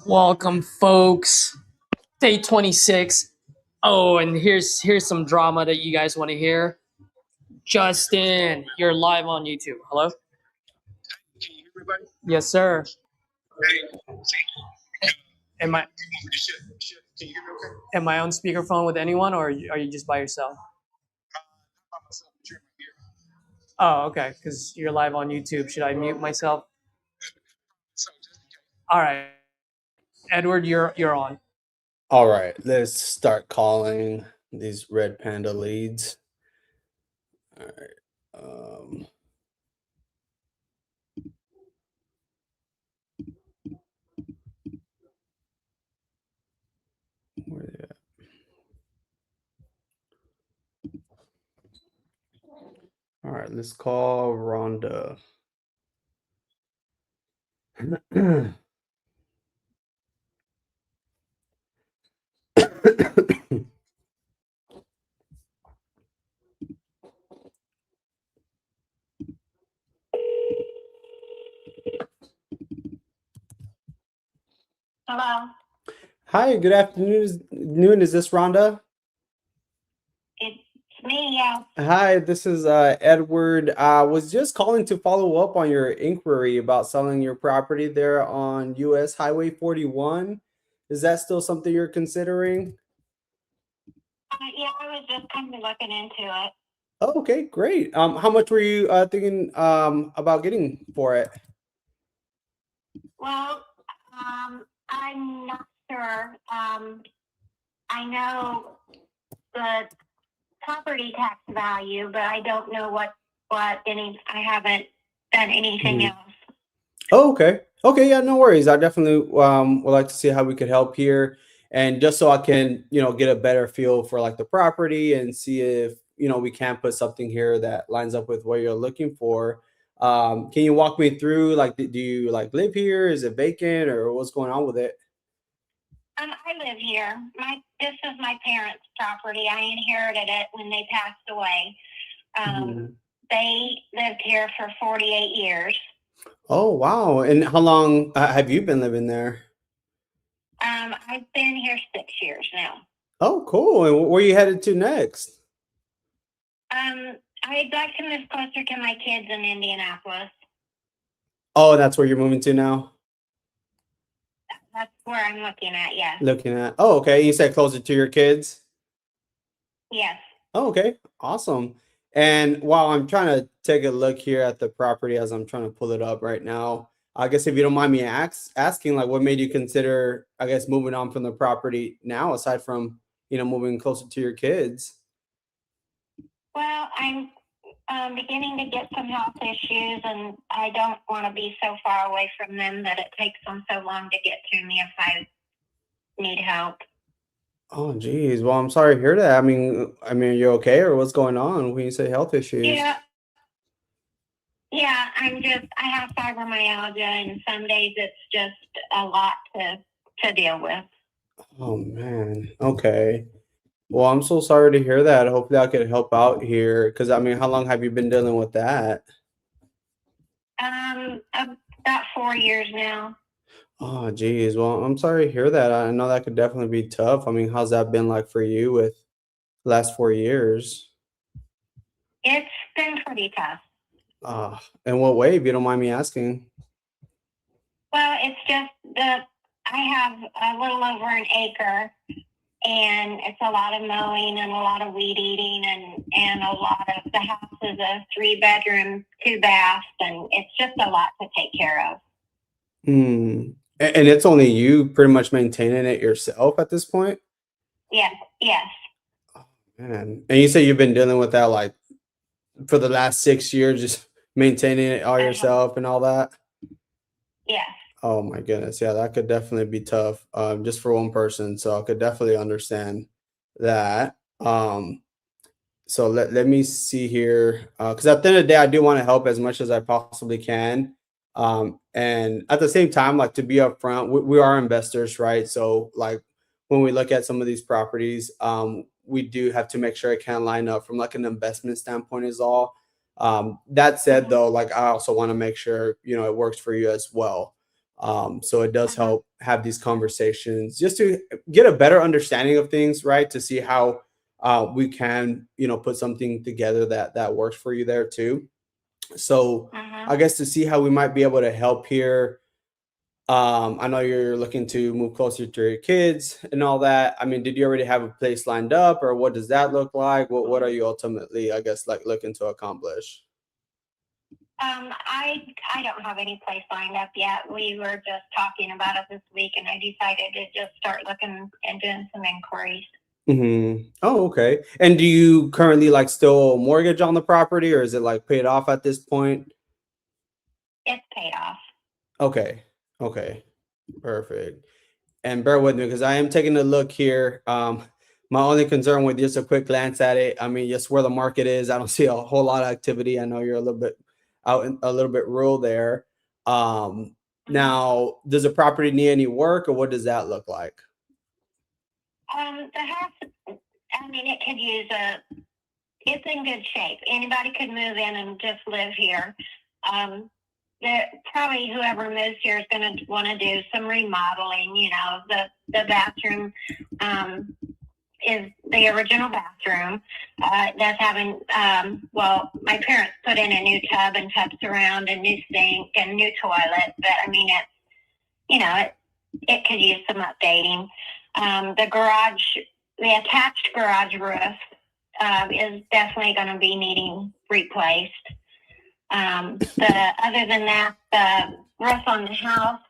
Welcome, folks. Day 26. Oh, and here's some drama that you guys want to hear. Justin, you're live on YouTube. Hello? Can you hear me, buddy? Yes, sir. Hey, Am I can you hear me okay? am I on speakerphone with anyone, or are you just by yourself? Not by myself, but you're in my ear. Oh, okay. Because you're live on YouTube. Should I mute myself? So just in case. All right, Edward, you're on. All right, let's start calling these red panda leads. All right. Where are they at? All right, let's call Rhonda. Hello, Hi, good afternoon. Is this Rhonda? it's me. Yeah. Hi, this is Edward. Was just calling to follow up on your inquiry about selling your property there on US Highway 41. Is that still something you're considering? Yeah, I was just kind of looking into it. Oh, okay, great. How much were you thinking about getting for it? Well, I'm not sure. I know the property tax value, but I don't know what any. I haven't done anything else. Oh, okay. Okay, yeah, no worries. I definitely would like to see how we could help here. And just so I can, get a better feel for like the property and see if, we can put something here that lines up with what you're looking for. Can you walk me through like do you like live here? Is it vacant or what's going on with it? I live here. This is my parents' property. I inherited it when they passed away. They lived here for 48 years. Oh, wow. And how long have you been living there? I've been here 6 years now. Oh, cool. And where are you headed to next? I'd like to move closer to my kids in Indianapolis. Oh, that's where you're moving to now? That's where I'm looking at, yes. Looking at. Oh, okay. You said closer to your kids? Yes. Oh, okay. Awesome. And while I'm trying to take a look here at the property as I'm trying to pull it up right now, I guess if you don't mind me asking, like what made you consider, I guess, moving on from the property now, aside from, moving closer to your kids? Well, I'm beginning to get some health issues, and I don't want to be so far away from them that it takes them so long to get to me if I need help. Oh, geez. Well, I'm sorry to hear that. I mean, are you okay, or what's going on when you say health issues? Yeah, I have fibromyalgia, and some days it's just a lot to deal with. Oh, man. Okay. Well, I'm so sorry to hear that. Hopefully I could help out here. Because, I mean, how long have you been dealing with that? About 4 years now. Oh, geez. Well, I'm sorry to hear that. I know that could definitely be tough. I mean, how's that been like for you with the last 4 years? It's been pretty tough. In what way, if you don't mind me asking? Well, it's just I have a little over an acre, and it's a lot of mowing and a lot of weed eating, and a lot of the house is a 3-bedroom, 2-bath, and it's just a lot to take care of. And it's only you pretty much maintaining it yourself at this point? Yes. Oh, man. And you say you've been dealing with that like for the last 6 years, just maintaining it all yourself and all that? Yes. Oh my goodness. Yeah, that could definitely be tough, just for one person. So I could definitely understand that. So let me see here. Because at the end of the day, I do want to help as much as I possibly can. And at the same time, like to be upfront, we are investors, right? So like when we look at some of these properties, we do have to make sure it can line up from like an investment standpoint is all. That said though, like I also want to make sure, it works for you as well. So it does help have these conversations just to get a better understanding of things, right? To see how we can, put something together that works for you there too. So I guess to see how we might be able to help here. I know you're looking to move closer to your kids and all that. I mean, did you already have a place lined up, or what does that look like? What are you ultimately, I guess, like looking to accomplish? I don't have any place lined up yet. We were just talking about it this week, and I decided to just start looking and doing some inquiries. Oh, okay. And do you currently like still mortgage on the property, or is it like paid off at this point? It's paid off. Okay. Okay. Perfect. And bear with me because I am taking a look here. My only concern with just a quick glance at it, I mean, just where the market is, I don't see a whole lot of activity. I know you're a little bit out a little bit rural there. Now, does the property need any work, or what does that look like? The house, I mean, it could use it's in good shape. Anybody could move in and just live here. Probably whoever moves here is going to want to do some remodeling. The bathroom is the original bathroom. That's having, my parents put in a new tub and tub surround, a new sink, and new toilet. But I mean, it could use some updating. The attached garage roof is definitely going to be needing replaced. Other than that, the roof on the house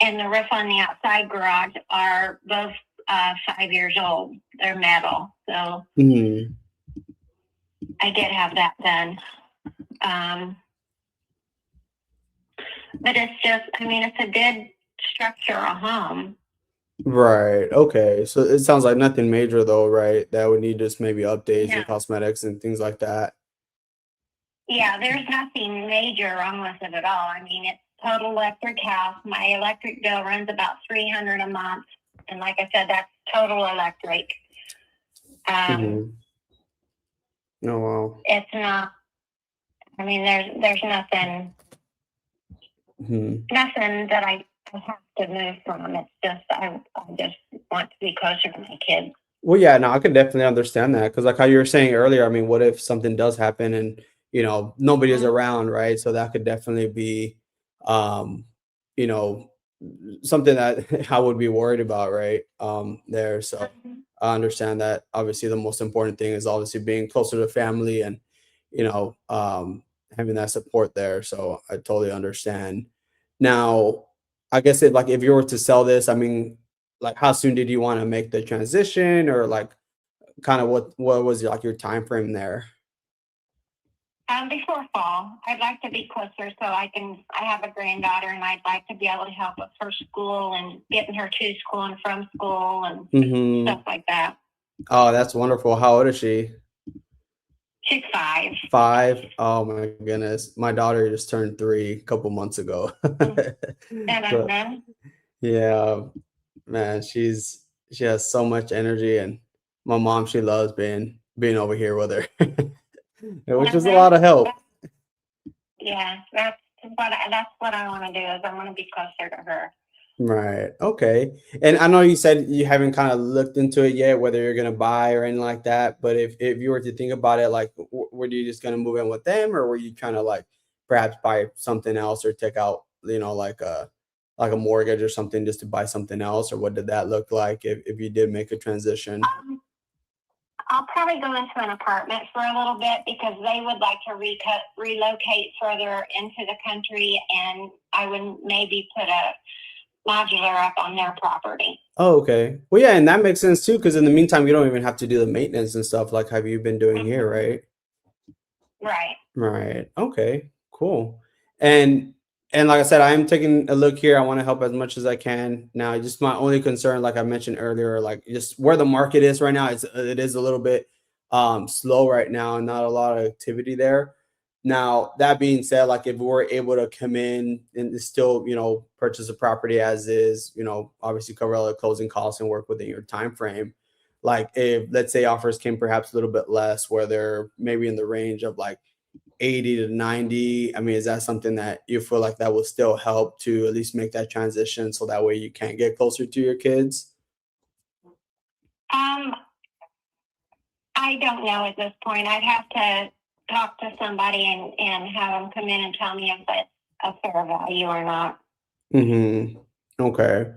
and the roof on the outside garage are both 5 years old. They're metal, so I did have that done. But it's just, I mean, it's a good structure, a home. Right. Okay. So it sounds like nothing major though, right? That would need just maybe updates and cosmetics and things like that. Yeah, there's nothing major wrong with it at all. I mean, it's total electric house. My electric bill runs about $300 a month, and like I said, that's total electric. Oh wow. It's not. I mean, there's nothing. Nothing that I have to move from. It's just I just want to be closer to my kids. Well, yeah, no, I can definitely understand that because, like how you were saying earlier, I mean, what if something does happen and nobody is around, right? So that could definitely be, you know, something that I would be worried about, right? There, so I understand that. Obviously, the most important thing is obviously being closer to family and you know, having that support there. So I totally understand. Now, I guess if you were to sell this, I mean, like how soon did you want to make the transition, or like kind of what was like your time frame there? Before fall, I'd like to be closer so I have a granddaughter and I'd like to be able to help with her school and getting her to school and from school and stuff like that. Oh, that's wonderful. How old is she? She's 5. 5? Oh my goodness. My daughter just turned 3 a couple months ago. So, yeah, man, she has so much energy, and my mom, she loves being over here with her. Which is a lot of help. Yeah, that's what I want to do is I want to be closer to her. Right. Okay. And I know you said you haven't kind of looked into it yet, whether you're gonna buy or anything like that. But if you were to think about it, like, were you just gonna move in with them, or were you trying to like perhaps buy something else or take out, like a mortgage or something just to buy something else, or what did that look like if you did make a transition? I'll probably go into an apartment for a little bit because they would like to relocate further into the country, and I would maybe put a modular up on their property. Oh, okay. Well, yeah, and that makes sense too, because in the meantime, you don't even have to do the maintenance and stuff like have you been doing here, right? Right. Right. Okay. Cool. And like I said, I am taking a look here. I want to help as much as I can. Now, just my only concern, like I mentioned earlier, like just where the market is right now, it is a little bit slow right now and not a lot of activity there. Now, that being said, like if we're able to come in and still, purchase a property as is, obviously cover all the closing costs and work within your time frame. Like if let's say offers came perhaps a little bit less, where they're maybe in the range of like 80 to 90? I mean, is that something that you feel like that will still help to at least make that transition so that way you can get closer to your kids? I don't know at this point. I'd have to talk to somebody and have them come in and tell me if it's a fair value or not. Okay.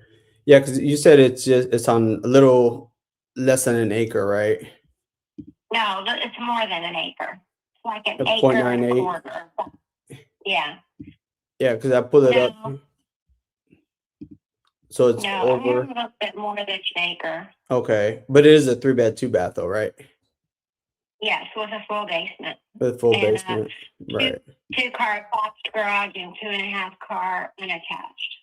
Yeah, because you said it's on a little less than an acre, right? No, it's more than an acre. It's like an A acre and a 0.98? quarter. Yeah. Yeah, because I pulled it up. No, So it's no, I have over. a little bit more than an acre. Okay. But it is a 3-bed, 2-bath though, right? Yes, with a full basement. With a full And, basement. Right. 2-car attached garage and 2.5-car unattached.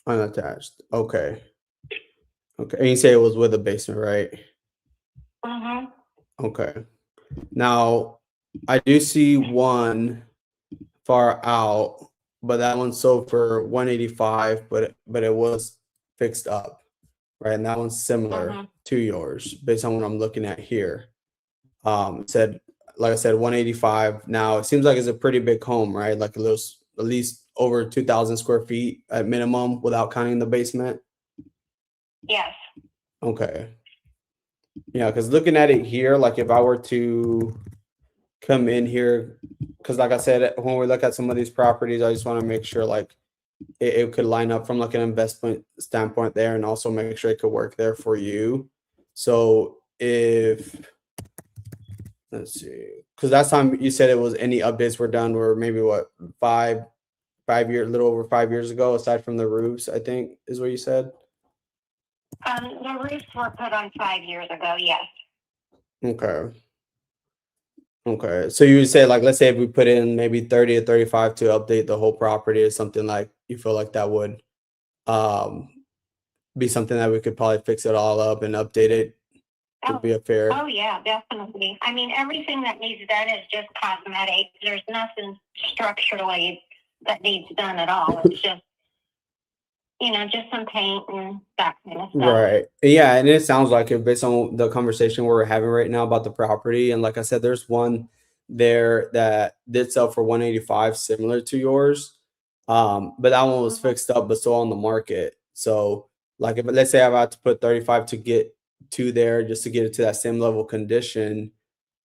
Unattached. Okay. Okay. And you say it was with a basement, right? Okay. Now, I do see one far out, but that one sold for 185, but it was fixed up, right? And that one's similar to yours based on what I'm looking at here. It said, like I said, 185. Now it seems like it's a pretty big home, right? Like at least over 2,000 square feet at minimum without counting the basement. Yes. Okay. Yeah, because looking at it here, like if I were to come in here, because like I said, when we look at some of these properties, I just want to make sure like it could line up from like an investment standpoint there, and also make sure it could work there for you. So if let's see, because last time you said it was any updates were done were maybe what 5 years, a little over 5 years ago, aside from the roofs, I think is what you said. The roofs were put on 5 years ago. Yes. Okay. Okay. So you would say like, let's say if we put in maybe 30 or 35 to update the whole property or something, like you feel like that would be something that we could probably fix it all up and update it. Would be a fair. Oh yeah, definitely. I mean, everything that needs done is just cosmetic. There's nothing structurally that needs done at all. It's just, just some paint and that kind of stuff. Right. Yeah, and it sounds like it based on the conversation we're having right now about the property. And like I said, there's one there that did sell for 185, similar to yours. But that one was fixed up but still on the market. So like if let's say I had to put 35 to get to there just to get it to that same level condition,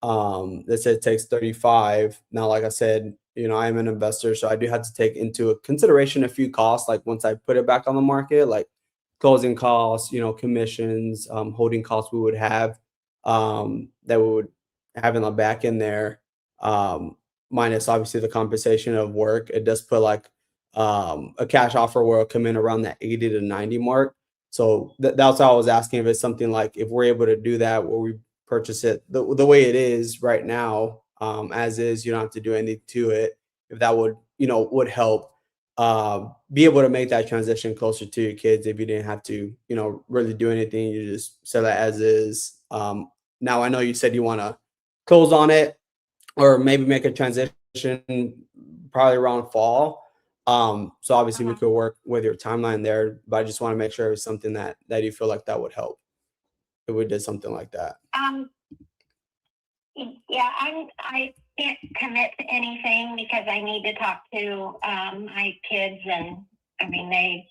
let's say it takes 35. Now, like I said, I'm an investor, so I do have to take into consideration a few costs, like once I put it back on the market, like closing costs, commissions, holding costs we would have, that we would have in the back end there, minus obviously the compensation of work. It does put like a cash offer where it'll come in around that 80 to 90 mark. So that's why I was asking if it's something like if we're able to do that where we purchase it the way it is right now, as is, you don't have to do anything to it. If that would help be able to make that transition closer to your kids, if you didn't have to really do anything, you just sell it as is. Now I know you said you want to close on it or maybe make a transition probably around fall. So obviously we could work with your timeline there, but I just want to make sure it's something that you feel like that would help if we did something like that. Yeah, I can't commit to anything because I need to talk to my kids, and I mean they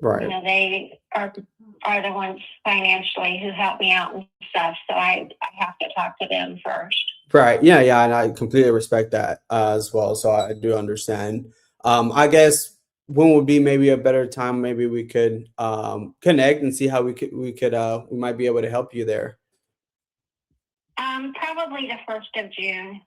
are the ones financially who help me out and stuff. So I have to talk to them first. Right. Yeah. And I completely respect that as well. So I do understand. I guess when would be maybe a better time? Maybe we could connect and see how we might be able to help you there. Probably the 1st of June.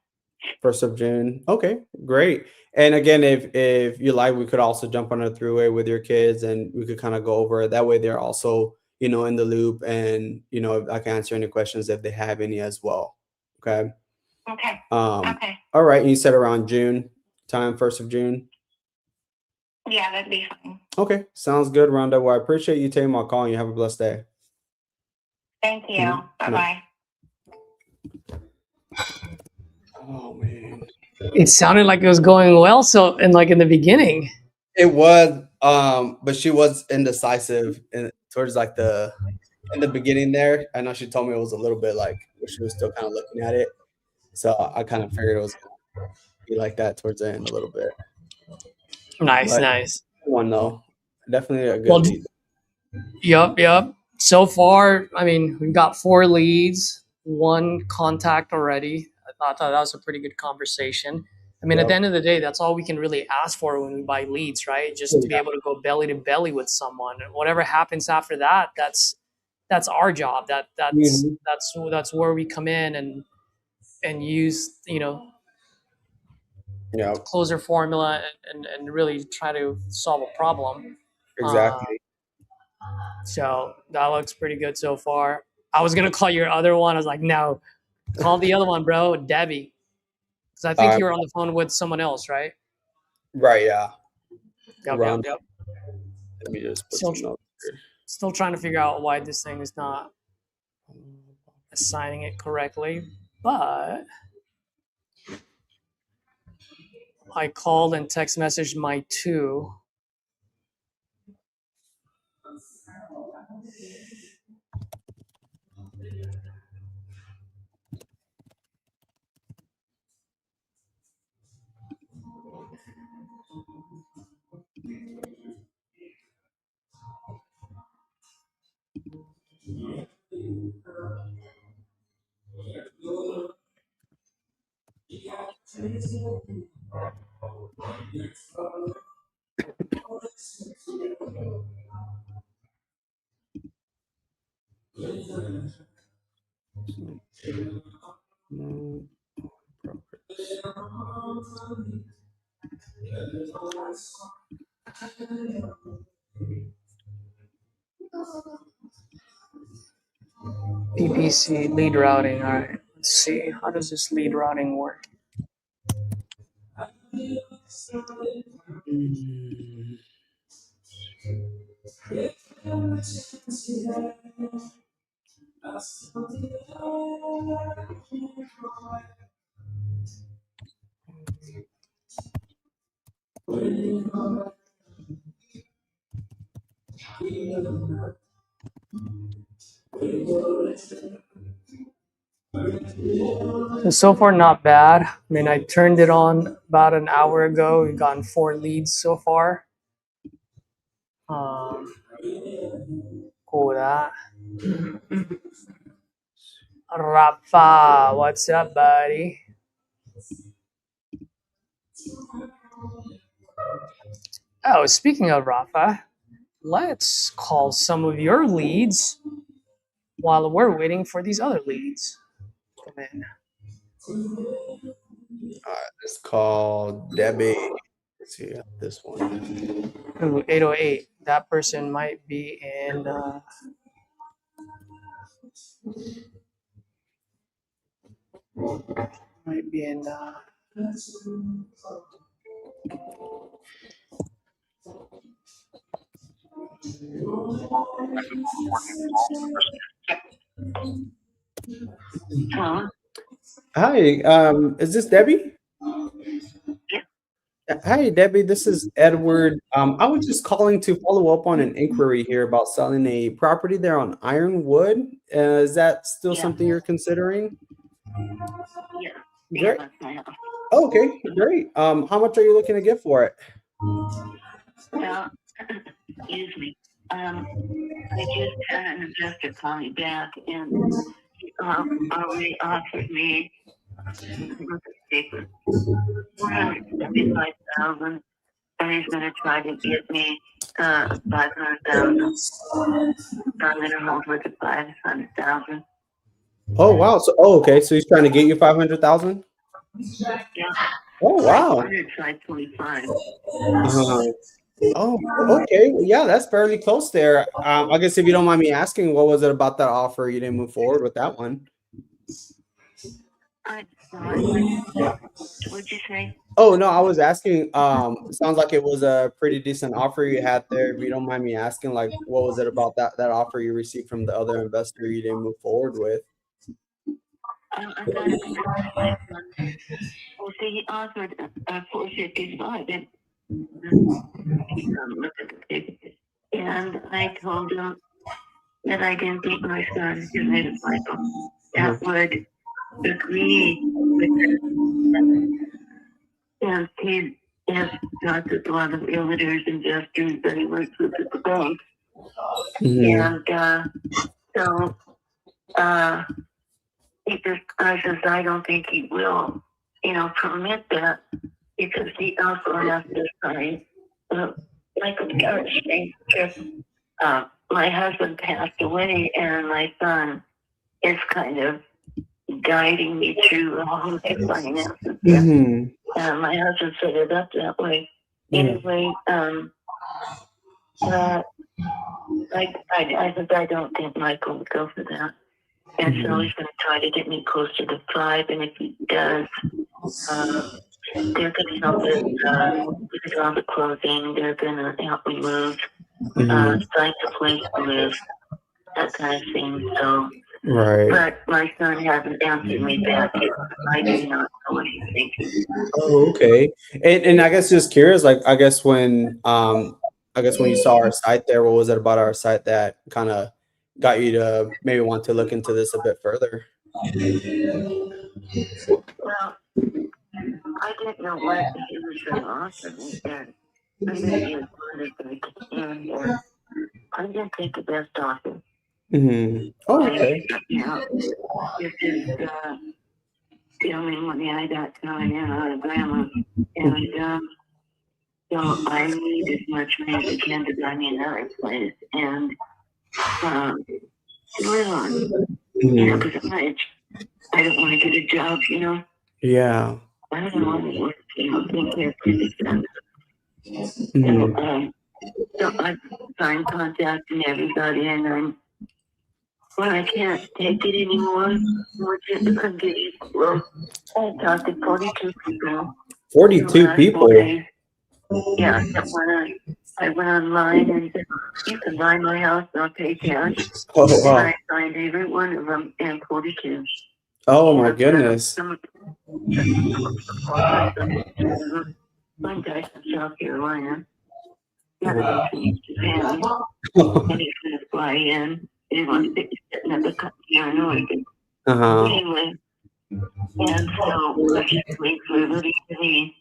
1st of June. Okay, great. And again, if you like, we could also jump on a throughway with your kids and we could kind of go over it. That way they're also, in the loop, and, I can answer any questions if they have any as well. Okay. Okay. Okay. All right. And you said around June time, 1st of June. Yeah, that'd be fine. Okay. Sounds good, Rhonda. Well, I appreciate you taking my call and you have a blessed day. Thank you. Bye-bye. Oh man. It sounded like it was going well. So, and like in the beginning, it was, but she was indecisive towards like in the beginning there. I know she told me it was a little bit like she was still kind of looking at it. So I kind of figured it was be like that towards the end a little bit. Nice, But nice. one though, definitely a good Well, lead. Yep. So far, I mean, we've got 4 leads, 1 contact already. I thought that was a pretty good conversation. I mean, at the Yep. end of the day, that's all we can really ask for when we buy leads, right? Just to be Yeah. able to go belly to belly with someone. And whatever happens after that, that's our job. Mhm. That's where we come in and use, Yep. closer formula and really try to solve a problem. Exactly. So that looks pretty good so far. I was gonna call your other one. I was like, no, call the other one, bro, Debbie, because I think you were on the phone with someone else, right? Right. Yeah. Yep. Let me just put Still, some notes still trying to figure out why this thing is not here. assigning it correctly, but I called and text messaged my 2. No progress. PPC lead routing. All right, let's see. How does this lead routing work? Mm. So far, not bad. I mean, I turned it on about an hour ago. We've gotten 4 leads so far. Cool with that. Rafa, what's up, buddy? Oh, speaking of Rafa, let's call some of your leads while we're waiting for these other leads to come in. It's called Debbie. Let's see this one. Ooh, 808. That person might be in. Might be in. Hello? Hi, is this Debbie? Hi, Debbie. This is Edward. I was just calling to follow up on an inquiry here about selling a property there on Ironwood. Is that still Yeah. something you're considering? Yeah. Great. Yeah. Oh, okay, great. How much are you looking to get for it? Well, excuse me. I just had an investor call me back and he already offered me $475,000, and he's going to try to get me $500,000. I'm going to hold with the $500,000. Oh, wow. So, okay. So he's trying to get you 500,000. Yeah. Oh, wow. I tried 25. Oh, okay. Well, yeah, that's fairly close there. I guess if you don't mind me asking, what was it about that offer you didn't move forward with that one? What'd you say? Oh, no, I was asking, sounds like it was a pretty decent offer you had there. If you don't mind me asking, like, what was it about that offer you received from the other investor you didn't move forward with? I got it because my son. Well, see, he offered 455, and look at the ticket. And I told him that I didn't think my son, his name is Michael, that would agree with it. And he has got a lot of realtors, investors that he works with at the bank. Mhm. And so he just says, I don't think he will, permit that because he also has to sign, like a marriage thing. My husband passed away, and my son is kind of guiding me through all of the finances. Mhm. My husband set it up that way. Yeah. Anyway, I said, I don't think Michael would go for that. And so he's going to try to get me closer to 5. And if he does, they're going to help us do all the closing. They're going to help me move, Mhm. find a place to live, that kind of thing. So, Right. but my son hasn't answered me back yet. I do not know what he's thinking. Oh, okay. And I guess just curious, like I guess when you saw our site there, what was it about our site that kind of got you to maybe want to look into this a bit further? Well, I didn't know what he was going to offer me, and I didn't be as good as I could, and I'm going to take the best offer. Mm-hmm. Oh, okay. It's just the only money I got coming in out of grandma, and so I need as much money as I can to buy me another place and live on. Because I don't want to get a job, Yeah. I don't want to work, take care of kids. Mm-hmm. So I'm contacting everybody, and when I can't take it anymore, I'm getting close. I talked to 42 people. 42 people. Yeah, I went online and said, you can buy my house, I'll pay cash. Oh, wow. And I signed every one of them, and 42. Oh, my goodness. One guy from South Carolina, the other guy from Japan, and he's going to fly in. He wants to set another company here in Oregon. Anyway, and so I just wait for everybody to be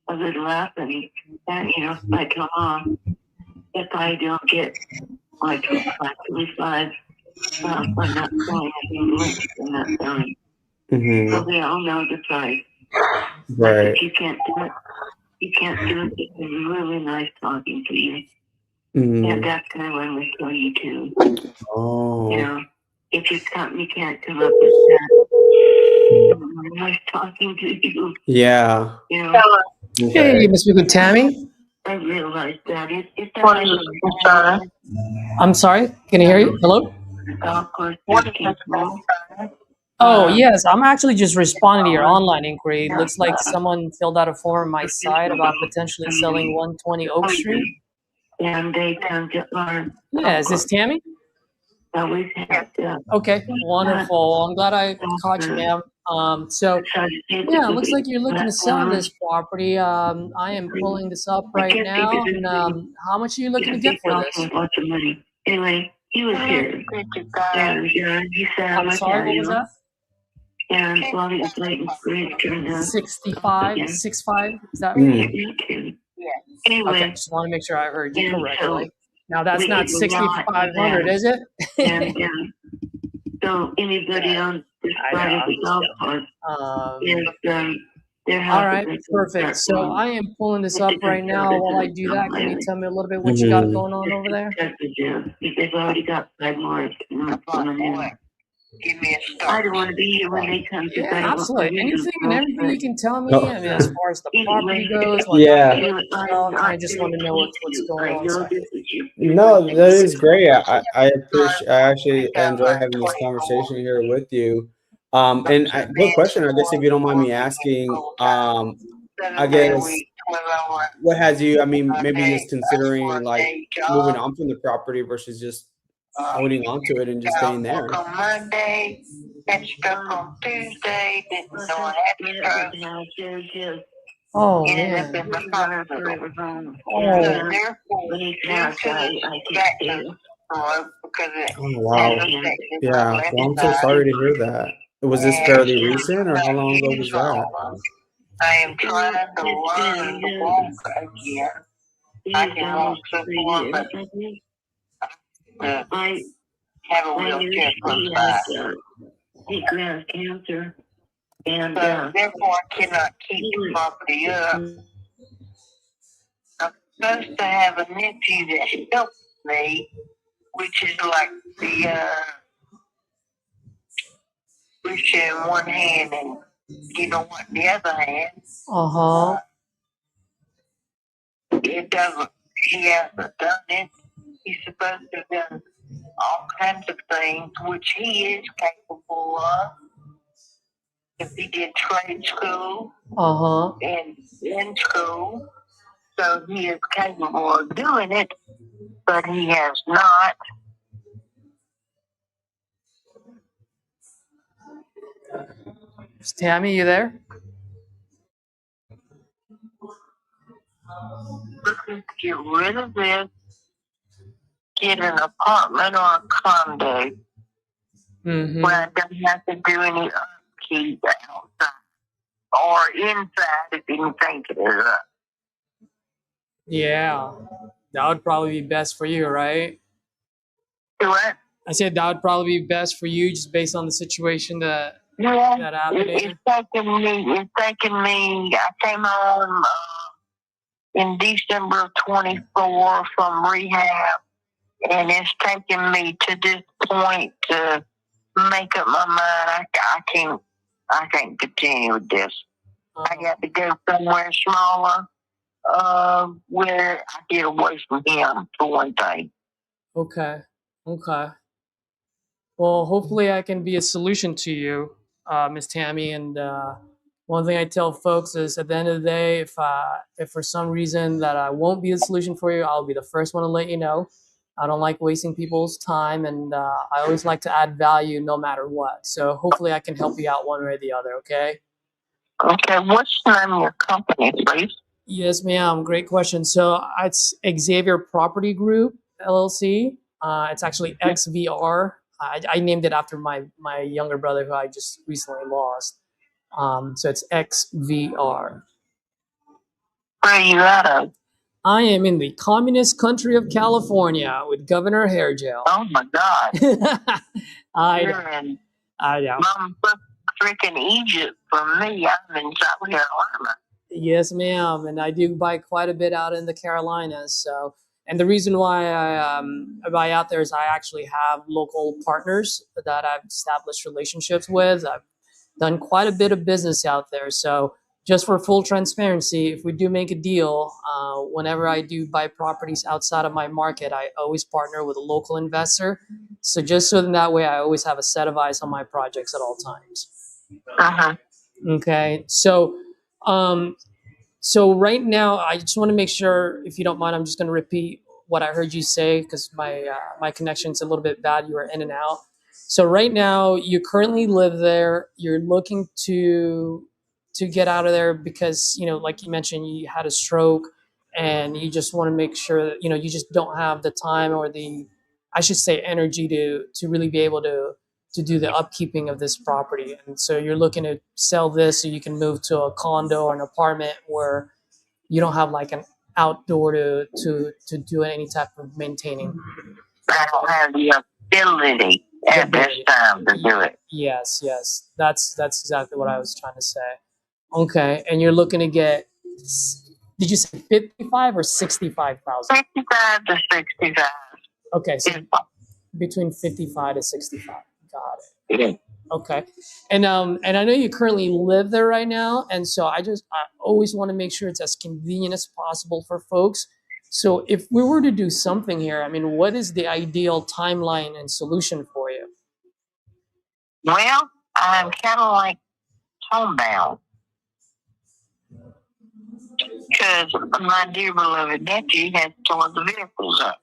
a little up, and I come on. If I don't get like 25, I'm not selling any links. I'm not selling. So they all know the price. Right. But you can't do it. You can't do it. It's really nice talking to you. And that's kind of when we kill you too. Oh. If your company can't come up with that, it's really nice talking to you. Yeah. Hey, you must be with Tammy. I realized that it's I'm sorry. Can you hear you? Hello? Oh, yes. I'm actually just responding to your online inquiry. It looks like someone filled out a form on my site about potentially selling 120 Oak Street. And they come to our. Yeah, is this Tammy? Okay, wonderful. I'm glad I caught you, ma'am. Yeah, it looks like you're looking to sell this property. I am pulling this up right now. And how much are you looking to get for this? Lots of money. Anyway, he was here. And he said, I'm sorry, what was that? And while he was waiting for it to turn out. 65, 65, is that right? Anyway. Okay, just want to make sure I heard you correctly. Now that's not 6,500, is it? So anybody on this side of the golf course all right, perfect. So I am pulling this up right now. While I do that, can you tell me a little bit what you got going on over there? They've already got 5 more. I don't want to be here when they come to absolutely. Anything and everything you can tell me. I mean, as far as the property goes. I just want to know what's going on. Sorry. No, that is great. I appreciate. I actually enjoy having this conversation here with you. Good question. I guess if you don't mind me asking, I guess what has you? I mean, maybe just considering like moving on from the property versus just holding on to it and just staying there. On Monday, and stuck on Tuesday, didn't know what happened. Oh, man. Oh, wow. Yeah. Well, I'm so sorry to hear that. Was this fairly recent or how long ago was that? I am trying to learn to walk again. I can walk so far, but I have a wheelchair close by. He has cancer, and so therefore I cannot keep the property up. I'm supposed to have a nephew that helps me, which is like the push in one hand and you don't want the other hand. It doesn't. He hasn't done it. He's supposed to have done all kinds of things, which he is capable of. If he did trade school and in school, so he is capable of doing it, but he has not. Tammy, you there? Looking to get rid of this, get an apartment or a condo where I don't have to do any upkeep outside or inside if you can think it is up. Yeah, that would probably be best for you, right? What? I said that would probably be best for you, just based on the situation that happened. It's taking me. I came home in December of 24 from rehab, and it's taken me to this point to make up my mind. I can't continue with this. I got to go somewhere smaller, where I get away from him for one thing. Okay. Well, hopefully I can be a solution to you, Miss Tammy. And one thing I tell folks is, at the end of the day, if for some reason that I won't be the solution for you, I'll be the first one to let you know. I don't like wasting people's time, and I always like to add value no matter what. So hopefully I can help you out one way or the other, okay? Okay, what's the name of your company, please? Yes, ma'am. Great question. So it's Xavier Property Group, LLC. It's actually XVR. I named it after my younger brother, who I just recently lost. So it's XVR. Where are you out of? I am in the communist country of California with Governor Hairgel. Oh my God! I know. Mom, freaking Egypt from me. I'm in South Carolina. Yes, ma'am, and I do buy quite a bit out in the Carolinas. So, and the reason why I buy out there is I actually have local partners that I've established relationships with. I've done quite a bit of business out there. So, just for full transparency, if we do make a deal, whenever I do buy properties outside of my market, I always partner with a local investor. So just so that way, I always have a set of eyes on my projects at all times. Okay, so right now, I just want to make sure, if you don't mind, I'm just going to repeat what I heard you say, because my connection's a little bit bad. You were in and out. So right now, you currently live there. You're looking to get out of there because, like you mentioned, you had a stroke, and you just want to make sure that, you just don't have the time or I should say, energy to really be able to do the upkeeping of this property. And so you're looking to sell this so you can move to a condo or an apartment where you don't have like an outdoor to do any type of maintaining. I don't have the ability at this time to do it. Yes. That's exactly what I was trying to say. Okay, and you're looking to get, did you say 55 or 65,000? 55 to 65. Okay, so between 55 to 65. Got it. Yeah. Okay, and I know you currently live there right now, and so I always want to make sure it's as convenient as possible for folks. So if we were to do something here, I mean, what is the ideal timeline and solution for you? Well, I'm kind of like homebound, because my dear beloved nephew has torn the vehicles up.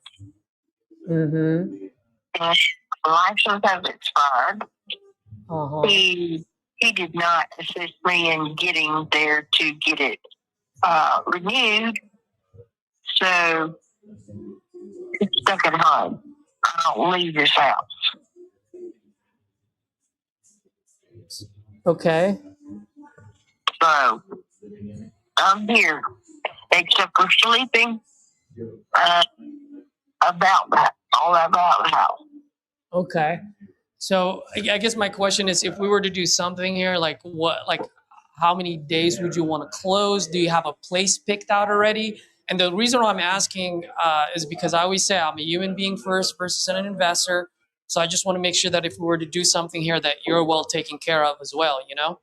Mm-hmm. And license has expired. Uh-huh. He did not assist me in getting there to get it renewed, so it's stuck at home. I don't leave this house. Okay. So I'm here, except for sleeping. About that, all about the house. Okay. So I guess my question is, if we were to do something here, like how many days would you want to close? Do you have a place picked out already? And the reason why I'm asking is because I always say I'm a human being first versus an investor. So I just want to make sure that if we were to do something here, that you're well taken care of as well, you know?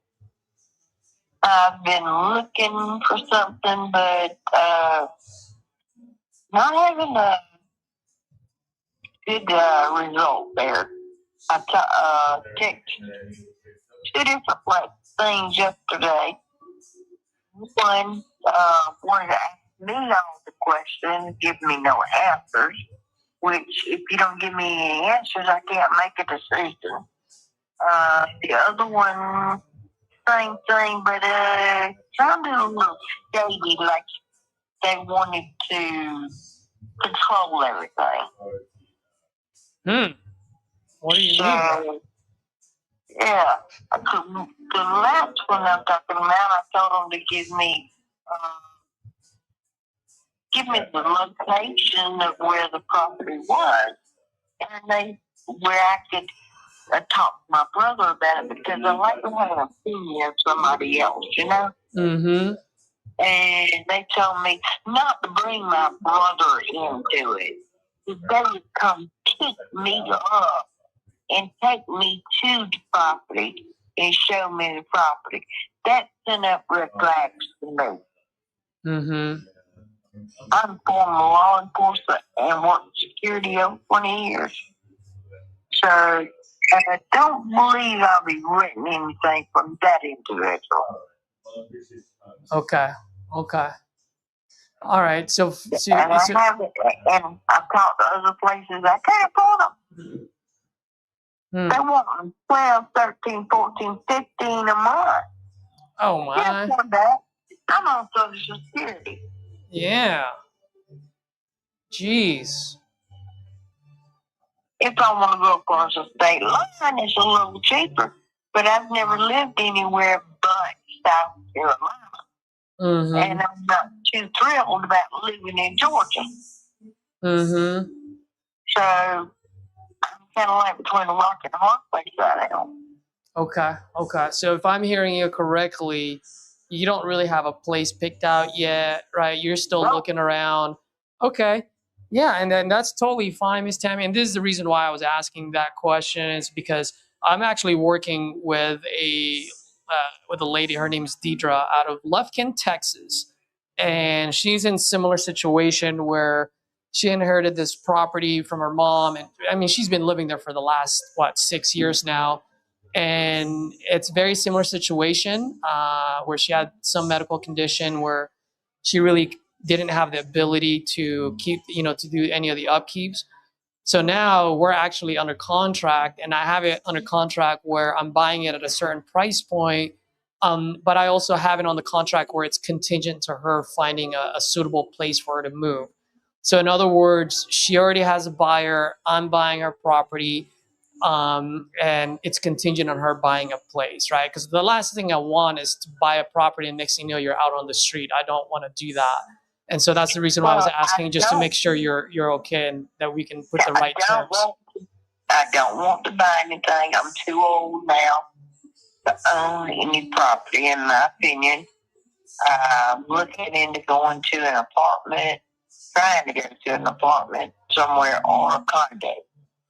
I've been looking for something, but not having a good result there. I checked two different things yesterday. One wanted to ask me all the questions, give me no answers, which if you don't give me any answers, I can't make a decision. The other one, same thing, but sounded a little shady, like they wanted to control everything. What do you mean? Yeah, the last one I'm talking about, I told them to give me the location of where the property was, and where I could talk to my brother about it, because I like to have an opinion of somebody else, you know. Mm-hmm. And they told me not to bring my brother into it. They would come pick me up and take me to the property and show me the property. That sent up red flags to me. Mm-hmm. I'm former law enforcement and worked security over 20 years. So I don't believe I'll be renting anything from that individual. Okay. All right. And I've talked to other places. I can't afford them. They want 12, 13, 14, 15 a month. Oh my. Can't afford that. I'm on Social Security. Yeah. Jeez. If I want to go across the state line, it's a little cheaper. But I've never lived anywhere but South Carolina. Mm-hmm. And I'm not too thrilled about living in Georgia. Mm-hmm. So I'm kind of like between a rock and a hard place right now. Okay. So if I'm hearing you correctly, you don't really have a place picked out yet, right? You're still looking around. Okay. Yeah, and then that's totally fine, Miss Tammy. And this is the reason why I was asking that question, is because I'm actually working with a lady. Her name's Deidre out of Lufkin, Texas, and she's in similar situation where she inherited this property from her mom, and I mean she's been living there for the last 6 years now. And it's a very similar situation where she had some medical condition where she really didn't have the ability to to do any of the upkeeps. So now we're actually under contract, and I have it under contract where I'm buying it at a certain price point. But I also have it on the contract where it's contingent to her finding a suitable place for her to move. So in other words, she already has a buyer. I'm buying her property. And it's contingent on her buying a place, right? Because the last thing I want is to buy a property and next thing you know, you're out on the street. I don't want to do that. And so that's the reason why I was asking, just to make sure you're okay and that we can put the right terms. I don't want to buy anything. I'm too old now to own any property, in my opinion. I'm looking into going to an apartment, trying to go to an apartment somewhere, or a condo.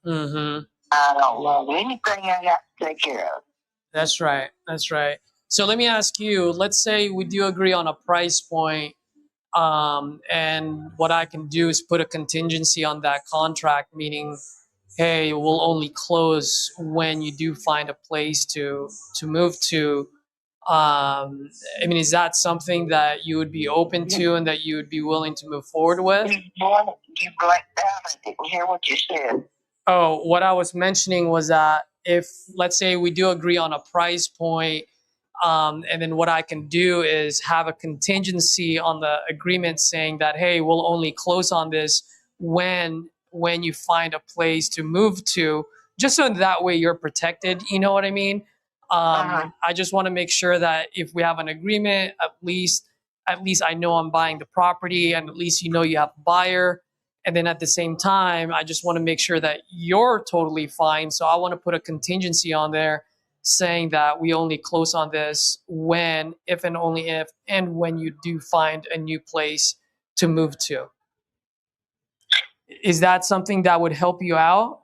Mm-hmm. I don't love anything I got to take care of. That's right. So let me ask you, let's say we do agree on a price point, and what I can do is put a contingency on that contract, meaning, hey, we'll only close when you do find a place to move to. I mean, is that something that you would be open to and that you would be willing to move forward with? You blacked out. I didn't hear what you said. Oh, what I was mentioning was that if, let's say, we do agree on a price point, and then what I can do is have a contingency on the agreement saying that, hey, we'll only close on this when you find a place to move to, just so that way you're protected. You know what I mean? I just want to make sure that if we have an agreement, at least I know I'm buying the property, and at least you know you have a buyer. And then at the same time, I just want to make sure that you're totally fine. So I want to put a contingency on there saying that we only close on this when, if and only if, and when you do find a new place to move to. Is that something that would help you out?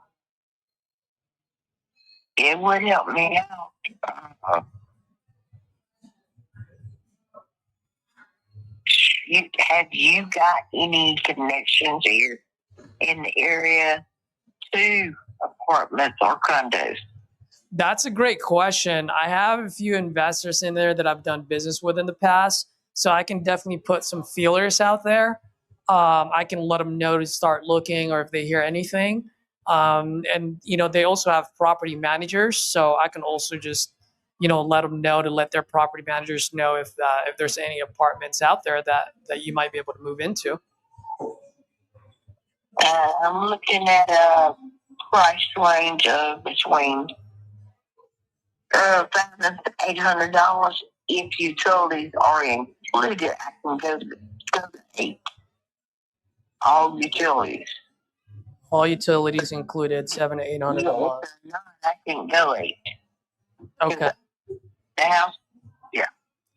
It would help me out. Have you got any connections here in the area to apartments or condos? That's a great question. I have a few investors in there that I've done business with in the past, so I can definitely put some feelers out there. I can let them know to start looking, or if they hear anything. And they also have property managers, so I can also just let them know to let their property managers know if there's any apartments out there that you might be able to move into. I'm looking at a price range of between $500 if utilities are included. I can go to 8. All utilities. All utilities included, $700 to $800 a month. If they're not, I can go 8. Okay. The house, yeah.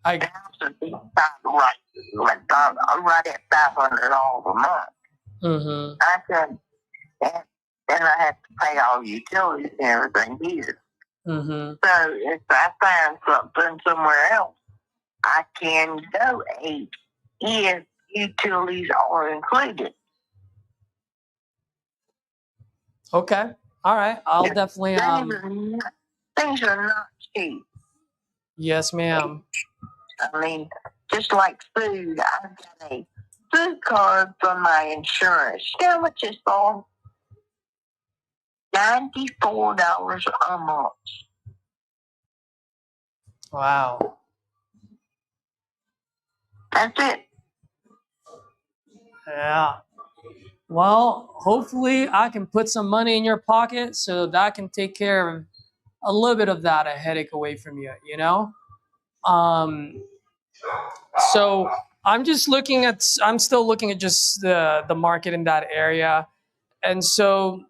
The house is right at $500 a month. Mm-hmm. I can, and I have to pay all utilities and everything here. Mm-hmm. So if I find something somewhere else, I can go 8 if utilities are included. Okay. All right. I'll definitely. Things are not cheap. Yes, ma'am. I mean, just like food, I've got a food card from my insurance. You know how much it's for? $94 a month. Wow. That's it. Yeah. Well, hopefully I can put some money in your pocket so that can take care of a little bit of that, a headache away from you, So I'm still looking at just the market in that area. And so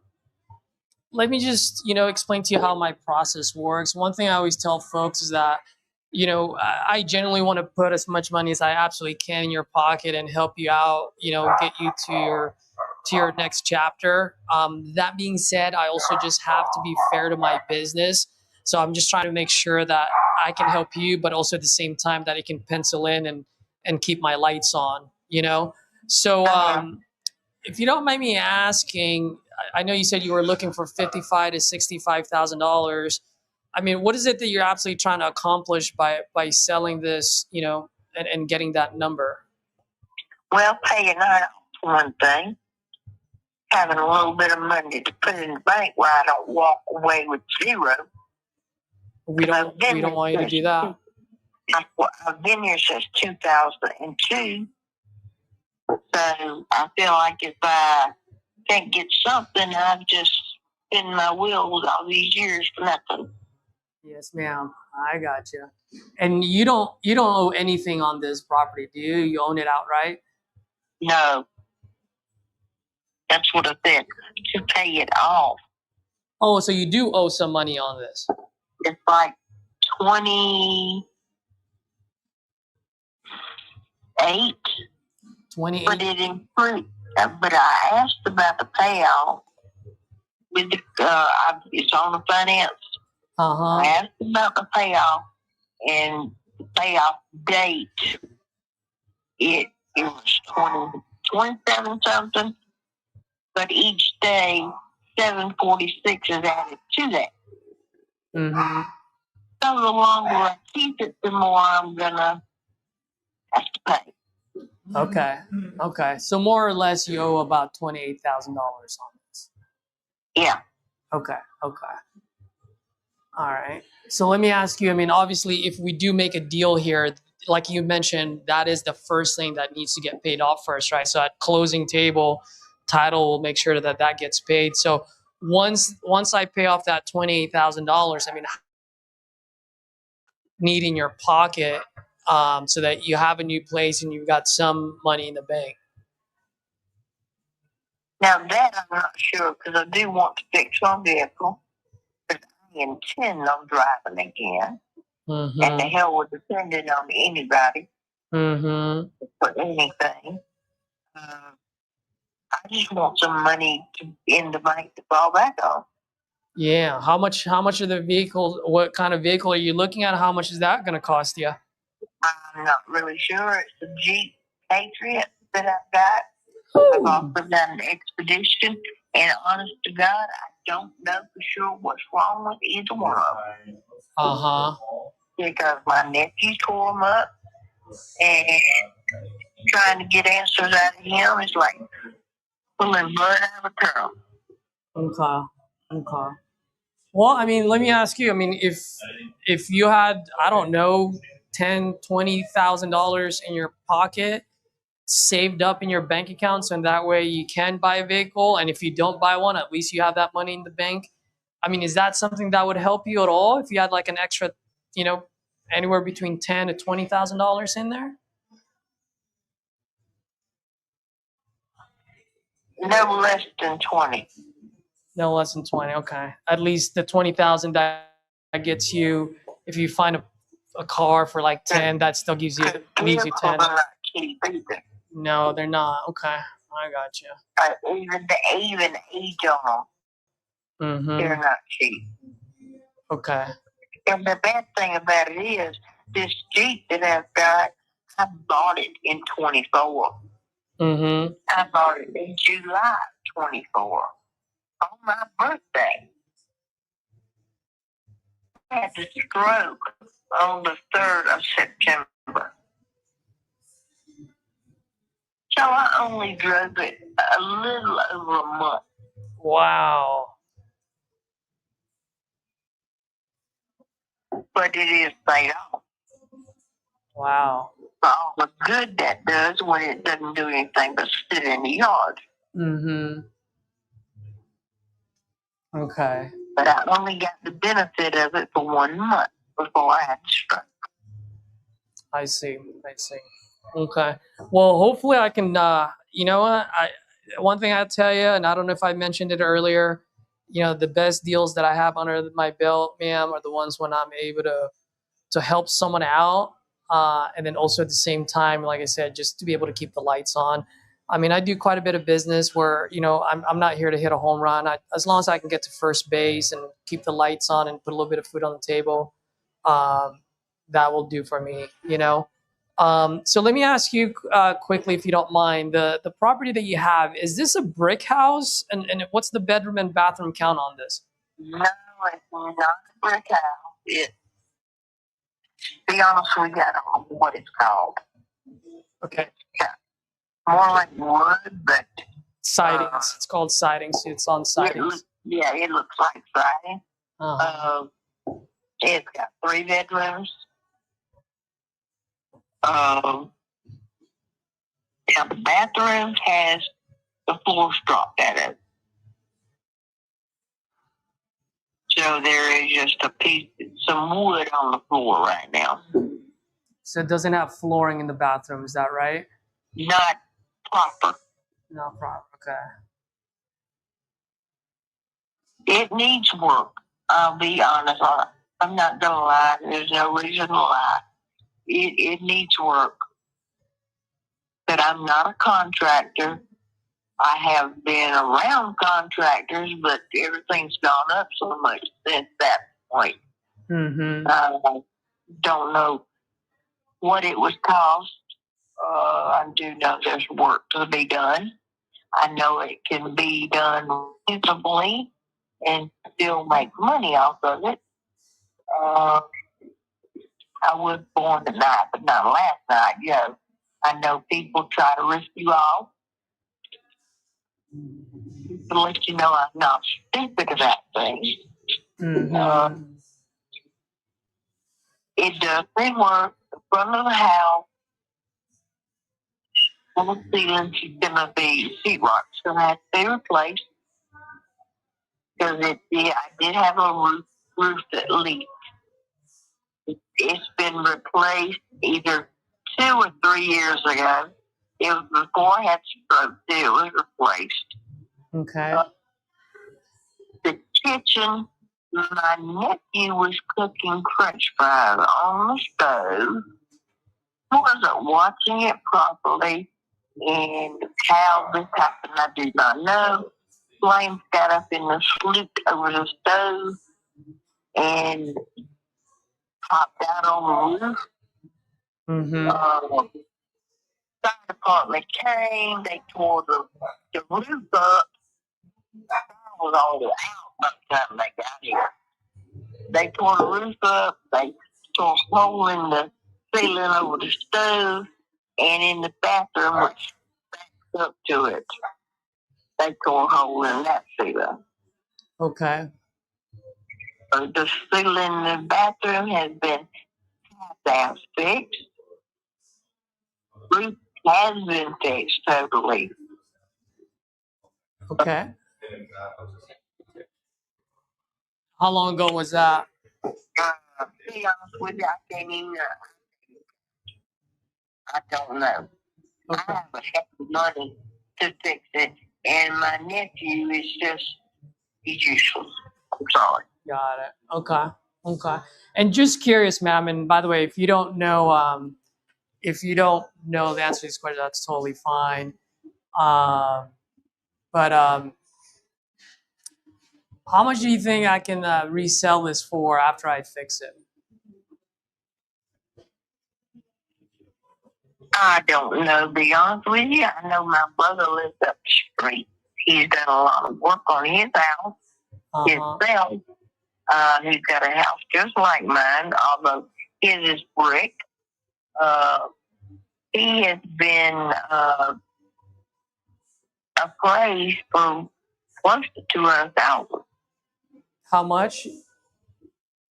let me just, explain to you how my process works. One thing I always tell folks is that, I genuinely want to put as much money as I absolutely can in your pocket and help you out, get you to your next chapter. That being said, I also just have to be fair to my business. So I'm just trying to make sure that I can help you, but also at the same time that I can pencil in and keep my lights on, So if you don't mind me asking, I know you said you were looking for $55,000 to $65,000. I mean, what is it that you're absolutely trying to accomplish by selling this, and getting that number? Well, paying out one thing, having a little bit of money to put in the bank where I don't walk away with zero. We don't want you to do that. I've been here since 2002. So I feel like if I can't get something, I've just spent my wheels all these years for nothing. Yes, ma'am. I got you. And you don't owe anything on this property, do you? You own it outright? No. That's what I said, to pay it off. Oh, so you do owe some money on this. It's like 28. 28. But it includes. But I asked about the payoff. With it's on the finance. I asked about the payoff, and the payoff date. It was 27 something. But each day, 746 is added to that. Mm-hmm. So the longer I keep it, the more I'm gonna have to pay. Okay. So more or less, you owe about $28,000 on this. Yeah. Okay. All right. So let me ask you. I mean, obviously, if we do make a deal here, like you mentioned, that is the first thing that needs to get paid off first, right? So at closing table, title will make sure that gets paid. So once I pay off that $28,000, I mean, need in your pocket, so that you have a new place and you've got some money in the bank? Now that I'm not sure, because I do want to fix my vehicle, because I intend on driving again. And the hell with depending on anybody for anything. I just want some money in the bank to fall back on. Yeah. How much of the vehicle, what kind of vehicle are you looking at? How much is that going to cost you? I'm not really sure. It's a Jeep Patriot that I've got. I've also done an Expedition, and honest to God, I don't know for sure what's wrong with either one of them. Because my nephew tore them up, and trying to get answers out of him is like pulling blood out of a turtle. Okay. Well, I mean, let me ask you. I mean, if you had, I don't know, $10,000-$20,000 in your pocket, saved up in your bank account, so in that way you can buy a vehicle, and if you don't buy one, at least you have that money in the bank. I mean, is that something that would help you at all if you had like an extra, anywhere between $10,000 to $20,000 in there? No less than 20. No less than 20. Okay. At least the 20,000 that gets you, if you find a car for like 10, that still leaves you 10. Not cheap either. No, they're not. Okay. I got you. Even the age on them, they're not cheap. Okay. And the bad thing about it is, this Jeep that I've got, I bought it in 24. I bought it in July 24. On my birthday. I had the stroke on the 3rd of September. So I only drove it a little over a month. Wow. But it is paid off. Wow. For all the good that does when it doesn't do anything but sit in the yard. Okay. But I only got the benefit of it for 1 month before I had the stroke. I see. Okay. Well, hopefully I can, you know what? One thing I tell you, and I don't know if I mentioned it earlier, the best deals that I have under my belt, ma'am, are the ones when I'm able to help someone out. And then also at the same time, like I said, just to be able to keep the lights on. I mean, I do quite a bit of business where, I'm not here to hit a home run. As long as I can get to first base and keep the lights on and put a little bit of food on the table, that will do for me, So let me ask you quickly, if you don't mind, the property that you have, is this a brick house? And what's the bedroom and bathroom count on this? No, it's not a brick house. To be honest, we got what it's called. Okay. Yeah. More like wood, but sidings. It's called sidings. It's on sidings. It looks like siding. It's got 3 bedrooms. Now the bathroom has the floor dropped out of it. So there is just some wood on the floor right now. So it doesn't have flooring in the bathroom, is that right? Not proper. Not proper, okay. It needs work. I'll be honest. I'm not going to lie. There's no reason to lie. It needs work. But I'm not a contractor. I have been around contractors, but everything's gone up so much since that point. I don't know what it would cost. I do know there's work to be done. I know it can be done reasonably and still make money off of it. I was born tonight, but not last night. I know people try to risk you off to let you know I'm not stupid about things. It doesn't work. The front of the house, on the ceiling, is going to be sheetrock's going to have to be replaced because I did have a roof that leaked. It it's been replaced either 2 or 3 years ago. It was before I had stroke too. It was replaced. Okay. The kitchen, my nephew was cooking French fries on the stove. Wasn't watching it properly, and how this happened, I do not know. Flames got up in the sloop over the stove and popped out on the roof. Mm-hmm. Fire department came, they tore the roof up. Fire was already out by the time they got here. They tore the roof up, they tore a hole in the ceiling over the stove, and in the bathroom, which backed up to it, they tore a hole in that ceiling. Okay. The ceiling in the bathroom has been half fixed. Roof has been fixed totally. Okay. How long ago was that? To be honest with you, I can't even. I don't know. Okay. I have a heck of money to fix it, and my nephew is he's useless. I'm sorry. Got it. Okay. Okay. And just curious, ma'am, and by the way, if you don't know the answer to this question, that's totally fine. But how much do you think I can resell this for after I fix it? I don't know, to be honest with you. I know my brother lives up the street. He's done a lot of work on his house himself. He's got a house just like mine, although his is brick. He has been appraised for close to 200,000. How much?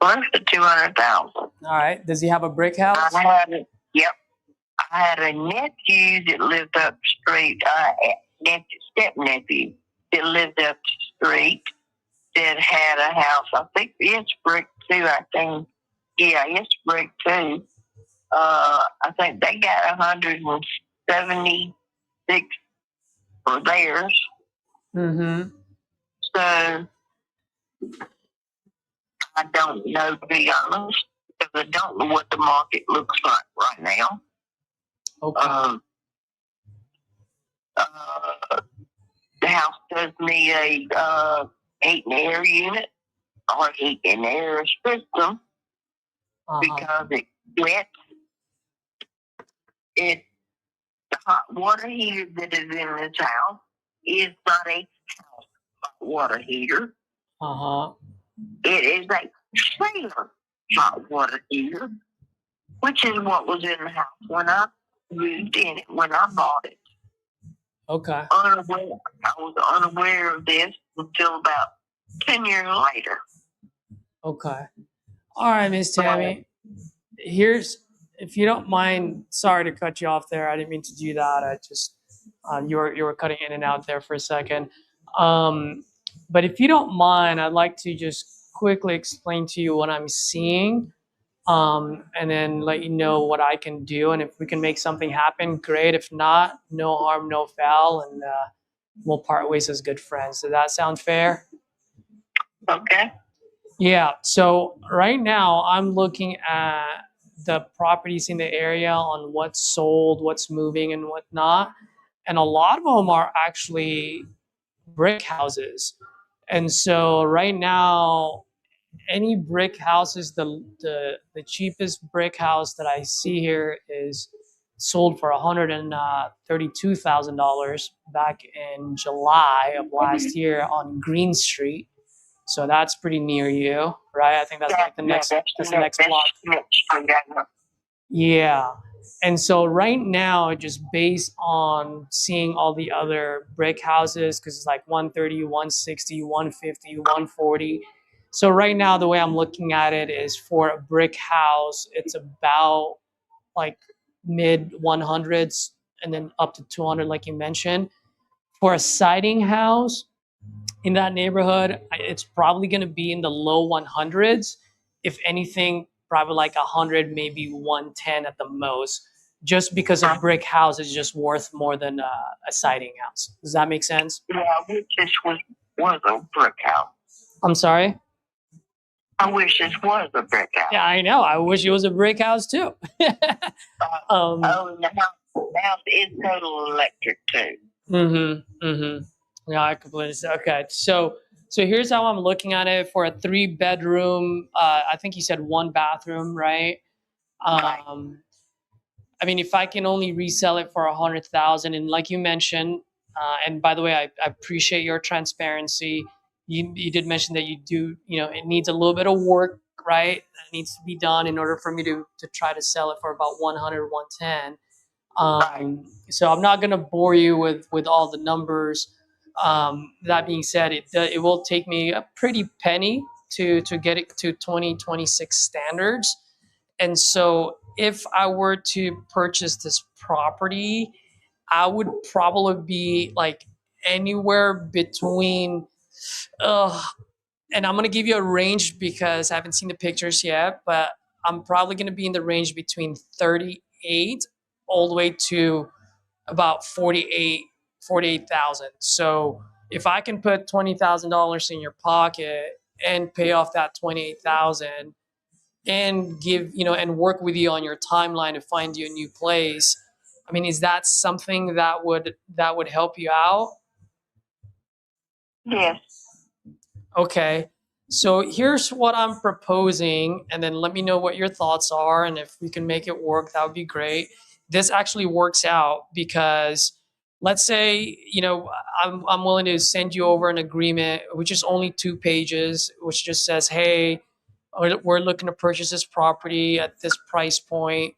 Close to 200,000. All right. Does he have a brick house? Yep. I had a nephew that lived up the street, step nephew that lived up the street that had a house. I think it's brick too. Yeah, it's brick too. I think they got 176 for theirs. Mm-hmm. So I don't know, to be honest, because I don't know what the market looks like right now. Okay. The house does need a heat and air unit or heat and air system because it wets. The hot water heater that is in this house is not a house hot water heater. It is a trailer hot water heater, which is what was in the house when I moved in it, when I bought it. Okay. I was unaware of this until about 10 years later. Okay. All right, Miss Tammy. Here's, if you don't mind, sorry to cut you off there. I didn't mean to do that. I just you were cutting in and out there for a second. But if you don't mind, I'd like to just quickly explain to you what I'm seeing, and then let you know what I can do. And if we can make something happen, great. If not, no harm, no foul, and we'll part ways as good friends. Does that sound fair? Okay. Yeah. So right now I'm looking at the properties in the area on what's sold, what's moving, and whatnot. And a lot of them are actually brick houses. And so right now, any brick houses, the cheapest brick house that I see here is sold for $132,000 back in July of last year on Green Street. So that's pretty near you, right? I think that's like the next block. Yeah. And so right now, just based on seeing all the other brick houses, because it's like 130, 160, 150, 140. So right now, the way I'm looking at it is for a brick house, it's about like mid 100s and then up to 200, like you mentioned. For a siding house in that neighborhood, it's probably going to be in the low 100s. If anything, probably like 100, maybe 110 at the most, just because a brick house is just worth more than a siding house. Does that make sense? Yeah, I wish this was a brick house. I'm sorry? I wish this was a brick house. Yeah, I know. I wish it was a brick house too. Oh, and the house is total electric too. Yeah, I completely see. Okay, so here's how I'm looking at it for a 3-bedroom. I think you said 1 bathroom, right? Right. I mean, if I can only resell it for 100,000, and like you mentioned, and by the way, I appreciate your transparency. You did mention that you do, it needs a little bit of work, right? It needs to be done in order for me to try to sell it for about 100, 110. So I'm not going to bore you with all the numbers. That being said, it will take me a pretty penny to get it to 2026 standards. And so if I were to purchase this property, I would probably be like anywhere between, and I'm going to give you a range because I haven't seen the pictures yet, but I'm probably going to be in the range between 38 all the way to about 48,000. So if I can put $20,000 in your pocket and pay off that 28,000 and give, and work with you on your timeline to find you a new place, I mean, is that something that would help you out? Yes. Okay. So here's what I'm proposing, and then let me know what your thoughts are, and if we can make it work, that would be great. This actually works out because let's say, I'm willing to send you over an agreement, which is only 2 pages, which just says, hey, we're looking to purchase this property at this price point.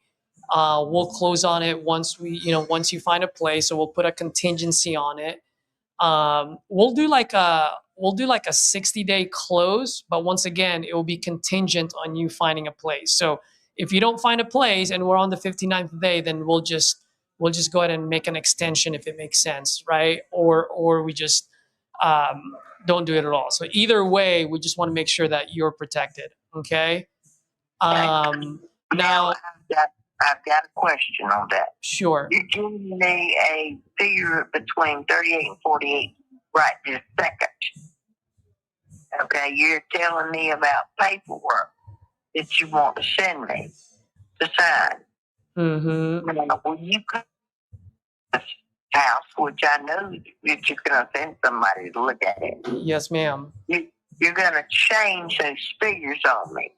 We'll close on it once you find a place. So we'll put a contingency on it. We'll do like a 60-day close, but once again, it will be contingent on you finding a place. So if you don't find a place and we're on the 59th day, then we'll just go ahead and make an extension if it makes sense, right? Or we just don't do it at all. So either way, we just want to make sure that you're protected. Okay. Now I've got a question on that. Sure. You're giving me a figure between 38 and 48 right this second. Okay, you're telling me about paperwork that you want to send me to sign. When you come to this house, which I know that you're going to send somebody to look at it. Yes, ma'am. You're going to change those figures on me.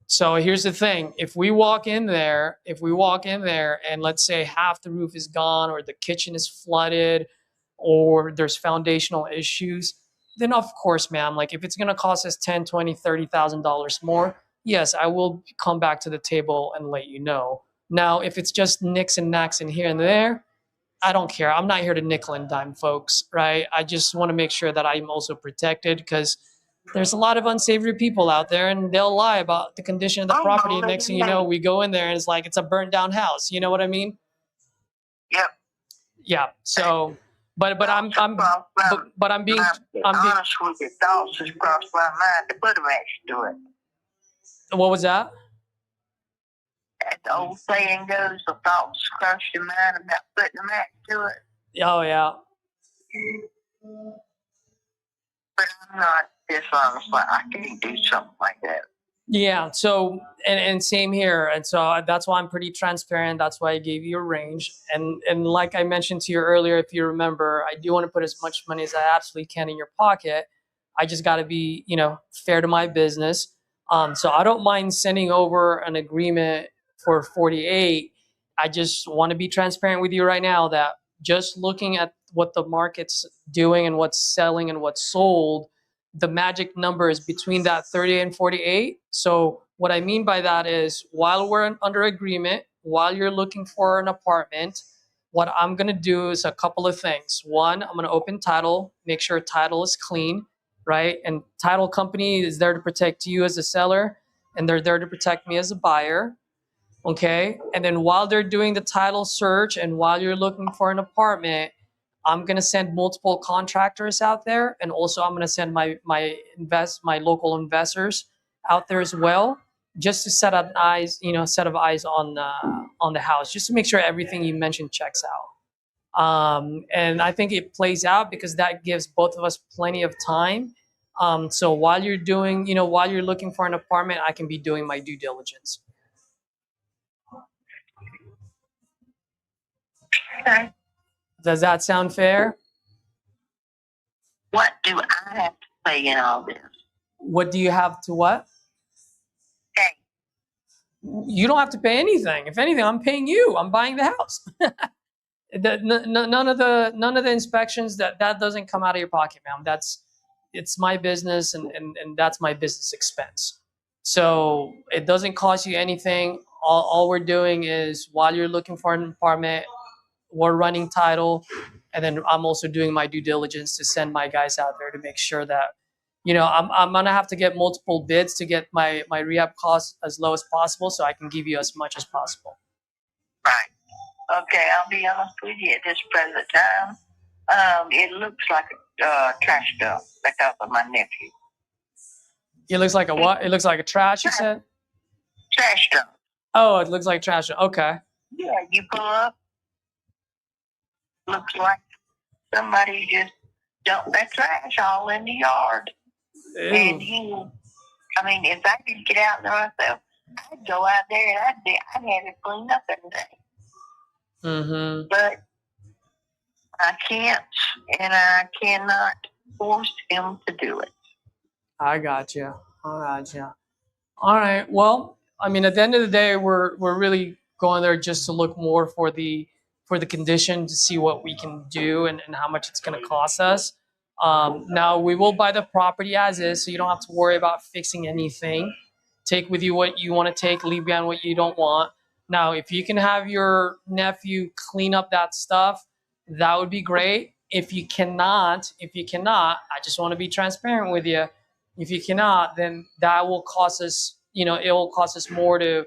So here's the thing. If we walk in there and let's say half the roof is gone or the kitchen is flooded or there's foundational issues, then of course, ma'am, like if it's going to cost us $10, $20, $30,000 more, yes, I will come back to the table and let you know. Now, if it's just nicks and knacks in here and there, I don't care. I'm not here to nickel and dime folks, right? I just want to make sure that I'm also protected because there's a lot of unsavory people out there and they'll lie about the condition of the property. And next thing you know, we go in there and it's like, it's a burnt down house. You know what I mean? Yep. Yeah. So, but I'm being honest with you. Thoughts has crossed my mind to put a match to it. What was that? As the old saying goes, the thoughts cross your mind about putting a match to it. Oh, yeah. But I'm not dishonest. I can't do something like that. Yeah. So, and same here. And so that's why I'm pretty transparent. That's why I gave you a range. And like I mentioned to you earlier, if you remember, I do want to put as much money as I absolutely can in your pocket. I just got to be, fair to my business. So I don't mind sending over an agreement for 48. I just want to be transparent with you right now that just looking at what the market's doing and what's selling and what's sold, the magic number is between that 38 and 48. So what I mean by that is while we're under agreement, while you're looking for an apartment, what I'm going to do is a couple of things. One, I'm going to open title, make sure title is clean, right? And title company is there to protect you as a seller, and they're there to protect me as a buyer. Okay. And then while they're doing the title search and while you're looking for an apartment, I'm going to send multiple contractors out there. And also I'm going to send my local investors out there as well. just to set up eyes, set of eyes on the house, just to make sure everything you mentioned checks out. And I think it plays out because that gives both of us plenty of time. So while you're doing, while you're looking for an apartment, I can be doing my due diligence. Okay. Does that sound fair? What do I have to pay in all this? What do you have to what? Okay. You don't have to pay anything. If anything, I'm paying you. I'm buying the house. None of the inspections, that doesn't come out of your pocket, ma'am. It's my business, and that's my business expense. So it doesn't cost you anything. All we're doing is, while you're looking for an apartment, we're running title, and then I'm also doing my due diligence to send my guys out there to make sure that, I'm gonna have to get multiple bids to get my rehab costs as low as possible, so I can give you as much as possible. Right. Okay, I'll be honest with you. At this present time, it looks like a trash dump because of my nephew. It looks like a what? It looks like a trash, you said? Trash dump. Oh, it looks like trash. Okay. Yeah, you pull up. Looks like somebody just dumped that trash all in the yard. Ew. And if I could get out there myself, I'd go out there and I'd have it cleaned up every day. Mm-hmm. But I can't, and I cannot force him to do it. I got you. All right. Well, at the end of the day, we're really going there just to look more for the condition, to see what we can do and how much it's going to cost us. Now, we will buy the property as is, so you don't have to worry about fixing anything. Take with you what you want to take, leave behind what you don't want. Now, if you can have your nephew clean up that stuff, that would be great. If you cannot, I just want to be transparent with you. If you cannot, then that will cost us, it will cost us more to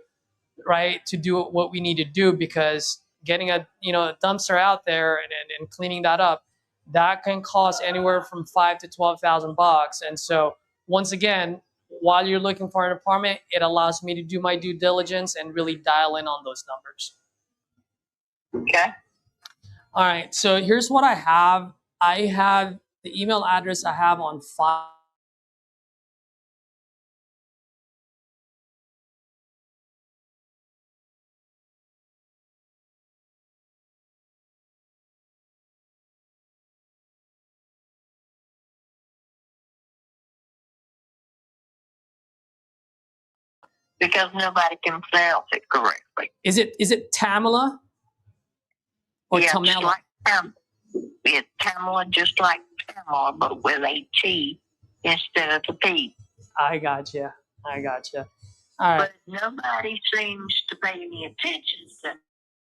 do what we need to do, because getting a dumpster out there and cleaning that up, that can cost anywhere from $5,000 to $12,000. And so, once again, while you're looking for an apartment, it allows me to do my due diligence and really dial in on those numbers. Okay. All right. So here's what I have. I have the email address I have on file. Because nobody can pronounce it correctly. Is it Tamala or yeah, Tamela? Like it's Tamala, just like Tamala, but with a T instead of the P. I got you. All right. But nobody seems to pay any attention to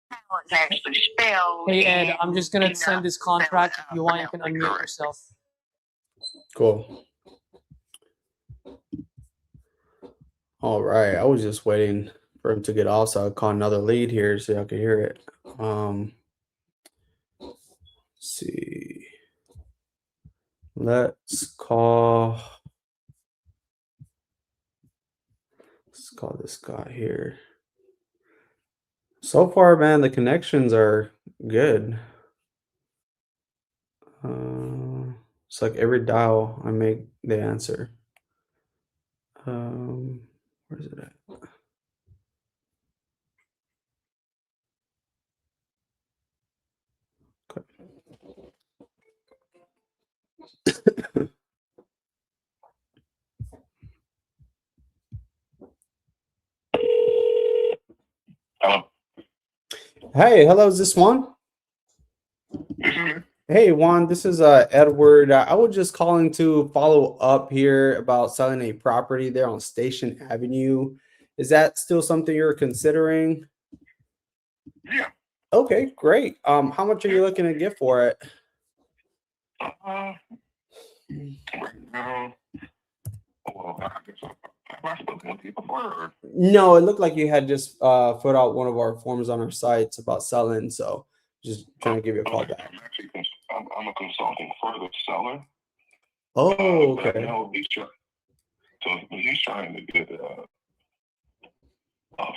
how it's actually spelled. Hey, Ed, I'm just going to send this contract. If you want, you can unmute yourself. Cool. All right. I was just waiting for him to get off, so I'll call another lead here so y'all can hear it. Let's see. Let's call this guy here. So far, man, the connections are good. It's like every dial I make, they answer. Where's it at? Okay. Hello. Hey, hello, is this Juan? Hey, Juan, this is Edward. I was just calling to follow up here about selling a property there on Station Avenue. Is that still something you're considering? Yeah. Okay, great. How much are you looking to get for it? Right now, well, I guess have I spoken with you before? Or? No, it looked like you had just put out one of our forms on our sites about selling, so just trying to give you a call back. I'm a consultant for the seller. Oh, okay. He's trying to get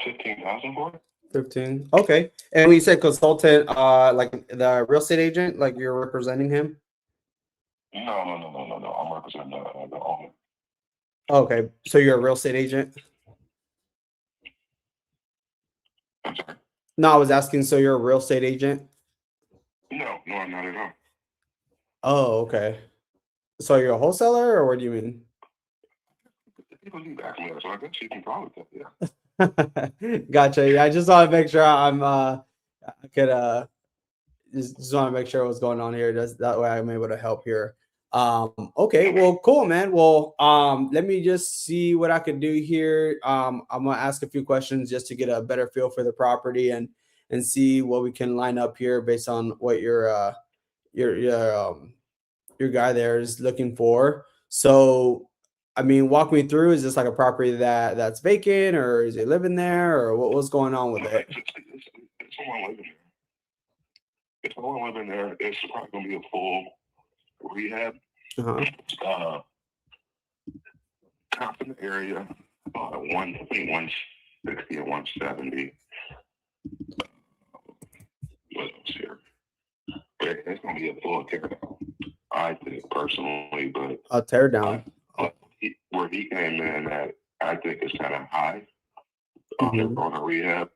$15,000 for it? 15. Okay. And when you said consultant, like the real estate agent, like you're representing him? No. I'm representing the owner. Okay. So you're a real estate agent? I'm sorry. No, I was asking, so you're a real estate agent? No, I'm not at all. Oh, okay. So you're a wholesaler, or what do you mean? People keep asking me that, so I guess you can probably tell, yeah. Gotcha. Yeah, I just want to make sure I could just want to make sure what's going on here. Just that way I'm able to help here. Okay, well, cool, man. Well, let me just see what I could do here. I'm gonna ask a few questions just to get a better feel for the property and see what we can line up here based on what your guy there is looking for. So, I mean, walk me through. Is this like a property that's vacant, or is he living there, or what's going on with it? It's someone living there. It's someone living there. It's probably gonna be a full rehab. Top in the area, I think 160 and 170. What else here? It's gonna be a full teardown, I think personally, but A tear down. Where he came in at, I think is kind of high on a rehab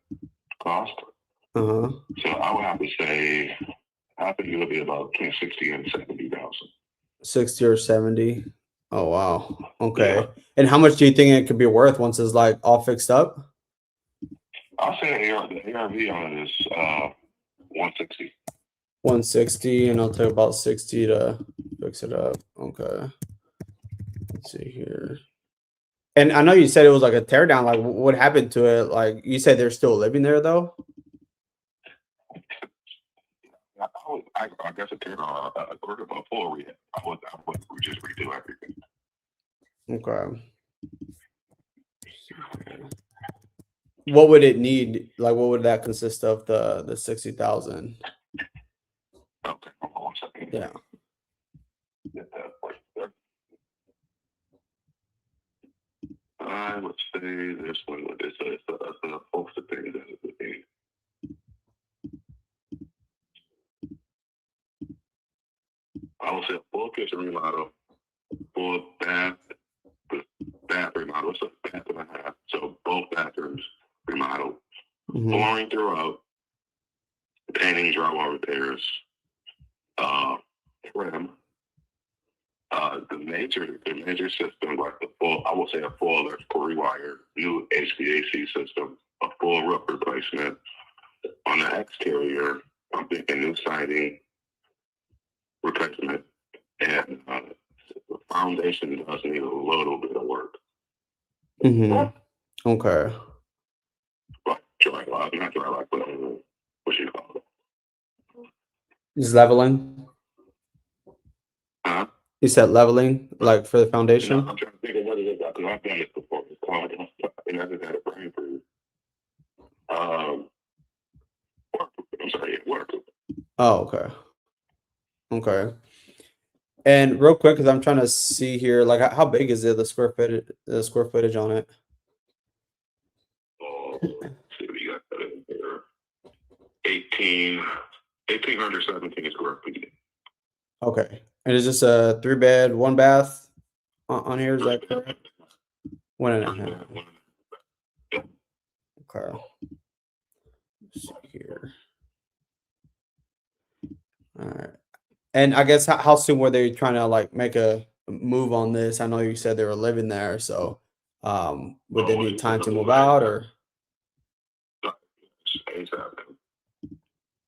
cost. So I would have to say, I think it'll be about between 60 and 70,000. 60 or 70. Oh wow. Okay. Yeah. And how much do you think it could be worth once it's like all fixed up? I'll say the ARV on it is 160. 160, and I'll take about 60 to fix it up. Okay. Let's see here. And I know you said it was like a tear down. Like, what happened to it? Like, you said they're still living there though? I guess a tear down, a full rehab. I would just redo everything. Okay. What would it need? Like, what would that consist of? The 60,000. Okay, hold on 1 second. Yeah. Get that right there. I would say this one. It's a host of things that it would be. I would say a full kitchen remodel, full bath remodel. It's a bath and a half, so both bathrooms remodeled. Flooring throughout, painting, drywall repairs, trim. The major system, like the full, I will say a full electrical rewire, new HVAC system, a full roof replacement. On the exterior, I'm thinking new siding replacement, and the foundation does need a little bit of work. Okay. Like drywall, not drywall, but what you call it? Just leveling? Huh? You said leveling, like for the foundation? I'm trying to think of what it is, because I've done it before. It's called, and I just had a brain freeze. Work. Oh, okay. Okay. And real quick, because I'm trying to see here, like how big is it? The square footage on it. Oh, see what you got that in there. 1,817 square feet. Okay. And is this a 3-bed, 1 bath on here? Is that correct? 1.5. Okay. Let's see here. All right. And I guess how soon were they trying to like make a move on this? I know you said they were living there, so would they need time to move out, or?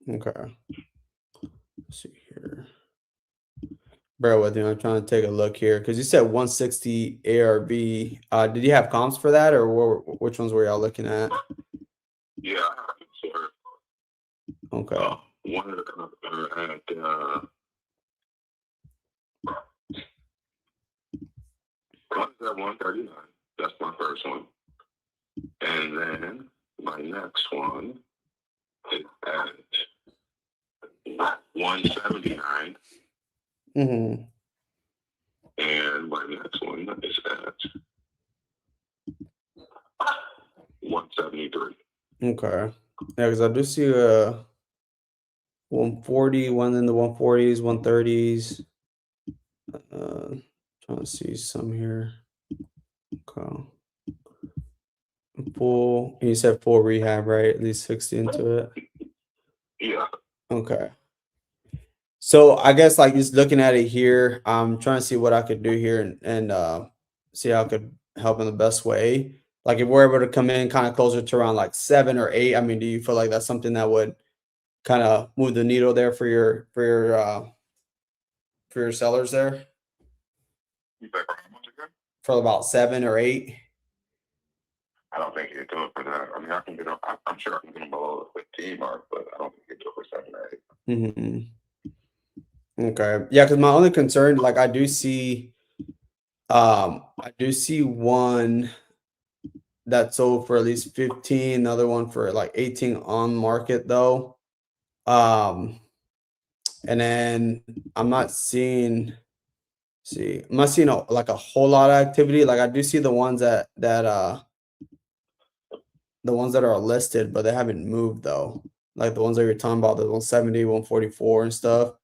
Okay. Let's see here. Bear with me. I'm trying to take a look here because you said 160 ARV. Did you have comps for that, or which ones were y'all looking at? Yeah, sure. Okay. One of the comps at one's at 139. That's my first one. And then my next one is at 179. And my next one is at 173. Okay. Yeah, because I do see 140, one in the 140s, 130s. Trying to see some here. Okay. Full, you said full rehab, right? At least 60 into it. Yeah. Okay. So I guess like just looking at it here, I'm trying to see what I could do here and see how I could help in the best way. Like if we're able to come in kind of closer to around like 7 or 8, I mean, do you feel like that's something that would kind of move the needle there for your sellers there You back on how much again? for about 7 or 8? I don't think you do it for that. I mean, I can get up. I'm sure I can get them below the 15 mark, but I don't think you do it for 7 or 8. Okay. Yeah, because my only concern, like I do see one that sold for at least 15, another one for like 18 on market though. And then I'm not seeing like a whole lot of activity. Like I do see the ones the ones that are listed, but they haven't moved though. Like the ones that you're talking about, the 170, 144 and stuff.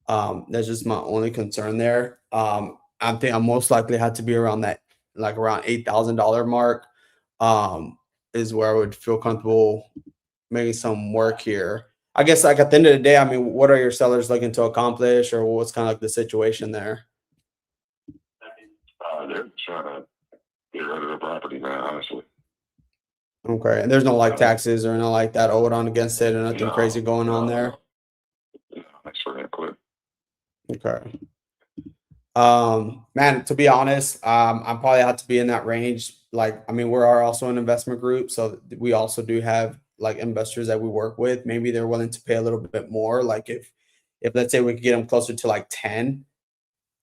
That's just my only concern there. I think I most likely had to be around that, like around $8,000 mark, is where I would feel comfortable making some work here. I guess like at the end of the day, I mean, what are your sellers looking to accomplish, or what's kind of like the situation there? They're trying to get rid of the property, man, honestly. Okay, and there's no like taxes or anything like that owed on against it, or nothing crazy going on there. No, that's for that clip. Okay. Man, to be honest, I probably have to be in that range. Like, I mean, we are also an investment group, so we also do have like investors that we work with. Maybe they're willing to pay a little bit more. Like if let's say we could get them closer to like 10.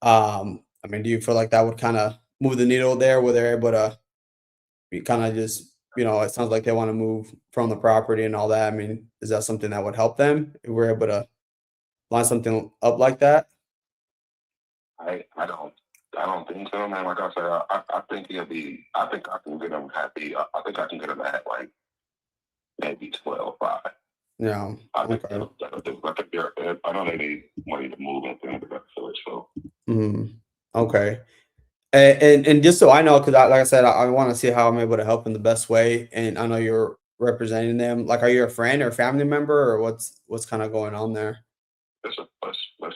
I mean, do you feel like that would kind of move the needle there where they're able to be kind of just, it sounds like they want to move from the property and all that. I mean, is that something that would help them if we're able to line something up like that? I don't think so, man. Like I said, I think I think I can get them happy. I think I can get them at like maybe 12.5. Yeah. I think Okay. I know they need money to move and things like that, so. Okay. And just so I know, because like I said, I want to see how I'm able to help in the best way. And I know you're representing them. Like, are you a friend or family member, or what's kind of going on there? Let's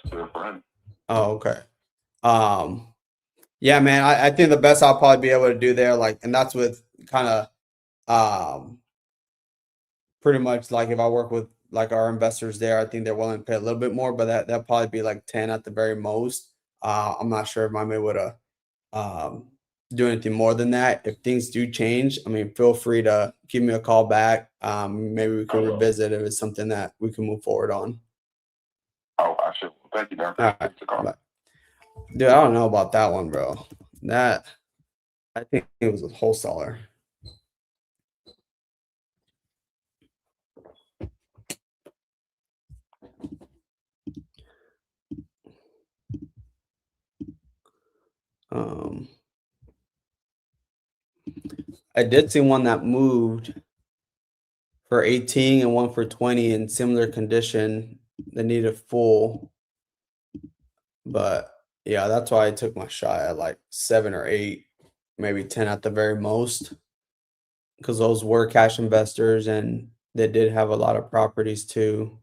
do a friend. Oh, okay. Yeah, man. I think the best I'll probably be able to do there, like, and that's with kind of pretty much like if I work with like our investors there, I think they're willing to pay a little bit more, but that'll probably be like 10 at the very most. I'm not sure if I'm able to do anything more than that. If things do change, I mean, feel free to give me a call back. Maybe we can revisit if it's something that we can move forward on. Oh, I should. Thank you, man. All right. Bye. Dude, I don't know about that one, bro. That I think it was a wholesaler. I did see one that moved for 18 and one for 20 in similar condition. They needed full, but yeah, that's why I took my shot at like 7 or 8, maybe 10 at the very most, because those were cash investors and they did have a lot of properties too.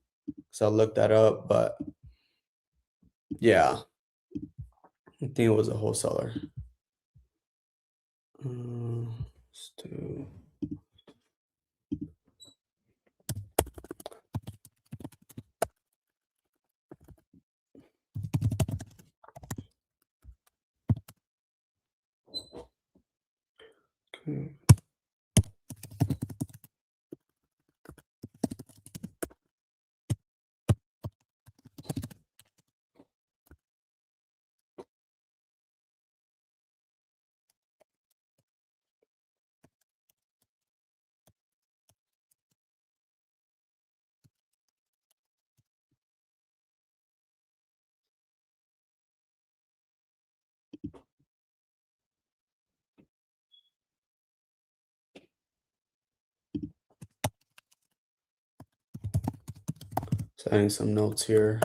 So I looked that up, but yeah, I think it was a wholesaler. Let's do. Okay. adding some notes here.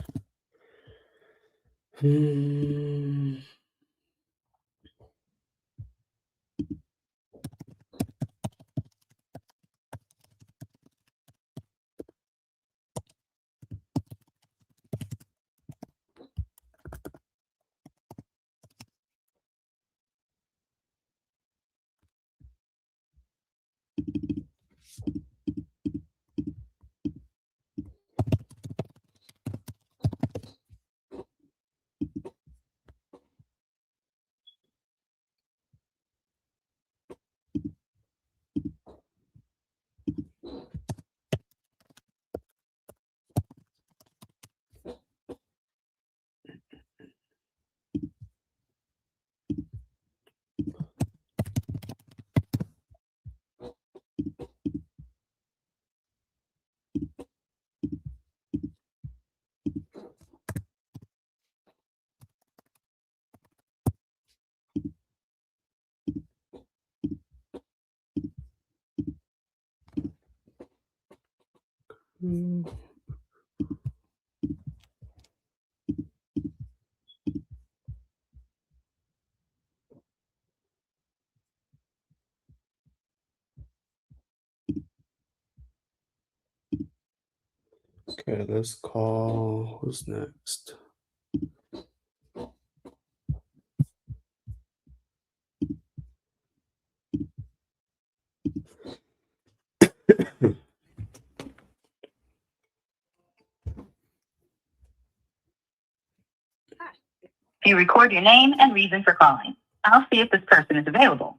Okay, let's call, who's next? You record your name and reason for calling. I'll see if this person is available.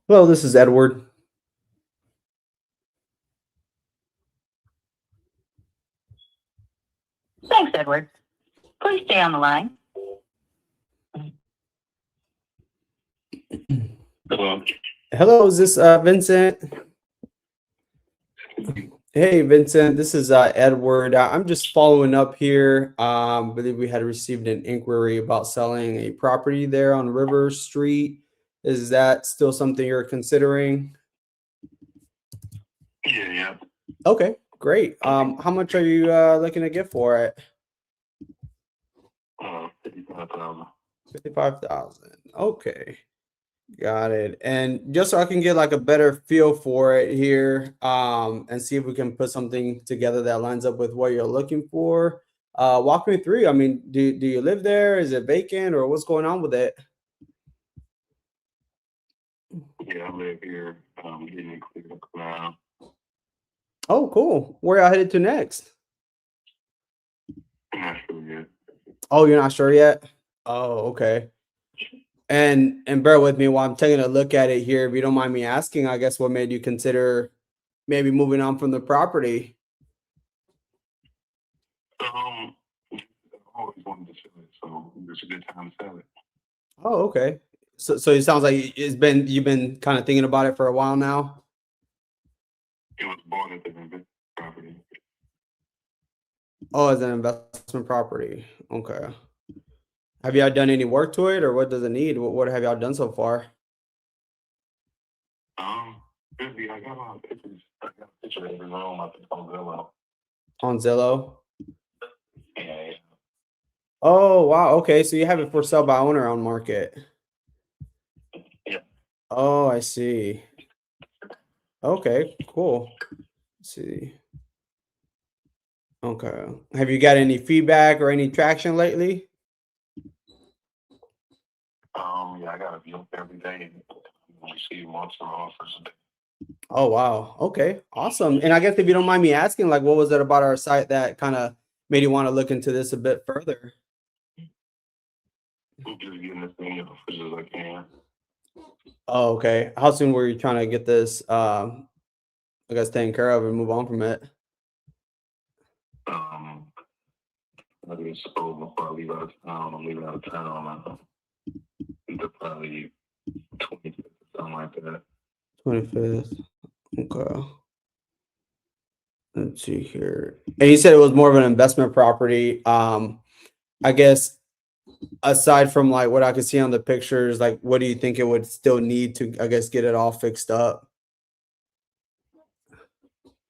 Hello, this is Edward. Thanks, Edward. Please stay on the line. Hello. Hello, is this Vincent? Hey, Vincent, this is Edward. I'm just following up here. I believe we had received an inquiry about selling a property there on River Street. Is that still something you're considering? Yeah. Okay, great. How much are you looking to get for it? 55,000. 55,000. Okay. Got it. And just so I can get like a better feel for it here, and see if we can put something together that lines up with what you're looking for. Walk me through. I mean, do you live there? Is it vacant or what's going on with it? Yeah, I live here. Getting it cleared up now. Oh, cool. Where y'all headed to next? I'm not sure yet. Oh, you're not sure yet? Oh, okay. And bear with me while I'm taking a look at it here. If you don't mind me asking, I guess what made you consider maybe moving on from the property? I always wanted to sell it, so it's a good time to sell it. Oh, okay. So it sounds like you've been kind of thinking about it for a while now. It was bought as an investment property. Oh, as an investment property. Okay. Have y'all done any work to it, or what does it need? What have y'all done so far? Really, I got a lot of pictures. I got a picture of every room. I think on Zillow. On Zillow? Yeah. Oh, wow. Okay, so you have it for sale by owner on market. Yeah. Oh, I see. Okay, cool. Let's see. Okay. Have you got any feedback or any traction lately? Yeah, I got a view every day. We see multiple offers a day. Oh, wow. Okay, awesome. And I guess if you don't mind me asking, like, what was it about our site that kind of made you want to look into this a bit further? I'm just getting as many offers as I can. Oh, okay. How soon were you trying to get this, I guess, taken care of and move on from it? I think it's over before I leave out of town. I'm leaving out of town until probably 25th or something like that. 25th. Okay. Let's see here. And you said it was more of an investment property. I guess aside from like what I could see on the pictures, like what do you think it would still need to, I guess, get it all fixed up?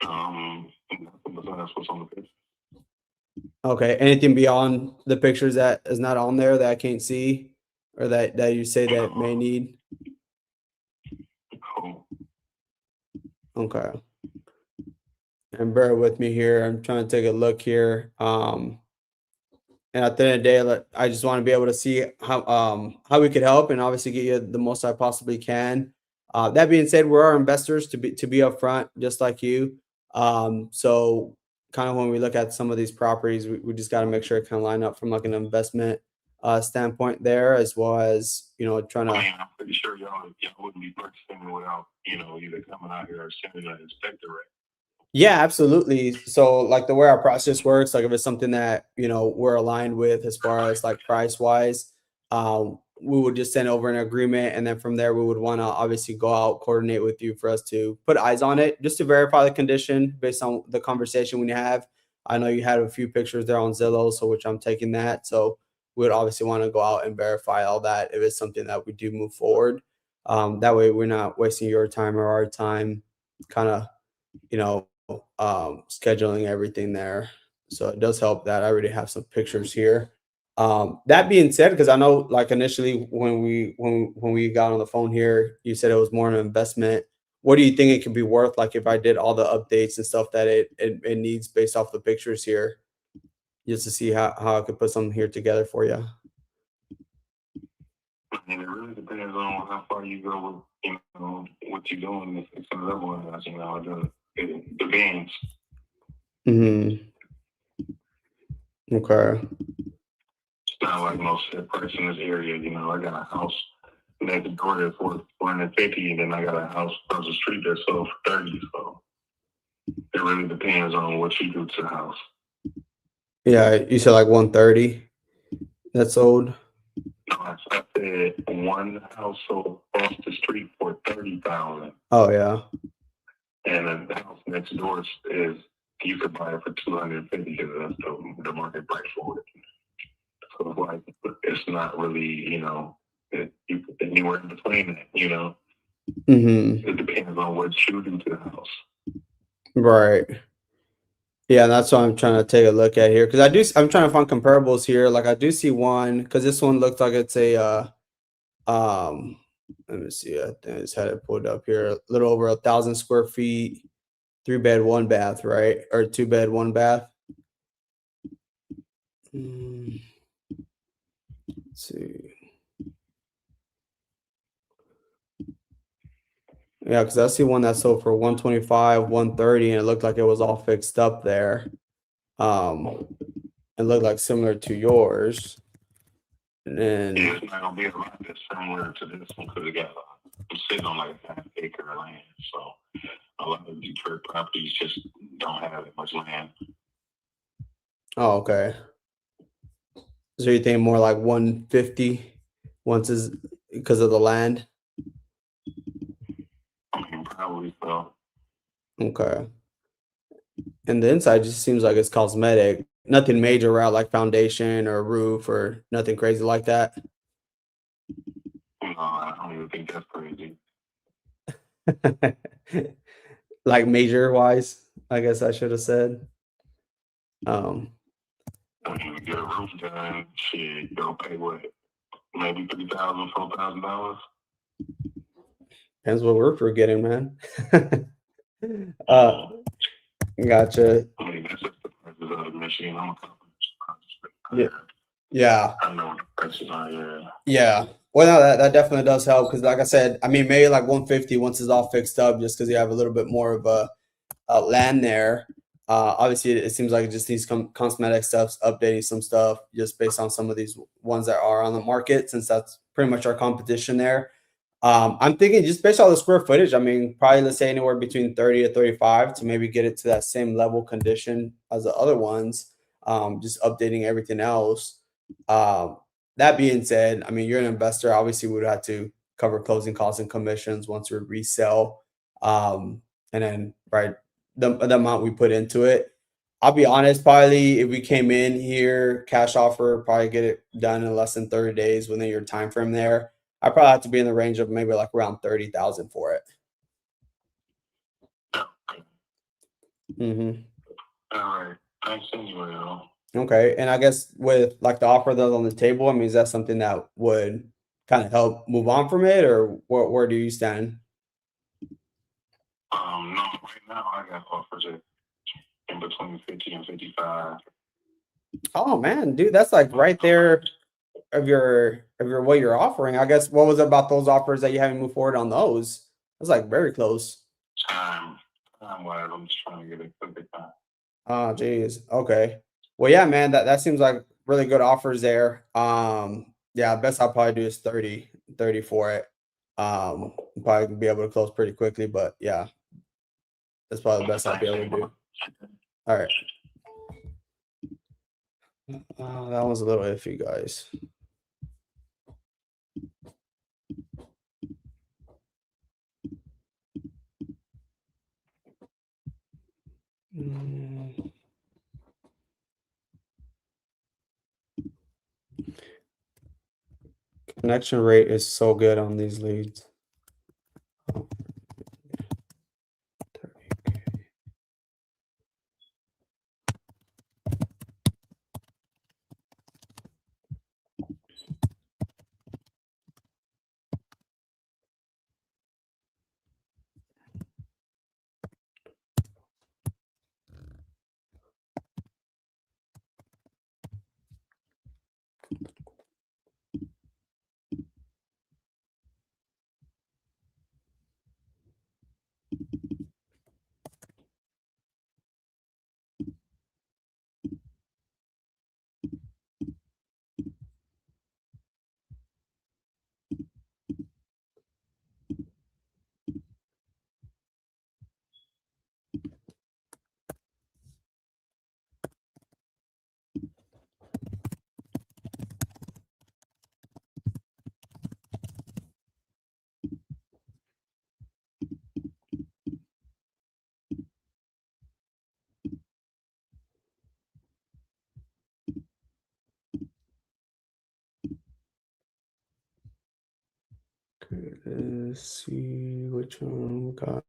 Nothing That's what's on the picture. Okay. Anything beyond the pictures that is not on there that I can't see, or that you say that may need? Cool. Okay. And bear with me here. I'm trying to take a look here. And at the end of the day, I just want to be able to see how we could help, and obviously get you the most I possibly can. That being said, we're our investors to be upfront, just like you. So kind of when we look at some of these properties, we just got to make sure it kind of line up from like an investment standpoint there, as well as, you know, trying to. I'm pretty sure y'all wouldn't be purchasing without, you know, either coming out here or sending an inspector, right? Yeah, absolutely. So like the way our process works, like if it's something that, you know, we're aligned with as far as like price wise, we would just send over an agreement, and then from there we would want to obviously go out, coordinate with you for us to put eyes on it, just to verify the condition based on the conversation we have. I know you had a few pictures there on Zillow, so which I'm taking that. So we would obviously want to go out and verify all that if it's something that we do move forward. That way we're not wasting your time or our time, kind of, you know, scheduling everything there. So it does help that I already have some pictures here. That being said, because I know like initially when we got on the phone here, you said it was more an investment. What do you think it could be worth? Like if I did all the updates and stuff that it needs based off the pictures here, just to see how I could put something here together for you. And it really depends on how far you go with, you know, what you're doing. If it's a level, you know, it depends. Mm-hmm. Okay. It's not like no set price in this area. You know, I got a house next door that's worth 450, and then I got a house across the street that's sold for 30. So it really depends on what you do to the house. Yeah, you said like 130 that's sold. No, I said one house sold across the street for 30,000. Oh yeah. And the house next door is you could buy it for 250 because that's the market price for it. So it's like it's not really, you know, anywhere in between that, you know. Mm-hmm. It depends on what you do to the house. Right. Yeah, that's what I'm trying to take a look at here, because I'm trying to find comparables here. Like I do see one, because this one looks like it's a let me see, I think I just had it pulled up here, a little over 1,000 square feet, 3-bed, 1-bath, right? Or 2-bed, 1-bath. Let's see. Yeah, because I see one that sold for 125, 130, and it looked like it was all fixed up there. It looked like similar to yours. And then yeah, it's not gonna be a lot that's similar to this one because it's sitting on like a 1/2 acre of land. So a lot of Detroit properties just don't have that much land. oh, okay. So you think more like 150 once is because of the land? I mean, probably so. Okay. And the inside just seems like it's cosmetic. Nothing major around like foundation or roof or nothing crazy like that. No, I don't even think that's crazy. Like major wise, I guess I should have said. I mean, get a roof done, shit, you don't pay what? Maybe $3,000, $4,000. Depends what roof we're getting, man. Gotcha. I mean, that's just the prices of the machine. I'm a Yeah. Yeah. I know what the prices are, yeah. Yeah. Well, no, that definitely does help, because like I said, I mean, maybe like 150 once it's all fixed up, just because you have a little bit more of a land there. Obviously, it seems like it just needs cosmetic stuff, updating some stuff just based on some of these ones that are on the market, since that's pretty much our competition there. I'm thinking just based on the square footage, I mean, probably let's say anywhere between 30 to 35 to maybe get it to that same level condition as the other ones, just updating everything else. That being said, I mean, you're an investor. Obviously, we would have to cover closing costs and commissions once we resell. And then, right, the amount we put into it. I'll be honest, probably if we came in here, cash offer, probably get it done in less than 30 days within your time frame there. I probably have to be in the range of maybe like around 30,000 for it. Mm-hmm. All right. Thanks anyway, y'all. Okay, and I guess with like the offer that's on the table, I mean, is that something that would kind of help move on from it, or where do you stand? No, right now I got offers in between 50 and 55. Oh man, dude, that's like right there of your what you're offering. I guess what was it about those offers that you haven't moved forward on those? That's like very close. Time wise, I'm just trying to get a good time. Oh, geez. Okay. Well, yeah, man, that seems like really good offers there. Yeah, best I'll probably do is 30 for it. Probably be able to close pretty quickly, but yeah, that's probably the best I'll be able to do. All right. That was a little iffy, guys. Connection rate is so good on these leads. Okay, let's see which one we got.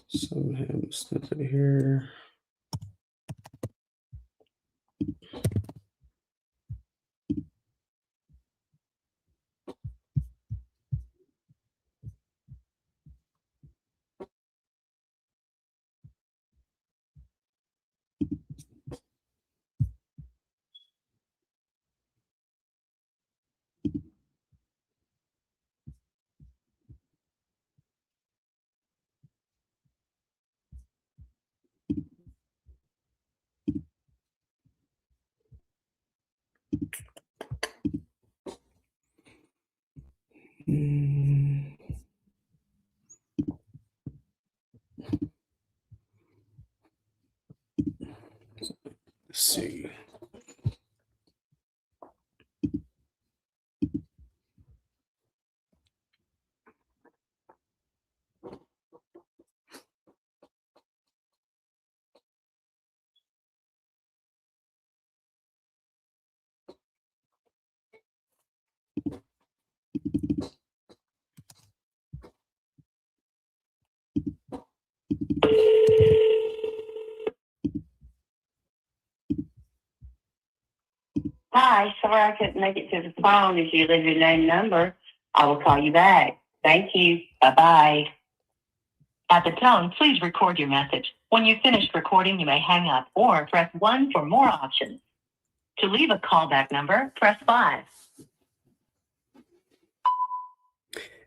Some ham snippet here. Let's see. Hi, sorry I couldn't make it to the phone. If you leave your name and number, I will call you back. Thank you. Bye-bye. At the tone, please record your message. When you've finished recording, you may hang up or press 1 for more options. To leave a callback number, press 5.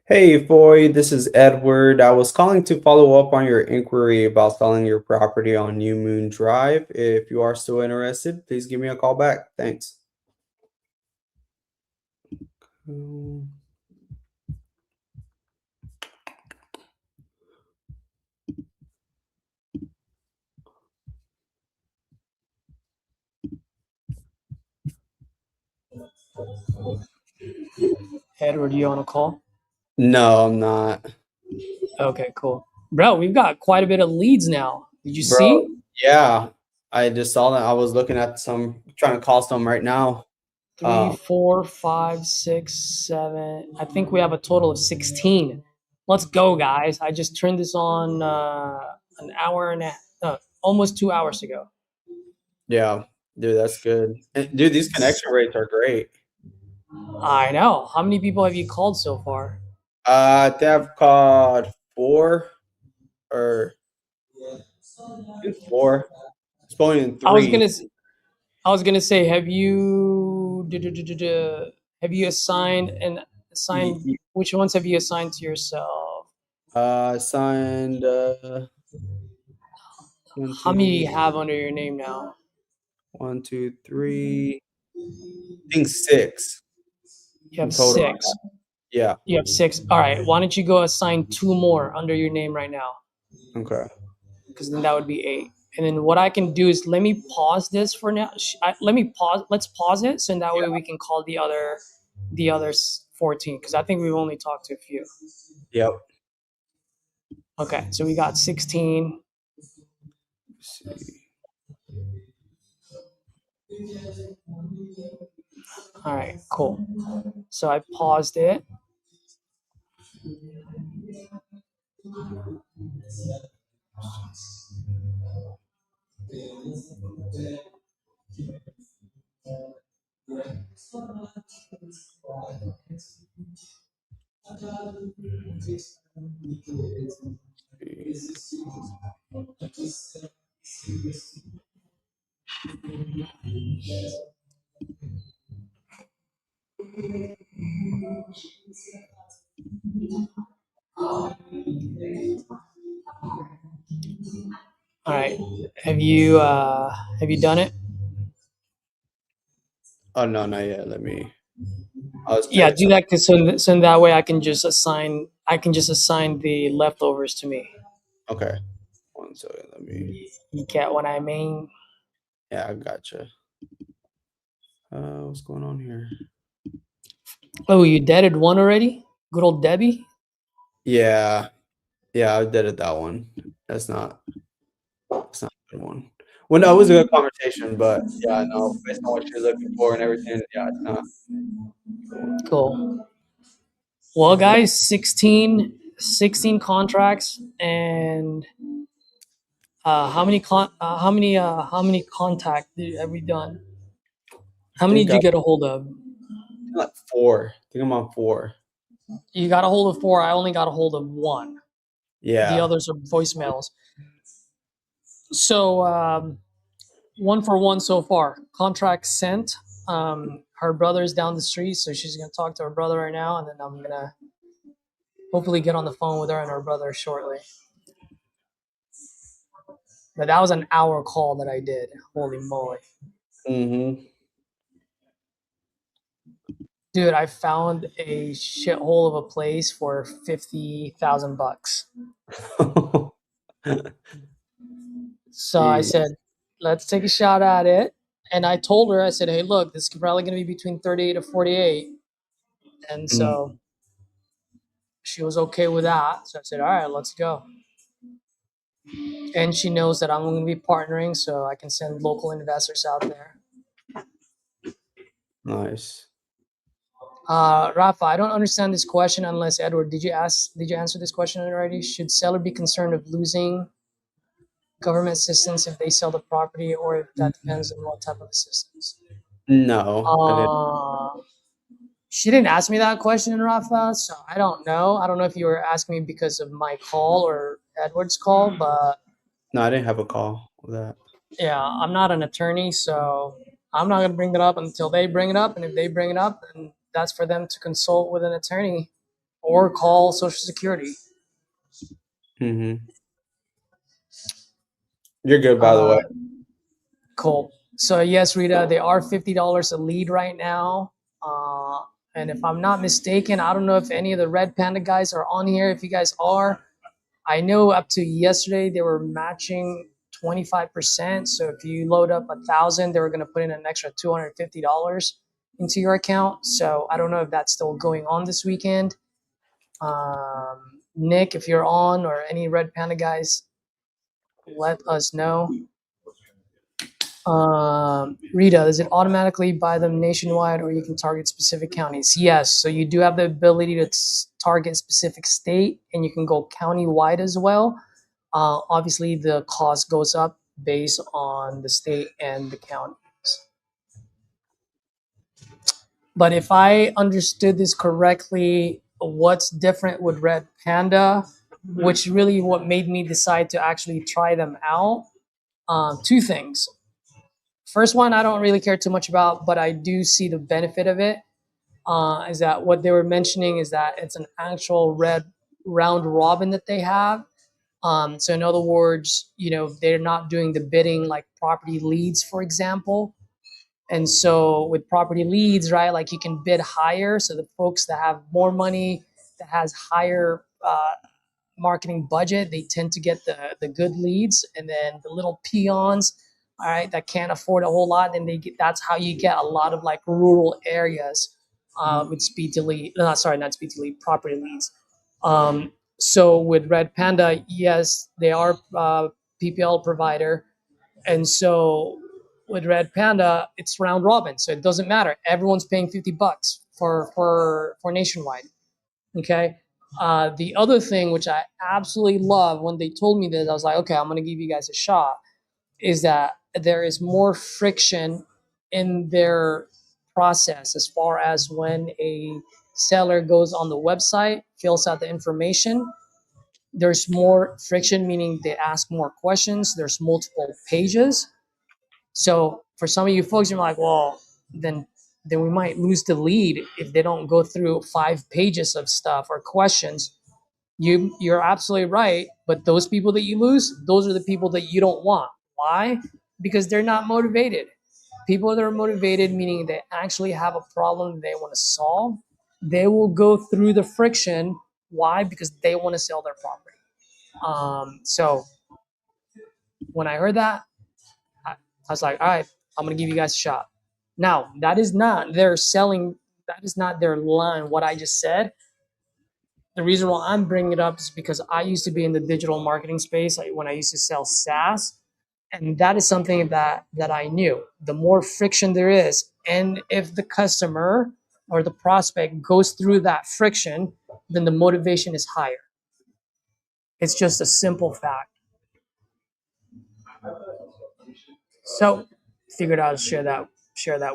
Hey, Foy, this is Edward. I was calling to follow up on your inquiry about selling your property on New Moon Drive. If you are still interested, please give me a call back. Thanks. Edward, you on a call? No, I'm not. Okay, cool. Bro, we've got quite a bit of leads now. Did you Bro, see? yeah, I just saw that. I was looking at some, trying to call some right now. 3, 4, 5, 6, 7. I think we have a total of 16. Let's go, guys. I just turned this on an hour and almost 2 hours ago. Yeah, dude, that's good. And, dude, these connection rates are great. I know. How many people have you called so far? I think I've called 4 or 4. It's going in I was 3. gonna say, have you assigned Y- which ones have you assigned to yourself? Signed 1, How many do 2, you have under your name now? 1, 2, 3. I think 6 You in have total. 6. Yeah. You have 6. All right. Why don't you go assign 2 more under your name right now? Okay. Because then that would be 8. And then what I can do is let me pause this for now. Let's pause it, so that way we can call the others 14. Because I think we've only talked to a few. Yep. Okay, so we got 16. Let's see. All right, cool. So I paused it. All right, have you done it? Oh no, not yet. Let me. I was Yeah, paying do that because so in that way I can just assign the leftovers to me. Okay. 1 second. Let me. You get what I mean? Yeah, I gotcha. What's going on here? Oh, you deaded one already? Good old Debbie. Yeah, yeah, I did it that one. That's not. That's not a good one. Well, no, it was a good conversation, but yeah, no, based on what you're looking for and everything, yeah, it's not a good one. Cool. Well, guys, 16 contracts, and how many contact have we done? How I many think did you get a hold of? I'm like 4. I think I'm on 4. You got a hold of 4. I only got a hold of 1. The Yeah. others are voicemails. So 1 for 1 so far. Contract sent. Her brother's down the street, so she's gonna talk to her brother right now, and then I'm gonna hopefully get on the phone with her and her brother shortly. But that was an hour call that I did. Holy moly. Mm-hmm. Dude, I found a shithole of a place for $50,000. So I Jeez. said, let's take a shot at it. And I told her, I said, hey, look, this is probably going to be between 38 to 48. And Mm, so she was okay with that. So I said, all right, let's go. And she knows that I'm going to be partnering, so I can send local investors out there. nice. Rafa, I don't understand this question unless Edward, did you answer this question already? Should seller be concerned of losing government assistance if they sell the property, or if that depends on what type of assistance? No, I didn't. She didn't ask me that question, Rafa, so I don't know. I don't know if you were asking me because of my call or Edward's call, but No, I didn't have a call with that. yeah, I'm not an attorney, so I'm not going to bring that up until they bring it up. And if they bring it up, then that's for them to consult with an attorney or call Social Security. Mm-hmm. You're good, by the Uh, way. Cool. So yes, Rita, they are $50 a lead right now. Uh, and if I'm not mistaken, I don't know if any of the Red Panda guys are on here. If you guys are, I know up to yesterday they were matching 25%. So if you load up 1,000, they were going to put in an extra $250 into your account. So I don't know if that's still going on this weekend. Nick, if you're on, or any Red Panda guys, let us know. Rita, does it automatically buy them nationwide, or you can target specific counties? Yes. So you do have the ability to target specific state, and you can go county-wide as well. Obviously, the cost goes up based on the state and the counties. But if I understood this correctly, what's different with Red Panda, which really what made me decide to actually try them out, two things. First one, I don't really care too much about, but I do see the benefit of it. Is that what they were mentioning? Is that it's an actual red round robin that they have. So in other words, they're not doing the bidding like property leads, for example. And so with property leads, right, like you can bid higher. So the folks that have more money, that has higher marketing budget, they tend to get the good leads, and then the little peons, all right, that can't afford a whole lot, then that's how you get a lot of like rural areas with speed to lead. No, sorry, not speed to lead, property leads. So with Red Panda, yes, they are PPL provider, and so with Red Panda, it's round robin, so it doesn't matter. Everyone's paying $50 for nationwide. Okay. The other thing, which I absolutely love, when they told me this, I was like, okay, I'm going to give you guys a shot, is that there is more friction in their process as far as when a seller goes on the website, fills out the information. There's more friction, meaning they ask more questions. There's multiple pages. So for some of you folks, you're like, well, then we might lose the lead if they don't go through 5 pages of stuff or questions. You're absolutely right, but those people that you lose, those are the people that you don't want. Why? Because they're not motivated. People that are motivated, meaning they actually have a problem they want to solve, they will go through the friction. Why? Because they want to sell their property. So when I heard that, I was like, all right, I'm gonna give you guys a shot. Now, that is not their selling, that is not their line, what I just said. The reason why I'm bringing it up is because I used to be in the digital marketing space, like when I used to sell SaaS, and that is something that I knew. The more friction there is, and if the customer or the prospect goes through that friction, then the motivation is higher. It's just a simple fact. So, figured I'd share that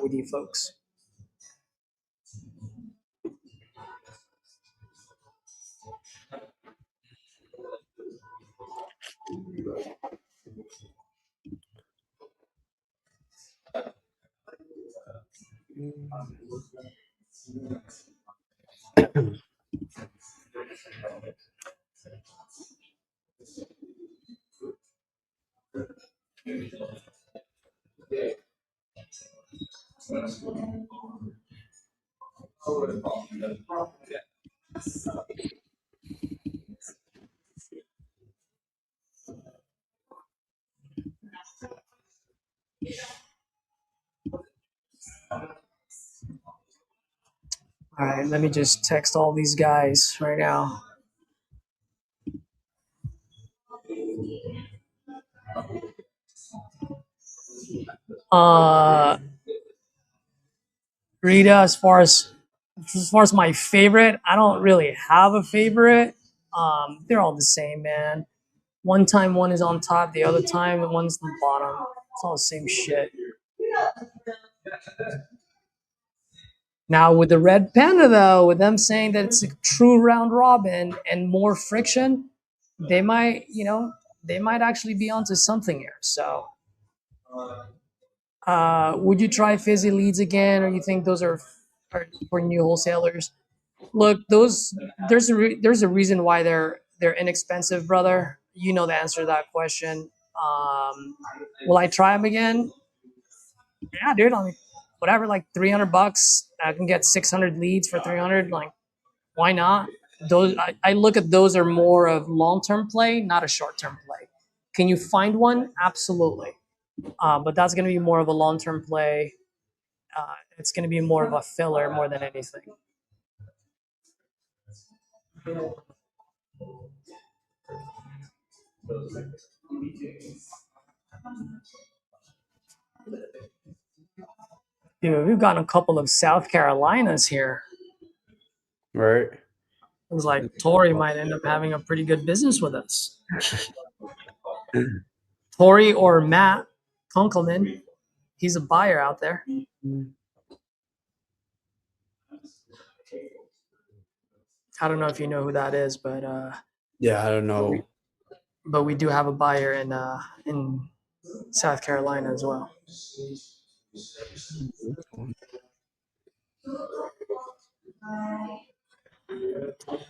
with you folks. All right, let me just text all these guys right now. Rita, as far as my favorite, I don't really have a favorite. They're all the same, man. One time one is on top, the other time one's the bottom. It's all the same shit. Now with the Red Panda, though, with them saying that it's a true round robin and more friction, they might, they might actually be onto something here. So, would you try fizzy leads again, or you think those are for new wholesalers? Look, there's a reason why they're inexpensive, brother. You know the answer to that question. Will I try them again? Yeah, dude. I mean, whatever, like $300. I can get 600 leads for 300. Like, why not? Those I look at those are more of long-term play, not a short-term play. Can you find one? Absolutely. But that's going to be more of a long-term play. It's going to be more of a filler more than anything. Dude, we've gotten a couple of South Carolinas here. Right. It was like Tori might end up having a pretty good business with us. Tori or Matt Kunkelman, he's a buyer out there. I don't know if you know who that is, but Yeah, I don't know. but we do have a buyer in South Carolina as well.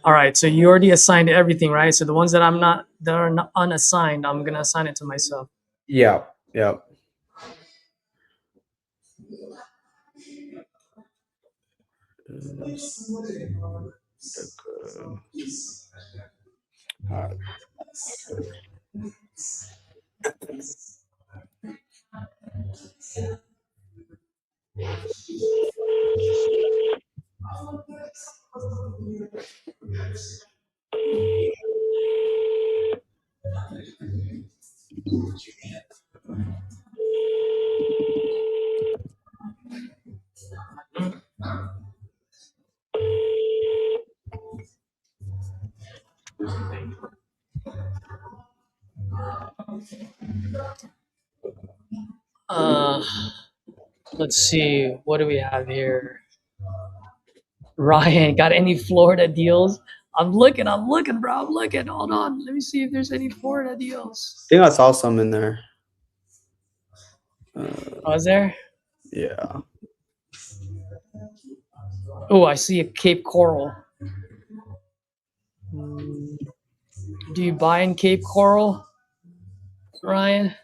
All right, so you already assigned everything, right? So the ones that are not unassigned, I'm gonna assign it to myself. Yeah. Yep. Uh, let's see, what do we have here? Ryan, got any Florida deals? I'm looking, bro. I'm looking. Hold on. Let me see if there's any Florida deals. I think I saw some in there. Was there? Yeah. Oh, I see a Cape Coral. Do you buy in Cape Coral, Ryan?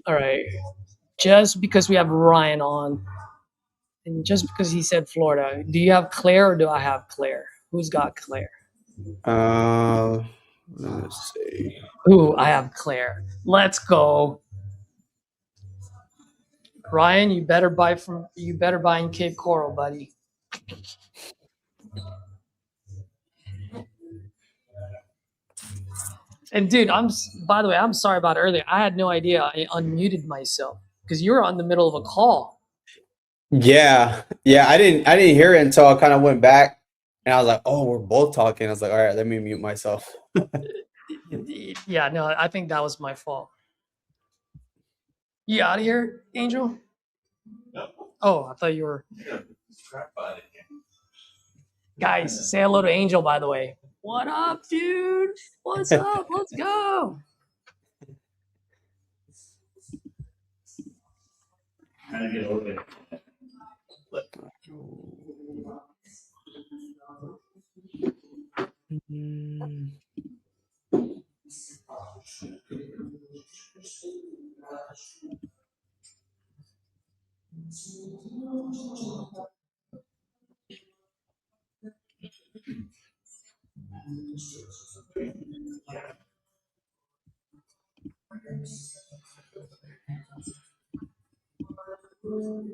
All right. Just because we have Ryan on, and just because he said Florida, do you have Claire or do I have Claire? Who's got Claire? Let's see. Ooh, I have Claire. Let's go. Ryan, you better buy in Cape Coral, buddy. And dude, by the way, I'm sorry about earlier. I had no idea I unmuted myself because you were on the middle of a call. Yeah. I didn't hear it until I kind of went back and I was like, oh, we're both talking. I was like, all right, let me mute myself. Yeah, no, I think that was my fault. You out of here, Angel? No. Oh, I thought you were. Guys, say hello to Angel, by the way. What up, dude? What's up? Let's go.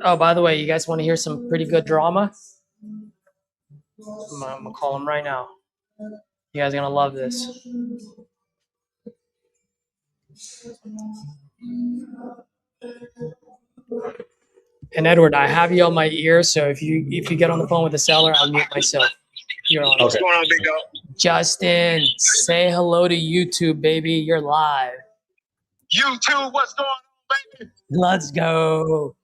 Oh, by the way, you guys want to hear some pretty good drama? I'm gonna call him right now. You guys are gonna love this. And Edward, I have you on my ear, so if you get on the phone with the seller, I'll mute myself. You're on. What's going on, big dog? Justin, say hello to YouTube, baby. You're live. YouTube, what's going on, baby? Let's go.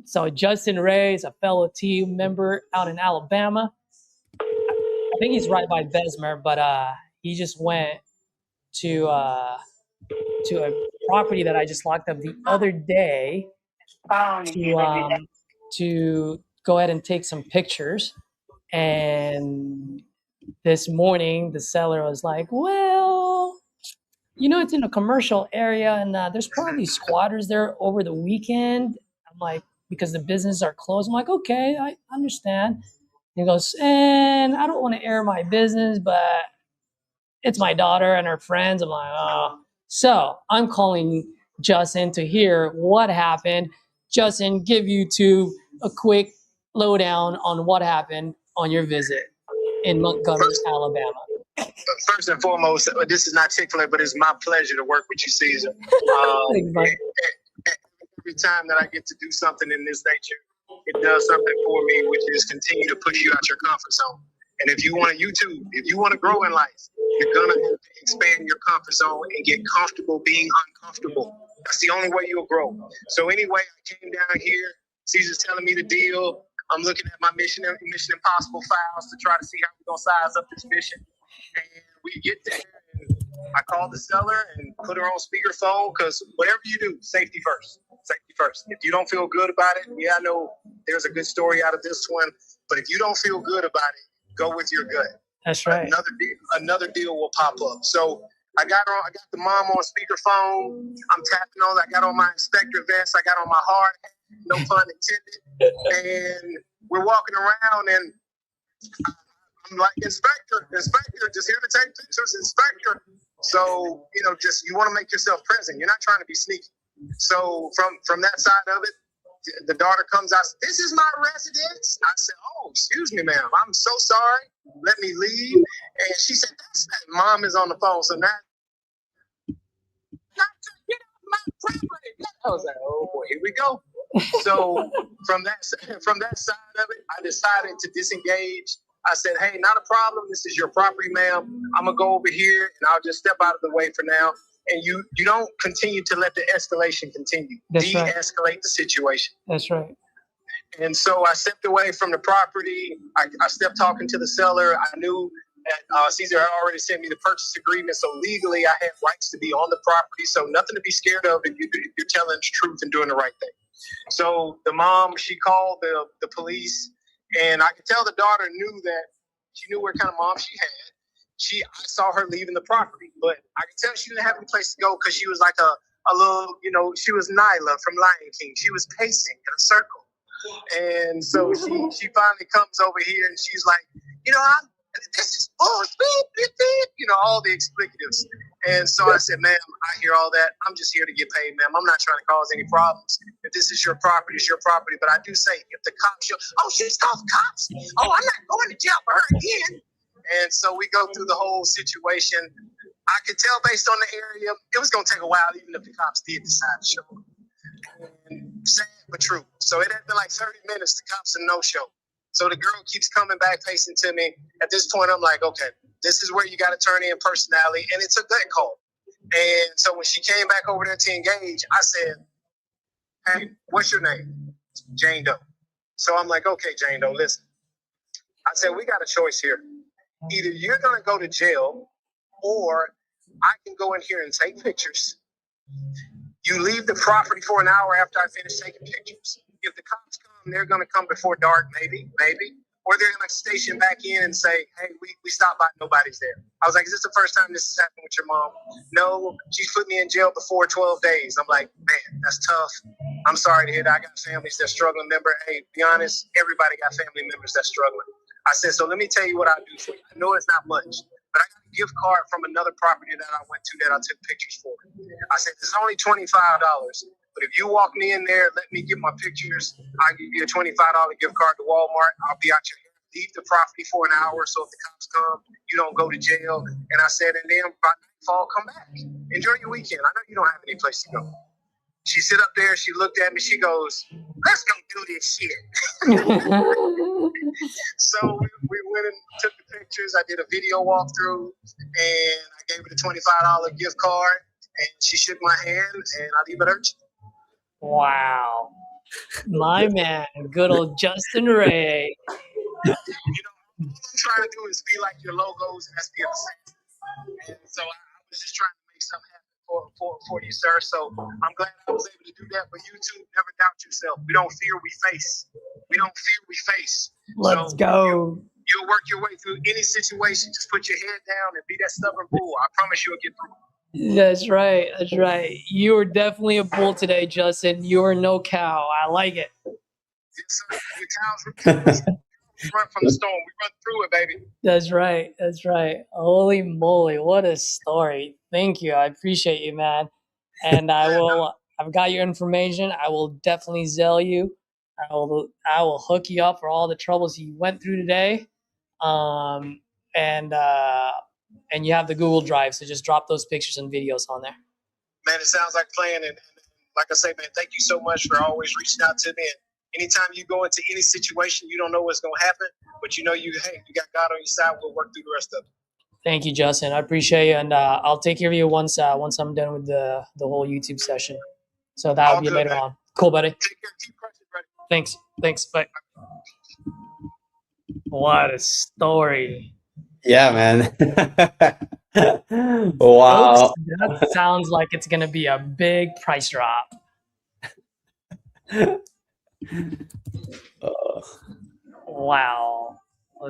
So Justin Ray is a fellow team member out in Alabama. I think he's right by Bessemer, but he just went to a property that I just locked up the other day to go ahead and take some pictures. And this morning, the seller was like, well, you know, it's in a commercial area and there's probably squatters there over the weekend. I'm like, because the businesses are closed. I'm like, okay, I understand. He goes, and I don't want to air my business, but it's my daughter and her friends. I'm like, oh. So I'm calling Justin to hear what happened. Justin, give YouTube a quick lowdown on what happened on your visit in Montgomery, Alabama. First and foremost, this is not Chick-fil-A, but it's my pleasure to work with you, Caesar. Thanks, bud. Every time that I get to do something in this nature, it does something for me, which is continue to push you out your comfort zone. And if you want to YouTube, if you want to grow in life, you're going to have to expand your comfort zone and get comfortable being uncomfortable. That's the only way you'll grow. So anyway, I came down here. Caesar's telling me the deal. I'm looking at my Mission Impossible files to try to see how we're going to size up this mission. And we get there, and I call the seller and put her on speakerphone because whatever you do, safety first. Safety first. If you don't feel good about it, yeah, I know there's a good story out of this one, but if you don't feel good about it, go with your gut. That's right. Another deal will pop up. So I got the mom on speakerphone. I'm tapping on. I got on my inspector vest. I got on my hard hat. No pun intended. And we're walking around, and I'm like, Inspector, just here to take pictures, Inspector. So, just you want to make yourself present. You're not trying to be sneaky. So from that side of it, the daughter comes out, this is my residence. I said, oh, excuse me, ma'am. I'm so sorry. Let me leave. And she said, that's that. Mom is on the phone. So now, not to get off my property. I was like, oh, boy, here we go. So from that side of it, I decided to disengage. I said, hey, not a problem. This is your property, ma'am. I'm going to go over here, and I'll just step out of the way for now. And you don't continue to let the escalation continue. That's right. De-escalate the situation. That's right. And so I stepped away from the property. I stepped talking to the seller. I knew that Caesar had already sent me the purchase agreement. So legally, I had rights to be on the property. So nothing to be scared of if you're telling the truth and doing the right thing. So the mom, she called the police. And I could tell the daughter knew that she knew what kind of mom she had. I saw her leaving the property, but I could tell she didn't have any place to go because she was like a little, she was Nyla from Lion King. She was pacing in a circle. And so she finally comes over here and she's like, this is bullshit, all the explicatives. And so I said, ma'am, I hear all that. I'm just here to get paid, ma'am. I'm not trying to cause any problems. If this is your property, it's your property. But I do say, if the cops show, oh, she's called the cops. Oh, I'm not going to jail for her again. And so we go through the whole situation. I could tell based on the area, it was going to take a while, even if the cops did decide to show up. And sad but true. So it had been like 30 minutes. The cops are no-show. So the girl keeps coming back, pacing to me. At this point, I'm like, okay, this is where you got to turn in personality. And it's a gut call. And so when she came back over there to engage, I said, hey, what's your name? Jane Doe. So I'm like, okay, Jane Doe, listen. I said, we got a choice here. Either you're going to go to jail or I can go in here and take pictures. You leave the property for an hour after I finish taking pictures. If the cops come, they're going to come before dark, maybe. Or they're going to station back in and say, hey, we stopped by, nobody's there. I was like, is this the first time this has happened with your mom? No, she's put me in jail before 12 days. I'm like, man, that's tough. I'm sorry to hear that. I got families that struggling. Remember, hey, be honest, everybody got family members that's struggling. I said, so let me tell you what I do for you. I know it's not much, but I got a gift card from another property that I went to that I took pictures for. I said, it's only $25, but if you walk me in there, let me get my pictures, I'll give you a $25 gift card to Walmart. I'll be out your hair. Leave the property for an hour, so if the cops come, you don't go to jail. And I said, and then by nightfall, come back. Enjoy your weekend. I know you don't have any place to go. She sit up there, she looked at me, she goes, let's go do this shit. So we went and took the pictures. I did a video walkthrough, and I gave her the $25 gift card, and she shook my hand, and I leave it her. Wow. My man, good old Justin Ray. You know, all I'm trying to do is be like your logos and SPF. And so I was just trying to make something happen for you, sir. So I'm glad I was able to do that. But YouTube, never doubt yourself. We don't fear, we face. We don't fear, we face. Let's go. You'll work your way through any situation. Just put your head down and be that stubborn bull. I promise you'll get through. That's right. That's right. You are definitely a bull today, Justin. You are no cow. I like it. Yes, sir. The cows run from the storm. We run through it, baby. That's right. That's right. Holy moly. What a story. Thank you. I appreciate you, man. And I've got your information. I will definitely Zelle you. I will hook you up for all the troubles you went through today. And you have the Google Drive, so just drop those pictures and videos on there. Man, it sounds like playing. And like I say, man, thank you so much for always reaching out to me. And anytime you go into any situation, you don't know what's going to happen, but you know you got God on your side. We'll work through the rest of it. Thank you, Justin. I appreciate you, and I'll take care of you once I'm done with the whole YouTube session. So that'll be later on. Cool, buddy. Take care. Keep crushing, buddy. Thanks. Bye. What a story. Yeah, man. Wow. Folks, that sounds like it's going to be a big price drop. Wow.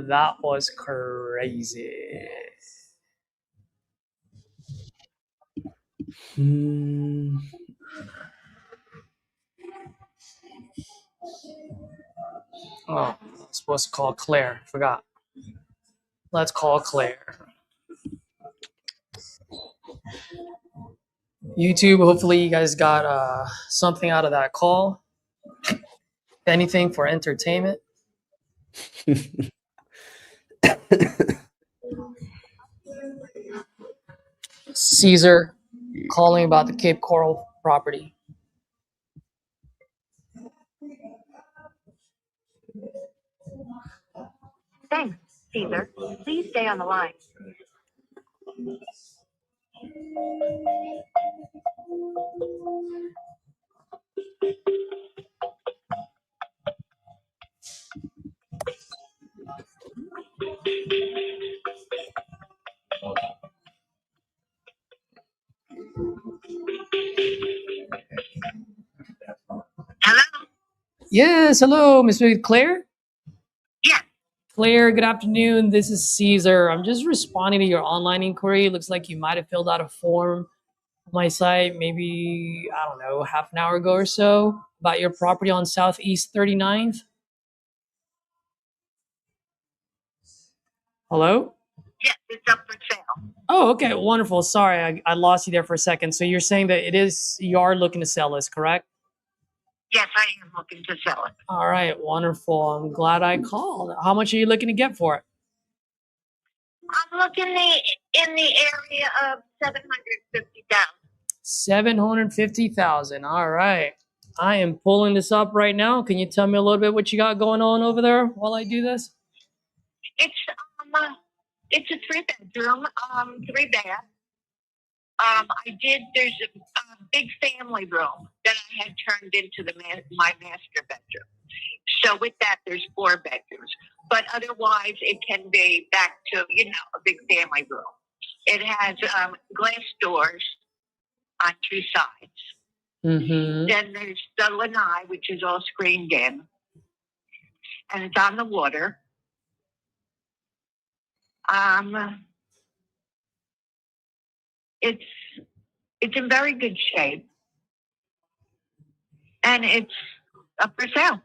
That was crazy. Oh, I was supposed to call Claire. Forgot. Let's call Claire. YouTube, hopefully you guys got something out of that call. Anything for entertainment. Caesar calling about the Cape Coral property. Thanks, Caesar. Please stay on the line. Hello? Yes, hello, Miss Claire. Yeah. Claire, good afternoon. This is Caesar. I'm just responding to your online inquiry. It looks like you might have filled out a form on my site maybe, I don't know, half an hour ago or so about your property on Southeast 39th. Hello? Yes, it's up for sale. Oh, okay, wonderful. Sorry, I lost you there for a second. So you're saying that you are looking to sell this, correct? Yes, I am looking to sell it. All right, wonderful. I'm glad I called. How much are you looking to get for it? I'm looking in the area of $750,000. 750,000. All right. I am pulling this up right now. Can you tell me a little bit what you got going on over there while I do this? It's a 3-bedroom, 3-bath. There's a big family room that I had turned into my master bedroom. So with that, there's 4 bedrooms. But otherwise, it can be back to, a big family room. It has glass doors on 2 sides. Mm-hmm. Then there's the lanai, which is all screened in. And it's on the water. It's in very good shape, and it's up for sale.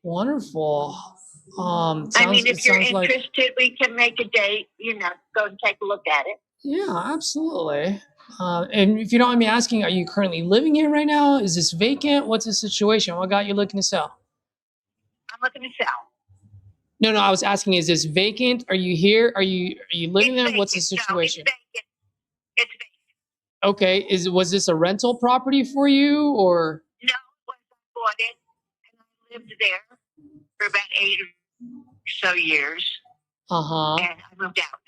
Wonderful. If you're interested, we can make a date. Go and take a look at it. Yeah, absolutely. And if you don't mind me asking, are you currently living here right now? Is this vacant? What's the situation? What got you looking to sell? I'm looking to sell. No, I was asking, is this vacant? Are you here? Are you living there? Vacant. What's the situation? No, it's vacant. It's vacant. Okay, was this a rental property for you, or? No, it was I bought it, and I lived there for about 8 or so years, Uh-huh. and I moved out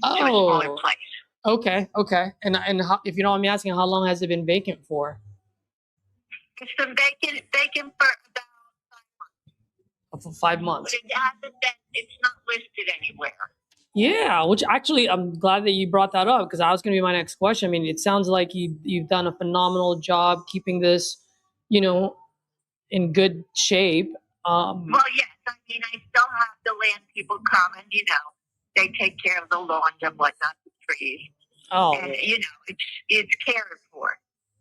now to a smaller Oh, place. okay. And how, if you don't mind me asking, how long has it been vacant for? It's been vacant for about 5 months. For 5 But months. it hasn't been, it's not listed anywhere. Yeah, which actually I'm glad that you brought that up, because that was going to be my next question. I mean, it sounds like you've done a phenomenal job keeping this, in good shape. Well, yes, I mean, I still have the land people come and, they take care of the lawns and whatnot, the trees. Oh, And, it's cared for.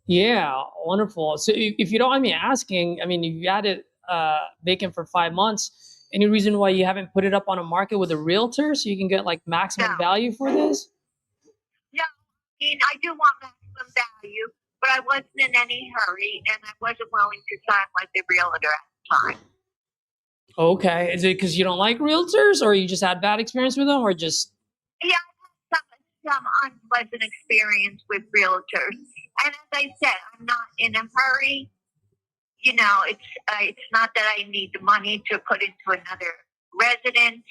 yeah, wonderful. So if you don't mind me asking, I mean, you've had it vacant for 5 months. Any reason why you haven't put it up on a market with a realtor so you can get like maximum No. value for this? No, I mean, I do want maximum value, but I wasn't in any hurry, and I wasn't willing to sign with the realtor at the time. Okay. Is it because you don't like realtors, or you just had bad experience with them, or just? Yeah, I had some unpleasant experience with realtors. And as I said, I'm not in a hurry. It's not that I need the money to put into another residence.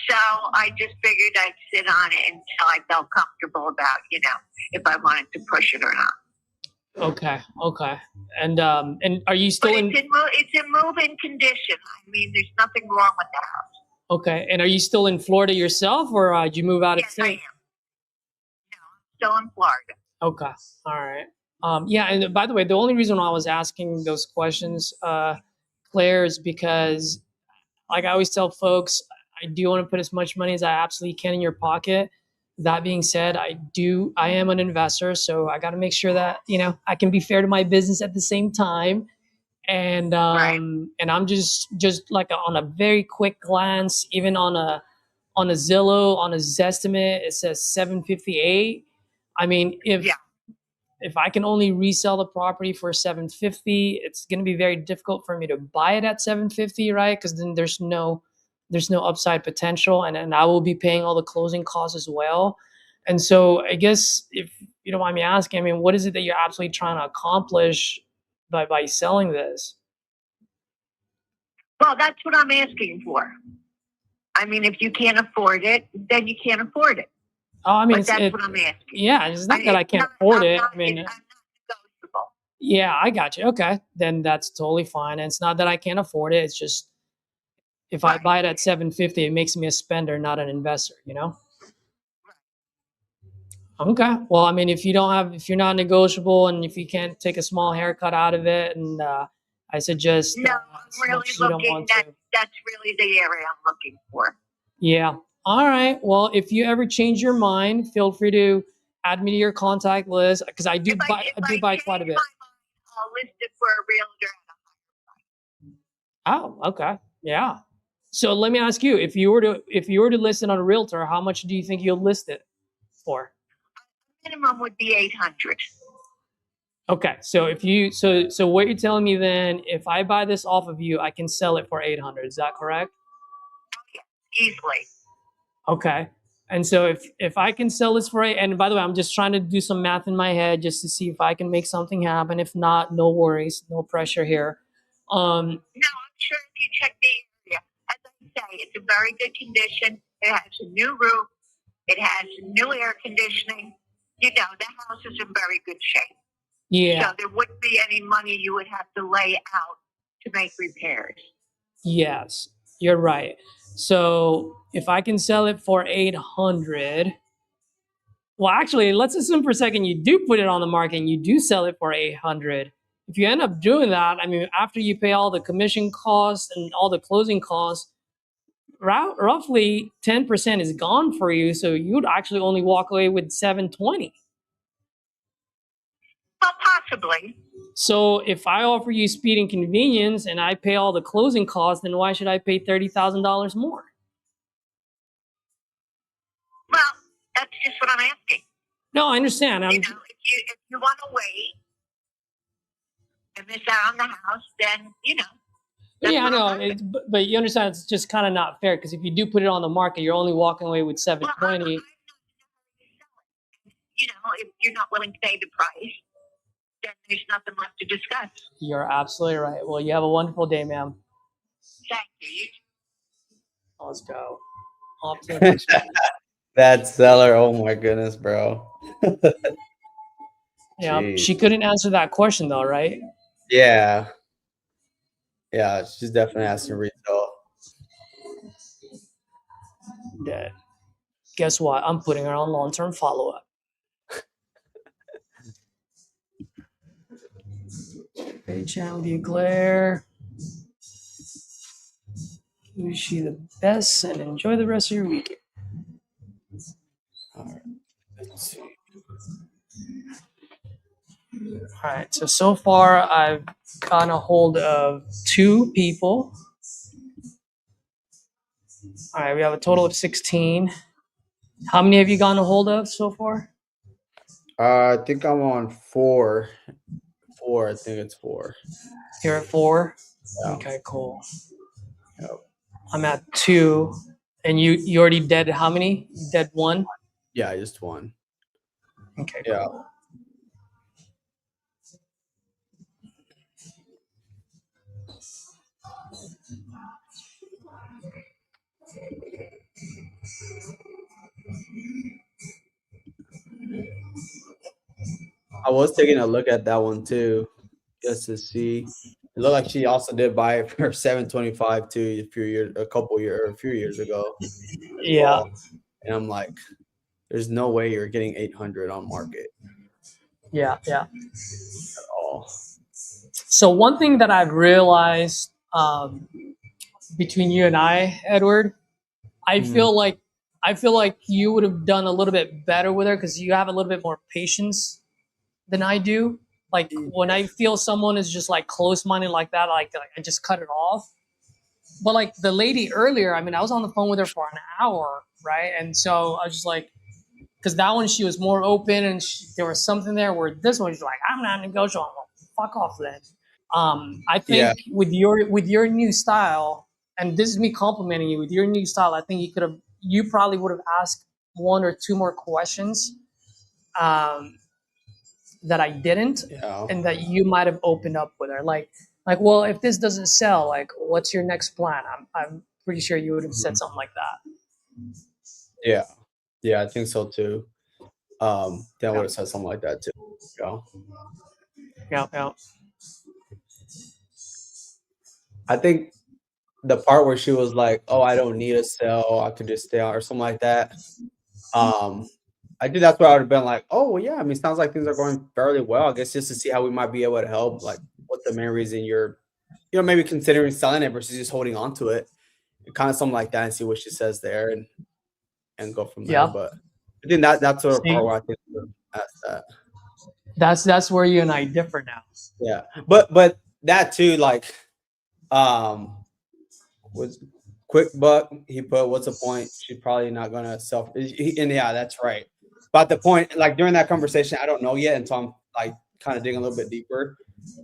So I just figured I'd sit on it until I felt comfortable about, if I wanted to push it or not. Okay. And are you still But it's in move-in condition. I mean, there's nothing wrong with the house. Okay. And are you still in Florida yourself, or did you move out of Yes, state? I am. No, I'm still in Florida. Okay. All right. Yeah. And by the way, the only reason why I was asking those questions, Claire, is because, like I always tell folks, I do want to put as much money as I absolutely can in your pocket. That being said, I am an investor, so I got to make sure that, I can be fair to my business at the same time. And Right. and I'm just like on a very quick glance, even on a Zillow, on a Zestimate, it says 758. I mean, if I can only resell the property for 750, it's going to be very difficult for me to buy it at 750, right? Because then there's no upside potential, and I will be paying all the closing costs as well. And so I guess, if you don't mind me asking, I mean, what is it that you're absolutely trying to accomplish by selling this? Well, that's what I'm asking for. I mean, if you can't afford it, then you can't afford it. Oh, I mean, but that's what I'm asking. Yeah, it's not that I can't afford it. I'm not negotiable. Yeah, I got you. Okay, then that's totally fine. And it's not that I can't afford it. It's just, if I buy it at 750, it makes me a spender, not an investor. Okay. Well, I mean, if you're not negotiable, and if you can't take a small haircut out of it, and I suggest No, I'm really looking. That's really the area I'm looking for. Yeah. All right. Well, if you ever change your mind, feel free to add me to your contact list, because I do buy quite a bit. I'll list it for a realtor. Oh, okay. Yeah. So let me ask you, if you were to list it on a realtor, how much do you think you'll list it for? Minimum would be 800. Okay. So so what you're telling me then, if I buy this off of you, I can sell it for 800. Is that correct? Oh, yeah, easily. Okay. And so if I can sell this for and by the way, I'm just trying to do some math in my head just to see if I can make something happen. If not, no worries, no pressure here. No, I'm sure if you check the area, as I say, it's in very good condition. It has a new roof. It has new air conditioning. The house is in very good shape. Yeah. So there wouldn't be any money you would have to lay out to make repairs. Yes, you're right. So if I can sell it for 800, well, actually, let's assume for a second you do put it on the market and you do sell it for 800. If you end up doing that, I mean, after you pay all the commission costs and all the closing costs, roughly 10% is gone for you. So you'd actually only walk away with 720. Well, possibly. So if I offer you speed and convenience and I pay all the closing costs, then why should I pay $30,000 more? Well, that's just what I'm asking. No, I understand. If you want to wait and miss out on the house, then Yeah, I know, but you understand it's just kind of not fair, because if you do put it on the market, you're only walking away with 720. you know, if you're not willing to pay the price, then there's nothing left to discuss. You're absolutely right. Well, you have a wonderful day, ma'am. Thank you. Let's go. Off to the next one. That seller, oh my goodness, bro. Yeah, Jeez. she couldn't answer that question though, right? Yeah. Yeah, she's definitely asking retail. Dead. Guess what? I'm putting her on long-term follow-up. Okay, channel declare. Wish you the best and enjoy the rest of your weekend. All right. Let's see. All right, so far I've gotten a hold of 2 people. All right, we have a total of 16. How many have you gotten a hold of so far? I think I'm on 4. 4, I think it's 4. You're at 4? Yeah. Okay, cool. Yep. I'm at 2. And you already did how many? You did 1? Yeah, just 1. Okay, Yeah. cool. I was taking a look at that one too, just to see. It looked like she also did buy it for $725 too a few years ago. Yeah. Well, and I'm like, there's no way you're getting 800 on market Yeah. at all. So one thing that I've realized between you and I, Edward, I feel like you would have done a little bit better with her because you have a little bit more patience than I do. Like when I feel someone is just like close-minded like that, like I just cut it off. But like the lady earlier, I mean, I was on the phone with her for an hour, right? And so I was just like, because that one she was more open and there was something there. Where this one she's like, I'm not negotiable. I'm like, fuck off then. I think with your new style, and this is me complimenting you with your new style. I think you probably would have asked 1 or 2 more questions that I didn't, and that you might have opened up with her. Like, well, if this doesn't sell, like, what's your next plan? I'm pretty sure you would have said something like that. Yeah, I think so too. Then I would have said something like that too. Yeah. I think the part where she was like, "Oh, I don't need a sell. I could just stay out," or something like that. I think that's where I would have been like, "Oh, well, yeah. I mean, it sounds like things are going fairly well. I guess just to see how we might be able to help. Like, what's the main reason you're, maybe considering selling it versus just holding on to it, kind of something like that, and see what she says there, and go from there." Yeah. But I think that's sort of part where I think ask that. That's where you and I differ now. Yeah, but that too, like, was quick buck. He put, "What's the point? She's probably not gonna sell." And yeah, that's right. But the point, like during that conversation, I don't know yet until I'm like kind of digging a little bit deeper.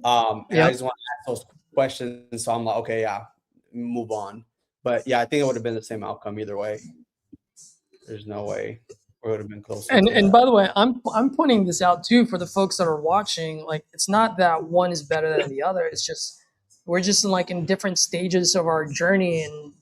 And I just want to ask those questions. So I'm like, okay, yeah, move on. But yeah, I think it would have been the same outcome either way. There's no way it would have been closer. And by the way, I'm pointing this out too for the folks that are watching. Like, it's not that one is better than the other. It's just we're just in different stages of our journey, and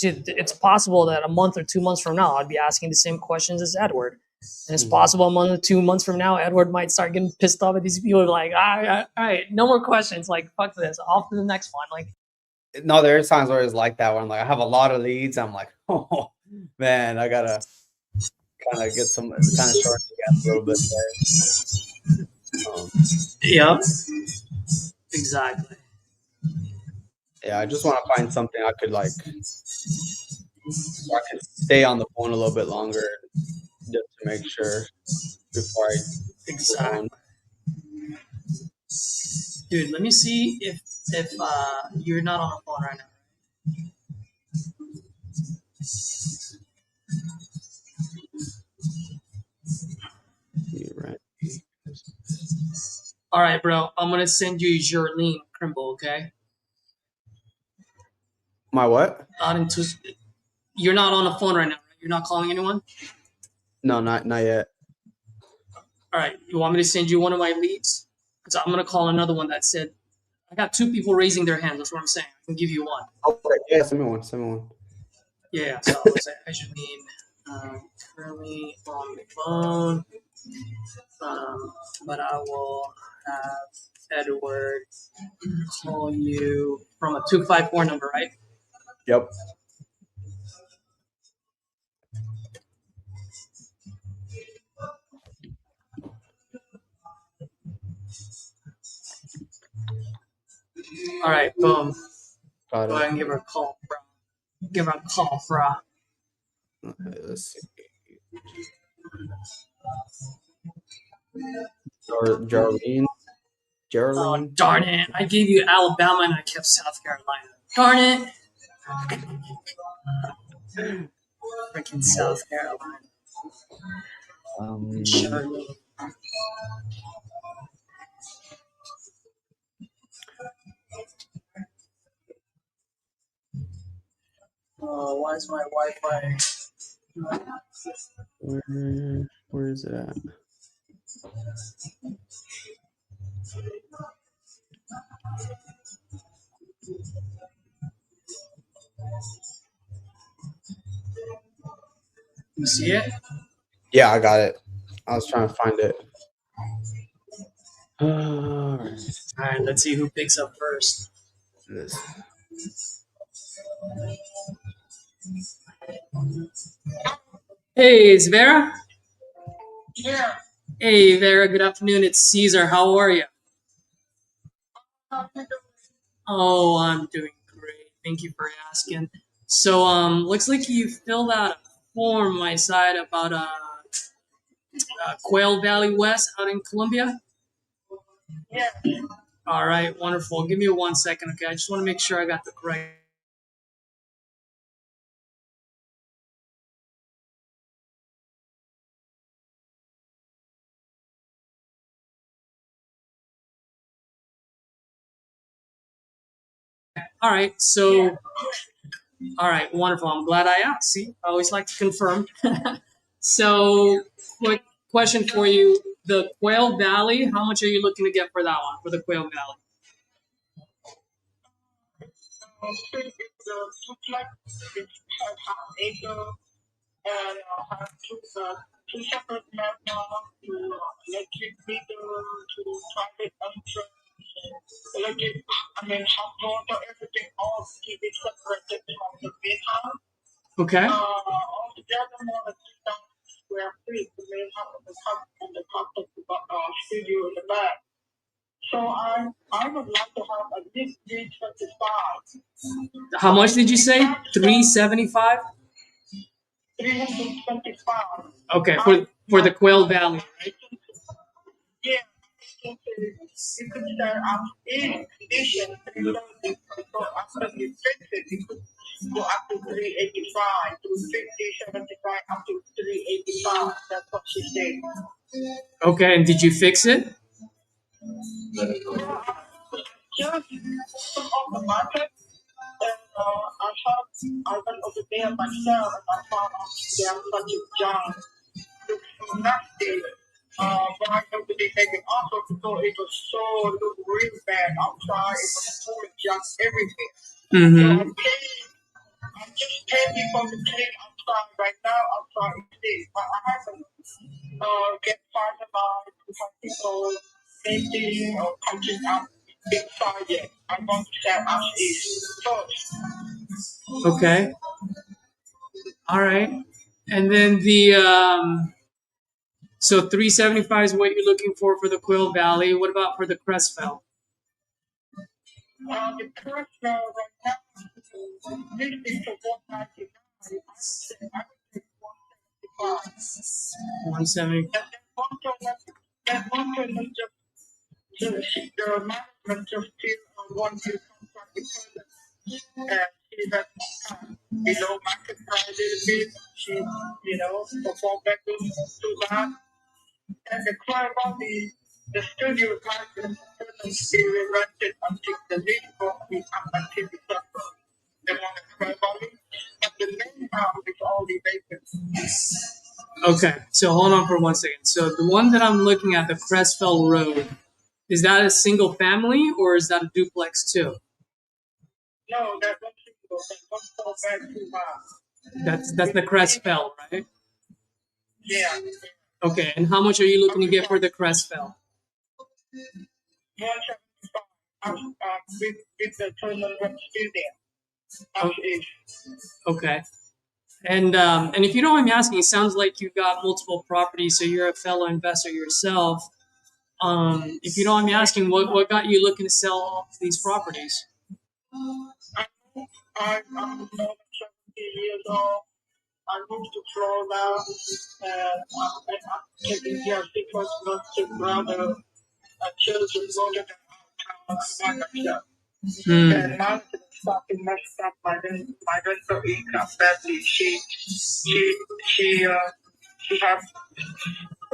it's possible that a month or 2 months from now I'd be asking the same questions as Edward, and it's possible a month or 2 months from now Edward might start getting pissed off at these people, like, all right, no more questions, like, fuck this, off to the next one. Like, no, there are times where it's like that, where I'm like, I have a lot of leads. I'm like, oh man, I gotta kind of get some kind of short a little bit there. Yeah, exactly. Yeah, I just want to find something I could like, where I could stay on the phone a little bit longer, just to make sure before I exactly. Dude, let me see if you're not on the phone right now. Right. All right, bro. I'm gonna send you Jerlene Crimble, okay? My what? You're not on the phone right now, right? You're not calling anyone? No, not yet. All right. You want me to send you one of my leads? Because I'm gonna call another one that said I got 2 people raising their hands. That's what I'm saying. I can give you one. Okay, yeah, send me one. Send me one. Yeah. So let's say I should mean currently on the phone, but I will have Edward call you from a 254 number, right? Yep. All right. Boom. Got Go it. ahead and give her a call, bro. Give her a call, bro. Okay, let's see. Geraldine. Oh, darn it. I gave you Alabama and I kept South Carolina. Darn it. Freaking South Carolina. Charlotte. Oh, why is my Wi-Fi? Where is it at? You see it? Yeah, I got it. I was trying to find it. All right, let's see who picks up first. Hey, it's Vera? Yeah. Hey, Vera, good afternoon. It's Caesar. How are you? Oh, I'm doing great. Thank you for asking. So, looks like you filled out a form my side about Quail Valley West out in Columbia. Yeah. All right, wonderful. Give me 1 second, okay? I just want to make sure I got the correct. All right, so. All right, wonderful. I'm glad I asked. See, I always like to confirm. So, quick question for you: the Quail Valley. How much are you looking to get for that one? For the Quail Valley? It's duplex. It's half acre and have two separate landmarks to electric meter to private entrance, electric, hot water, everything all to be separated from the main house. Okay. Altogether more than 3,000 square feet, the main house on the top and the top of the studio in the back. So I would like to have at least 325. How much did you say? 375. 325. Okay, for the Quail Valley, right? Yeah, you could start out in condition 330. So after you fix it, you could go up to 385, to 50, 75, up to 385. That's what she said. Okay, and did you fix it? Just put on the market. And I went over there myself and I found out there was such a junk. Looks so nasty. But I nobody made an offer because it was so look real bad outside. It was full of junk everything. Mm-hmm. So I'm just paying people to clean outside right now. Outside is this, but I haven't get fired about people painting or punching out big fire yet. I'm going to set as is first. Okay. All right. And then so 375 is what you're looking for the Quail Valley. What about for the Crestfell? The Crestfell right now listed for 199. I would take 175. 170. That one person just the management just feel one year contract because she has below market price a little bit. She, perform better too bad. And the client the studio license be rented until the lease will be up until December. They want to try body, but the main house is already vacant. Okay, so hold on for 1 second. So the one that I'm looking at, the Crestfell Road, is that a single family or is that a duplex too? No, that's not single. That's one four bedroom house. That's the Crestfell, right? Yeah. Okay, and how much are you looking to get for the Crestfell? 175. With the total rent still there. Oh, okay. And if you don't mind me asking, it sounds like you've got multiple properties, so you're a fellow investor yourself. If you don't mind me asking, what got you looking to sell all of these properties? I'm more than 70 years old. I moved to Florida and I'm taking care of because not to brother children older than by myself. And mom started messed up my rental income badly. She have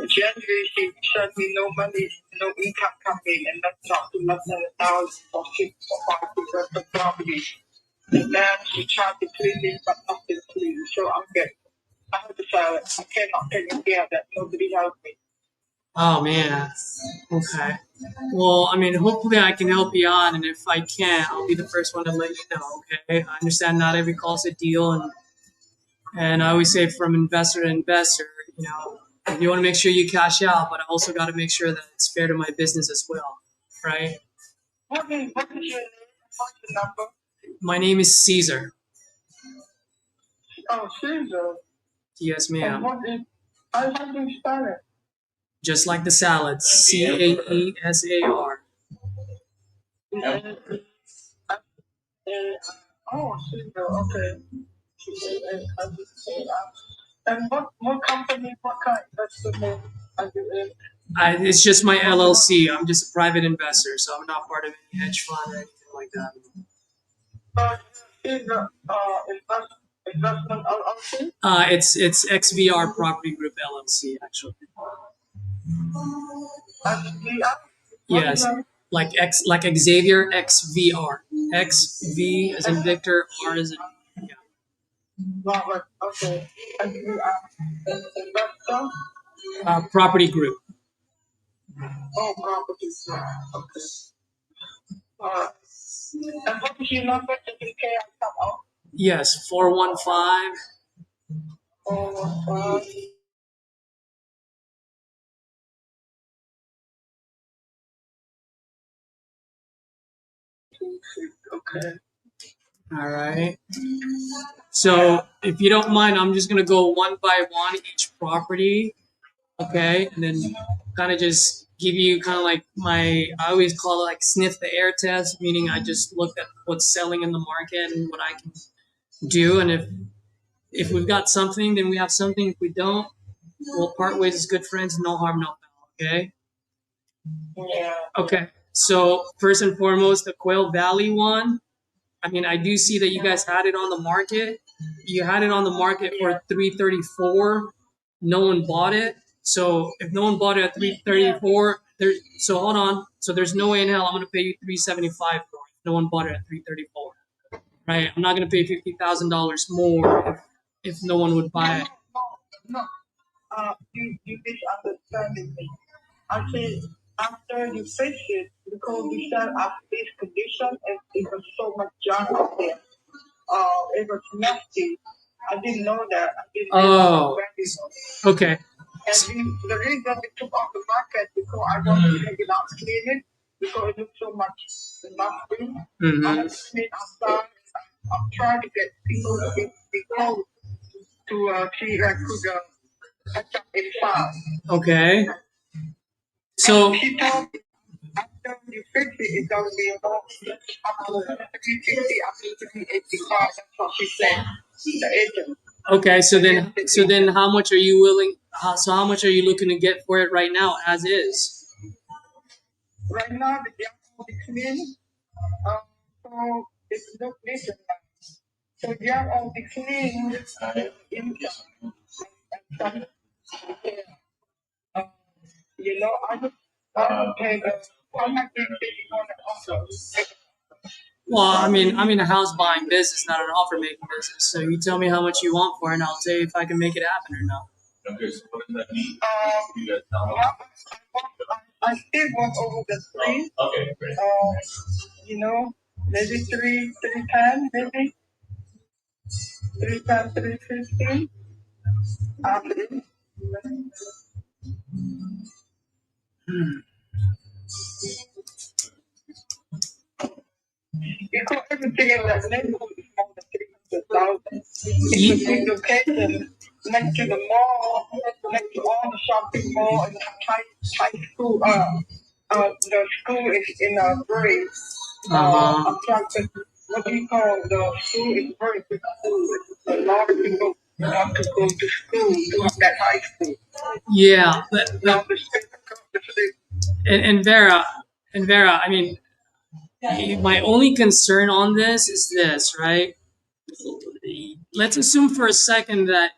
January she sent me no money, no income coming, and that's not to less than 1,000 for 6 or 5% of property. And then she tried to clean it, but nothing clean. So I'm good. I have to sell it. I cannot take care of that. Nobody helped me. Oh man. Okay. Well, I mean, hopefully I can help you out, and if I can, I'll be the first one to let you know. Okay. I understand not every call's a deal, and I always say from investor to investor, you want to make sure you cash out, but I also got to make sure that it's fair to my business as well, right? What is your name? What's the number? My name is Caesar. Oh, Caesar. Yes, And ma'am. how do you spell it? Just like the salad, Caesar. Oh, Caesar. Okay. And what company, what kind of investment are you in? It's just my LLC. I'm just a private investor, so I'm not part of any hedge fund or anything like that. Caesar investment LLC? It's XVR Property Group LLC, actually. Yes, like Xavier XVR. XV as in Victor, R as in Robert, okay. And you are an investor? Property Group. Oh, property. Okay. And what is your number to be I come out? Yes, 415. 415. Okay. All right. So if you don't mind, I'm just gonna go one by one each property, okay, and then kind of just give you kind of like I always call it like sniff the air test, meaning I just look at what's selling in the market and what I can do, and if we've got something, then we have something. If we don't, we'll part ways as good friends, no harm, no foul. Okay. Yeah. Okay. So first and foremost, the Quail Valley one. I mean, I do see that you guys had it on the market. You had it on the market for $334. No one bought it. So if no one bought it at $334, so hold on. So there's no way in hell I'm gonna pay you $375 for it. No one bought it at $334. Right? I'm not gonna pay $50,000 more if no one would buy it. No. You misunderstanding me. I said after you fix it, because you said after this condition, it was so much junk out there. It was nasty. I didn't know that. I didn't know that. Okay. And the reason we took off the market because I wanted to take it out, clean it, because it looked so much nasty. I had to clean outside. I'm trying to get people to be close to see if I could catch up in file. Okay. So she told me after you fix it, it's gonna be about up to 350, up to 385. That's what she said. The agent. okay, so then how much are you willing? How much are you looking to get for it right now, as is? Right now, the young will be clean. So it's look different. So young will be clean. I pay the 150 on the offer. Well, I mean, I'm in a house buying business, not an offer making business. So you tell me how much you want for it, and I'll tell you if I can make it happen or not. I still want over the three. Okay, great. You know, maybe 310, maybe 310, 315. Because everything in that neighborhood is more than 300,000. It's a good location next to the mall, next to all the shopping mall and high school. The school is in a very attractive. What do you call the school? Is very big school. A lot of people want to go to school to have that high school. Yeah, Now and Vera, I mean, my only concern on this is this, right? Let's assume for a second that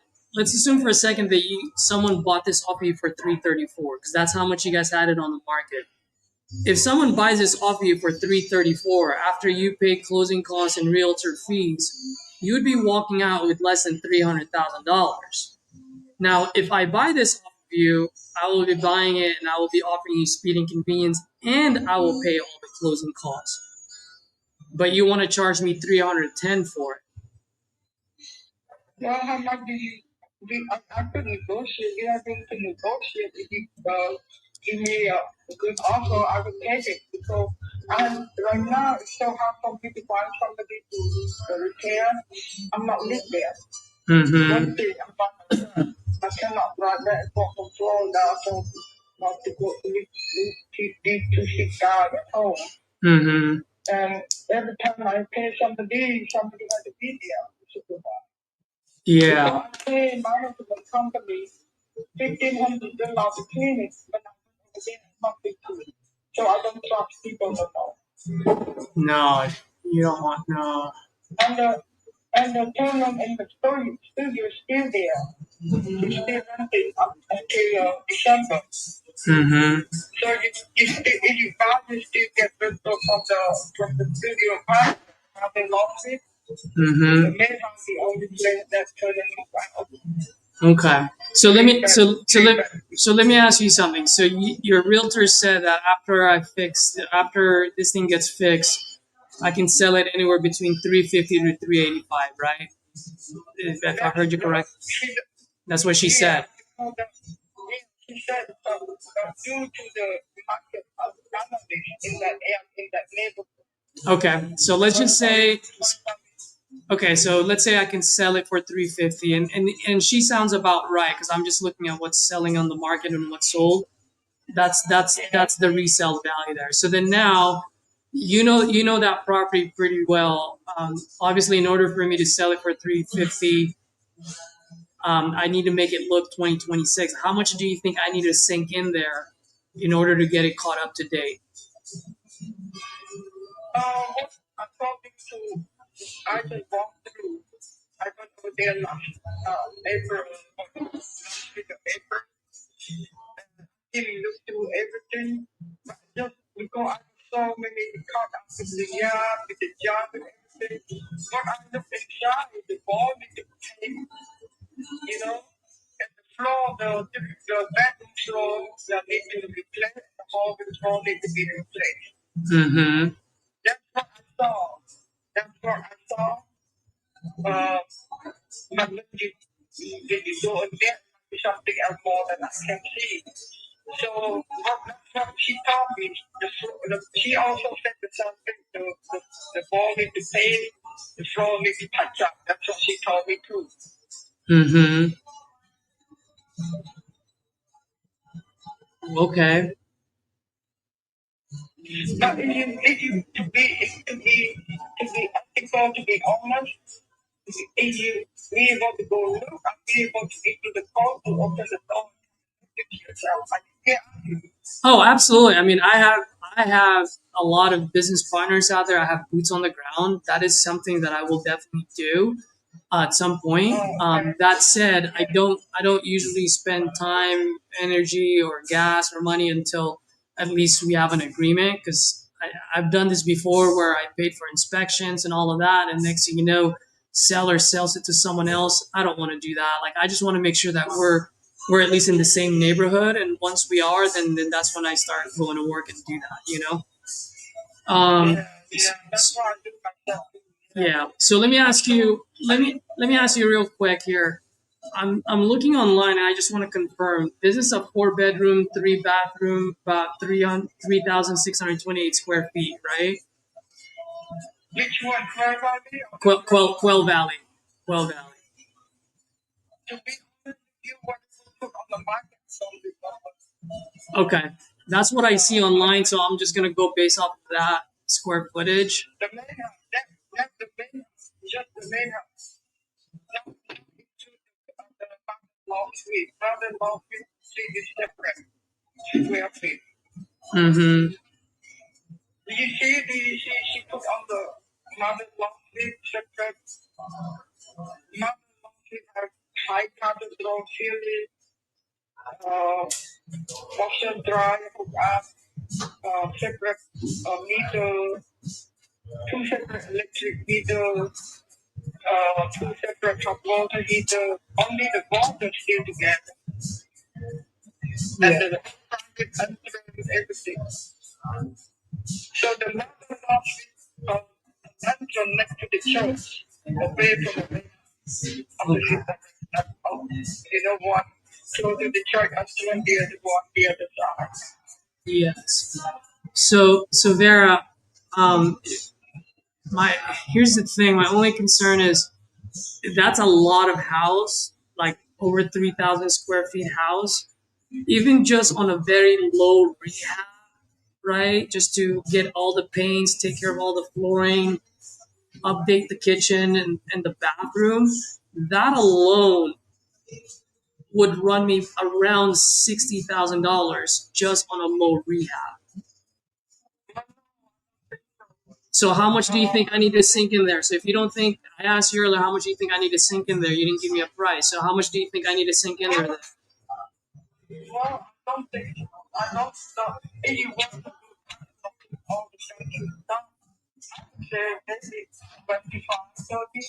someone bought this off you for 334 because that's how much you guys had it on the market. If someone buys this off you for 334 after you pay closing costs and realtor fees, you would be walking out with less than $300,000. Now, if I buy this off of you, I will be buying it and I will be offering you speed and convenience, and I will pay all the closing costs. But you want to charge me $310 for it. Well, how much do you? I could negotiate. You have room to negotiate. If you give me a good offer, I would take it because right now it's so hard for me to find somebody to repair. I'm not live there. Mm-hmm. One thing I'm by myself. I cannot drive back from Florida, so not to go to sit down at home. Mm-hmm. And every time I pay somebody has to be there. Yeah. So I pay management company $1,500 to clean it, but I'm nothing to it. So I don't trust people at all. No, you don't want no. And the tenant in the studio is still there. It's still renting up until December. Mm-hmm. So if you buy this, you get rid from the studio apartment. Have they lost it? Mm-hmm. The main house, the only place that's turning out. Okay. So let me ask you something. So your realtor said that after this thing gets fixed, I can sell it anywhere between 350 to 385, right? If I heard you correct. That's what she said. She said due to the market of cannabis in that neighborhood. Okay. So let's just say. Okay, so let's say I can sell it for 350, and she sounds about right because I'm just looking at what's selling on the market and what's sold. That's the resale value there. So then now, you know that property pretty well. Obviously, in order for me to sell it for 350, I need to make it look 2026. How much do you think I need to sink in there in order to get it caught up to date? According to I just walked through. I went over there last April, last week of April. Really look through everything. But just because I saw so many cutouts in the yard, with the job and everything. What I look inside, the ball need to change, you know, and the floor, the bathroom floor that need to be replaced, the hallway floor need to be replaced. Mm-hmm. That's what I saw. But when you go in there, something else more than I can see. So what she told me, she also said the same thing. The ball need to pay, the floor need to touch up. That's what she told me too. Mm-hmm. Okay. But if you to be ethical, to be honest, if you be able to go look and be able to get to the code to open the door yourself, Oh, absolutely. I mean, I have a lot of business partners out there. I have boots on the ground. That is something that I will definitely do at some point. That said, I don't usually spend time, energy, or gas or money until at least we have an agreement. Because I've done this before, where I paid for inspections and all of that, and next thing you know, seller sells it to someone else. I don't want to do that. Like, I just want to make sure that we're we're at least in the same neighborhood. And once we are, then that's when I start going to work and do that, you know? That's why I do myself. Yeah. So let me ask you, let me ask you real quick here. I'm looking online and I just want to confirm this is a 4-bedroom, 3-bathroom, about 3,628 square feet, right? Which one, Quell Valley? Quell Valley. Quell Valley. To be honest with you, what is put on the market so Okay. That's what I see online, so I'm just gonna go based off of that square footage. the main house, that's the main house, just the main house. Now, into the mother-in-law suite. Mother-in-law suite is separate. 12 feet. Mm-hmm. Do you see she put on the mother-in-law suite separate? Mother-in-law suite has high carpet floor ceiling, washer dryer hook up, separate meter, 2 separate electric meter, 2 separate hot water heater. Only the water still together. And the private entrance, everything. So the mother-in-law suite entrance next to the church, away from the main you know what? So to the church, and still the other one, the other side. Yes. So Vera, my here's the thing. My only concern is that's a lot of house, like over 3,000 square feet house, even just on a very low rehab, right? Just to get all the paints, take care of all the flooring, update the kitchen and the bathroom. That alone would run me around $60,000 just on a low rehab. So how much do you think I need to sink in there? So if you don't think, I asked you earlier, how much do you think I need to sink in there? You didn't give me a price. So how much do you think I need to sink in there then? Well, I don't think so. I don't know. If you want to do all the things done, say maybe 25, 30,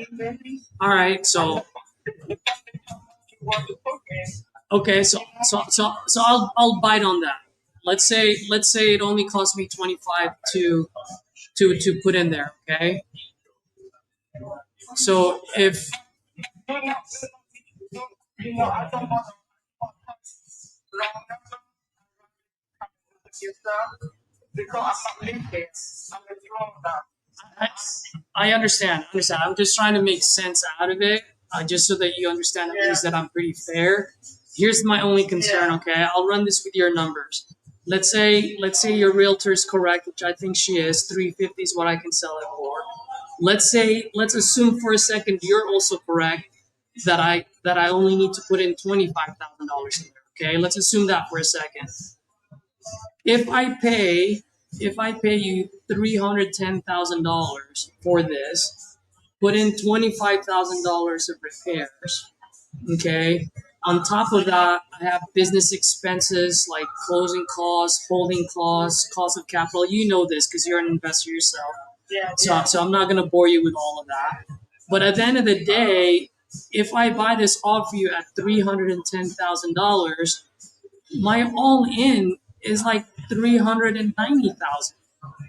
20, maybe. All right, so Depending how much you want to put in. okay, so I'll bite on that. Let's say it only cost me 25 to put in there, okay? So if You know, I don't want to long number yourself because I'm not living there. I'm just wrong that. I understand. I'm just trying to make sense out of it, just so that you understand at least that I'm pretty fair. Here's my only concern. Okay, I'll run this with your numbers. Let's say your realtor is correct, which I think she is. 350 is what I can sell it for. Let's assume for a second you're also correct that I only need to put in $25,000 in there. Okay, let's assume that for a second. If I pay you $310,000 for this, put in $25,000 of repairs. Okay. On top of that, I have business expenses like closing costs, holding costs, cost of capital. You know this because you're an investor yourself. So I'm not going to bore you with all of that. But at the end of the day, if I buy this off you at $310,000, my all in is like $390,000.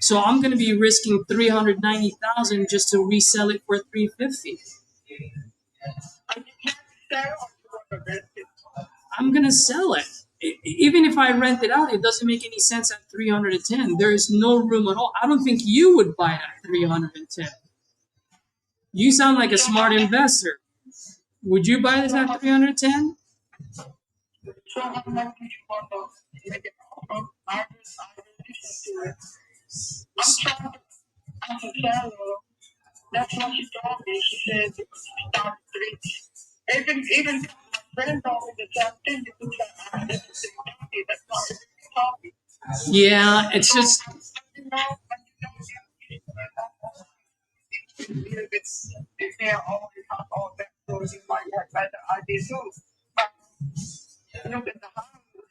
So I'm going to be risking $390,000 just to resell it for $350. I'm going to sell it. Even if I rent it out, it doesn't make any sense at 310. There is no room at all. I don't think you would buy it at 310. You sound like a smart investor. Would you buy this at 310? So how much do you want to make it offer? I listen to it. I'm trying to ask a seller. That's what she told me. She said start 3. Even my friend told me the same thing. You could try to that's not what she told me. Yeah, it's just if they're always have all that, so you might work better. I did too. But look at the house,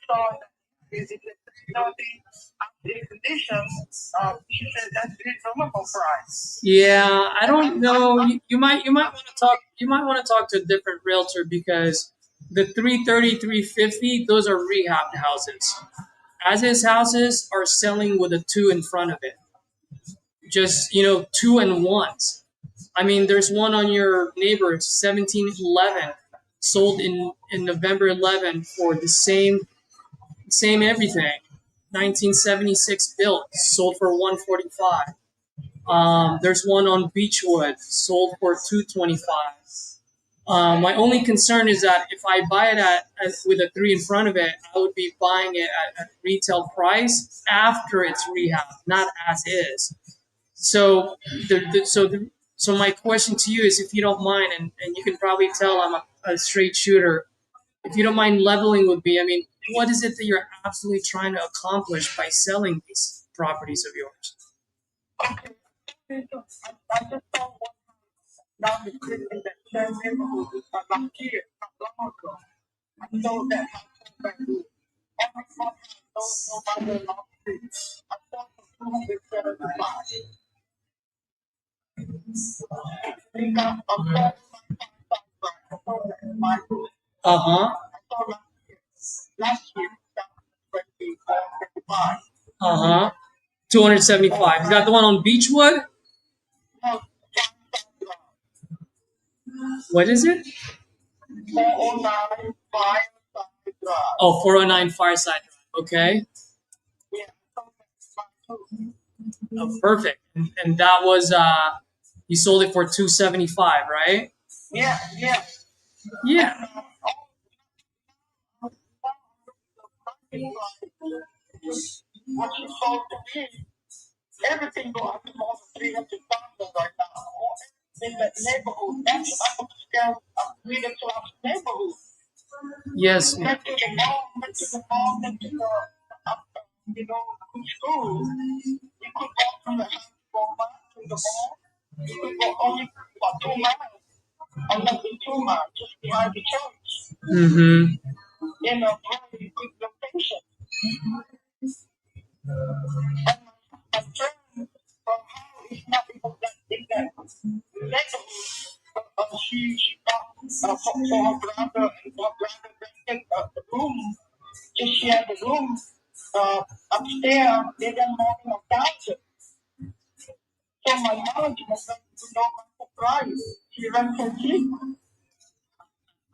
saw that is it 330 after conditions? She said that's reasonable price. yeah. I don't know. You might want to talk. You might want to talk to a different realtor because The 330, 350, those are rehabbed houses. As is houses are selling with a 2 in front of it. Just, 2 and 1s. I mean, there's one on your neighbor, 1711, sold in November 11 for the same everything. 1976 built, sold for 145. There's one on Beechwood, sold for 225. My only concern is that if I buy it with a 3 in front of it, I would be buying it at retail price after it's rehab, not as is. So, so my question to you is, if you don't mind, and you can probably tell I'm a straight shooter, if you don't mind leveling with me, I mean, what is it that you're absolutely trying to accomplish by selling these properties of yours? I just saw one down the street in that same neighborhood last year, not long ago. I sold that house back. Every month I sold nobody along the street. I sold for 275. We got a my room. Uh-huh. I sold last year, 275. Uh-huh. 275. Is that the one on Beechwood? No, What is it? 409 Fireside Drive. Oh, 409 Fireside Drive. Okay. Yeah, I sold that too. Oh, perfect. And that was you sold it for 275, right? Yeah, yeah. Yeah. What you sold to me, everything go up to more than 300,000 right now. In that neighborhood, that's up to scale of middle class neighborhood. Yes. Next to the mall, next to the mall, next to the, school. You could walk from the house, go back to the mall. You could go only about 2 miles, or less than 2 miles, just behind the church. Mm-hmm. In a very good location. And my friend from how is not even that in that neighborhood. She got for her brother and her brother rented the room. Just she had the room upstairs. They didn't want him about it. So my knowledge was like to know about the price. She rent for cheap.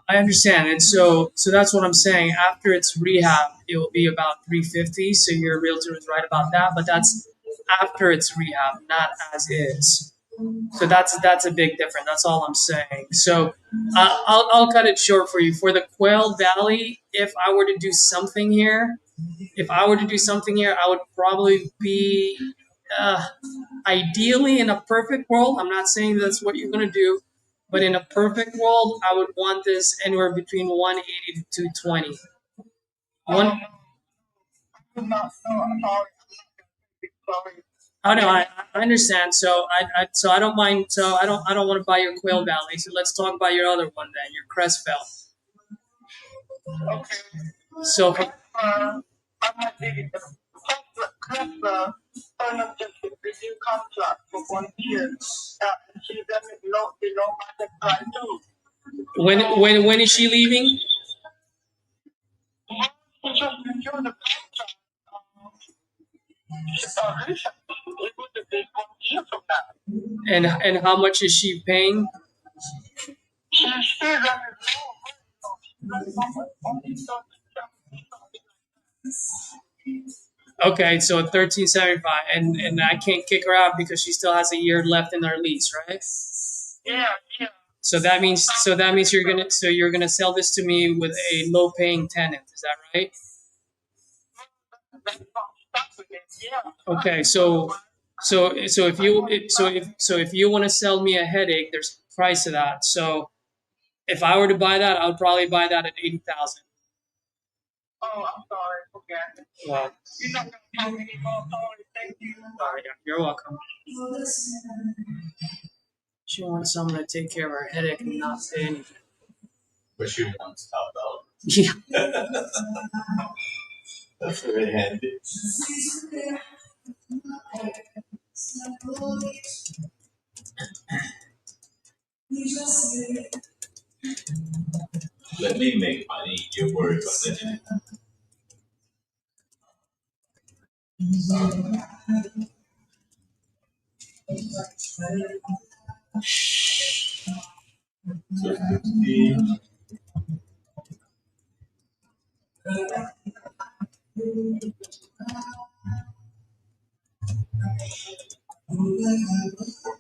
I understand. And so that's what I'm saying. After it's rehab, it will be about 350. So your realtor is right about that, but that's after it's rehab, not as is. So that's a big difference. That's all I'm saying. So I'll cut it short for you. For the Quail Valley, if I were to do something here, I would probably be ideally in a perfect world. I'm not saying that's what you're going to do, but in a perfect world, I would want this anywhere between 180 to 220. I'm not sorry. Oh no, I understand. So I don't mind. So I don't want to buy your Quail Valley. So let's talk about your other one then, your Crestville. Okay. So I'm not digging it. Crestville turned up just a review contract for 1 year. And she doesn't below market price too. when is she leaving? She just reviewed the contract. It would have been 1 year from now. And how much is she paying? She's still running low. Okay, so 1375, and I can't kick her out because she still has a year left in her lease, right? Yeah. So that means you're gonna sell this to me with a low paying tenant. Is that right? Okay, so if you want to sell me a headache, there's a price to that. So if I were to buy that, I would probably buy that at 80,000. Oh, I'm sorry. Okay. Wow. You're not gonna tell me anymore. Sorry. Thank you. You're welcome. She wants someone to take care of her headache and not say anything. But she wants top dollar. Yeah. That's very handy. Let me make money. You're worried about that.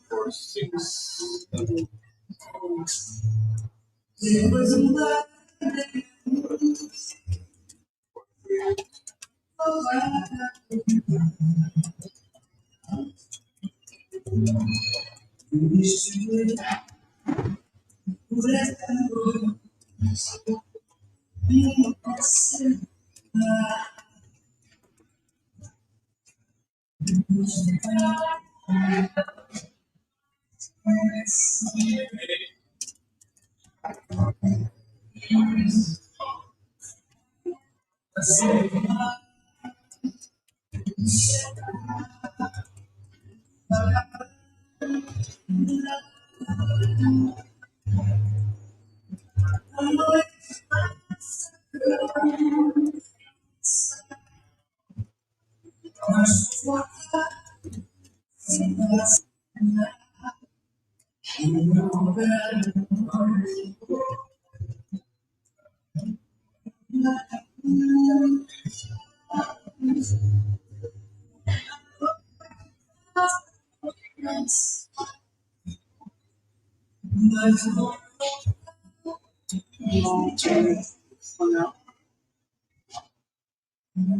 Four, 6.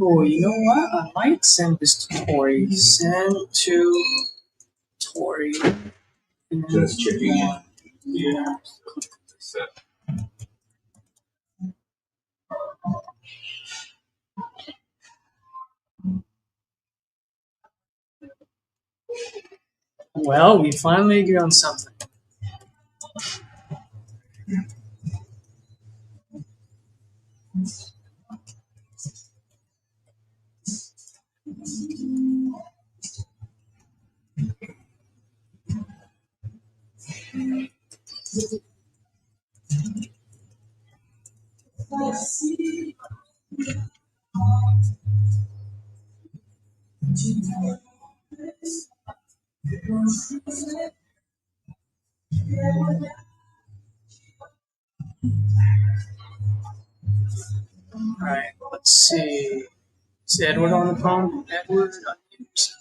Oh, you know what? I might send this to Tori. Send to Tori. Just checking in. Yeah. Well, we finally agree on something. All right, let's see. Is Edward on the phone? Edward, unmute.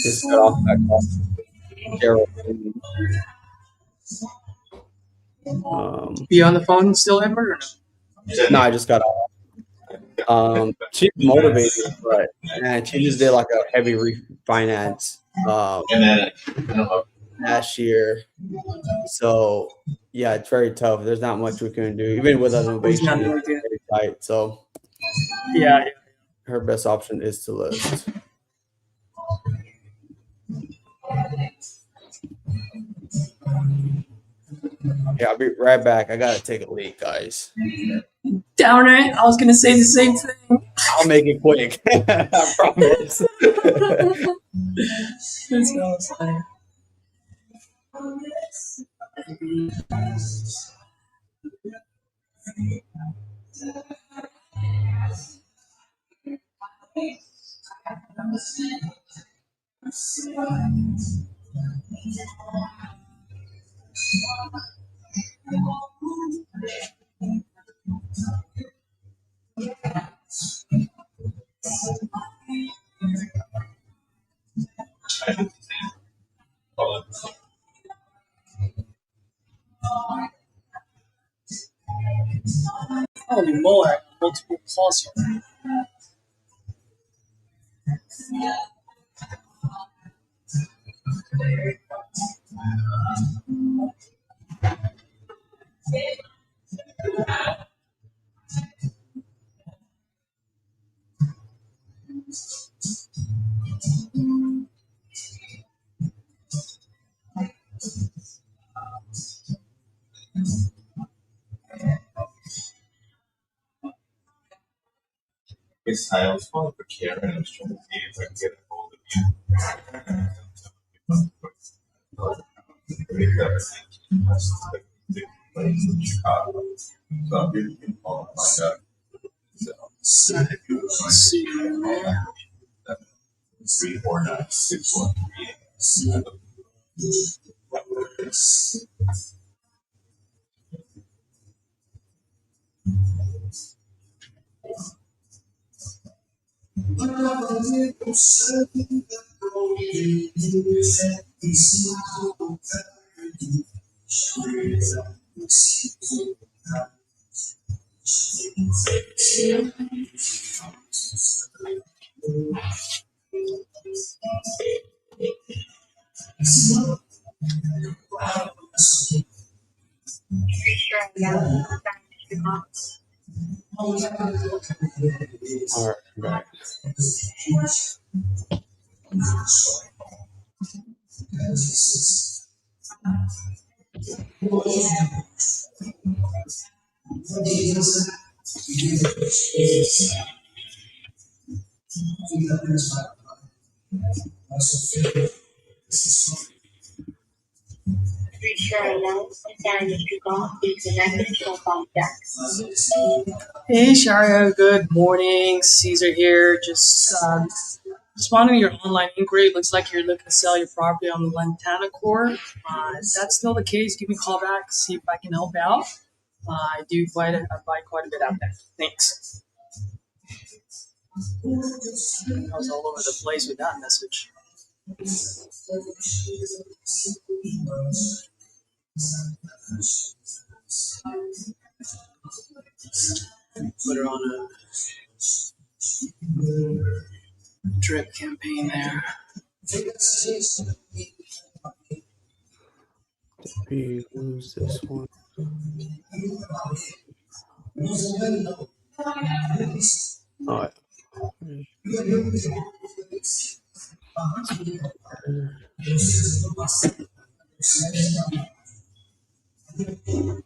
Just got off that call. Gerald. Be on the phone still, Edward, or no? No, I just got off. She's motivated, but man, she just did like a heavy refinance last year. So yeah, it's very tough. There's not much we can do, even with an innovation. It's very tight. So yeah, her best option is to list. Yeah, I'll be right back. I gotta take a leak, guys. Darn it! I was gonna say the same thing. I'll make it quick. I promise. That's so funny. Holy moly, multiple calls here. Yes, I was calling for Karen. I was trying to see if I can get a hold of you. So I'm really calling my God. So, if you would like to 349-613. All right, back. Hey, Sharia. Good morning. Caesar here. Just responding to your online inquiry. It looks like you're looking to sell your property on Lantana Court. If that's still the case, give me a call back. See if I can help out. I buy quite a bit out there. Thanks. I was all over the place with that message. Put her on a drip campaign there. We lose this one. All right.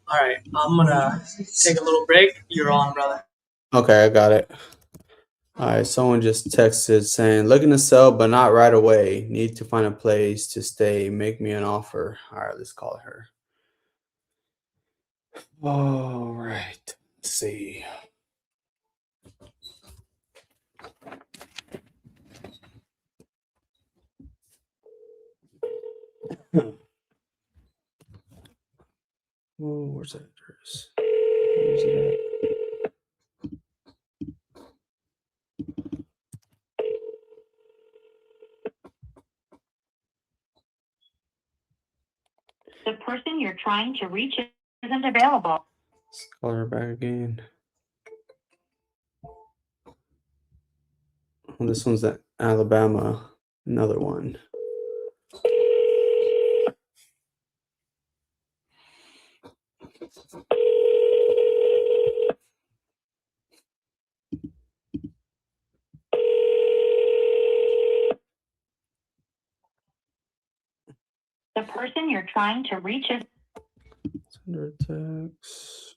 All right, I'm gonna take a little break. You're on, brother. Okay, I got it. All right, someone just texted saying, looking to sell, but not right away. Need to find a place to stay. Make me an offer. All right, let's call her. All right, let's see. Oh, where's that address? Where's it at? The person you're trying to reach isn't available. Let's call her back again. Oh, this one's at Alabama. Another one. The person you're trying to reach is Send her a text.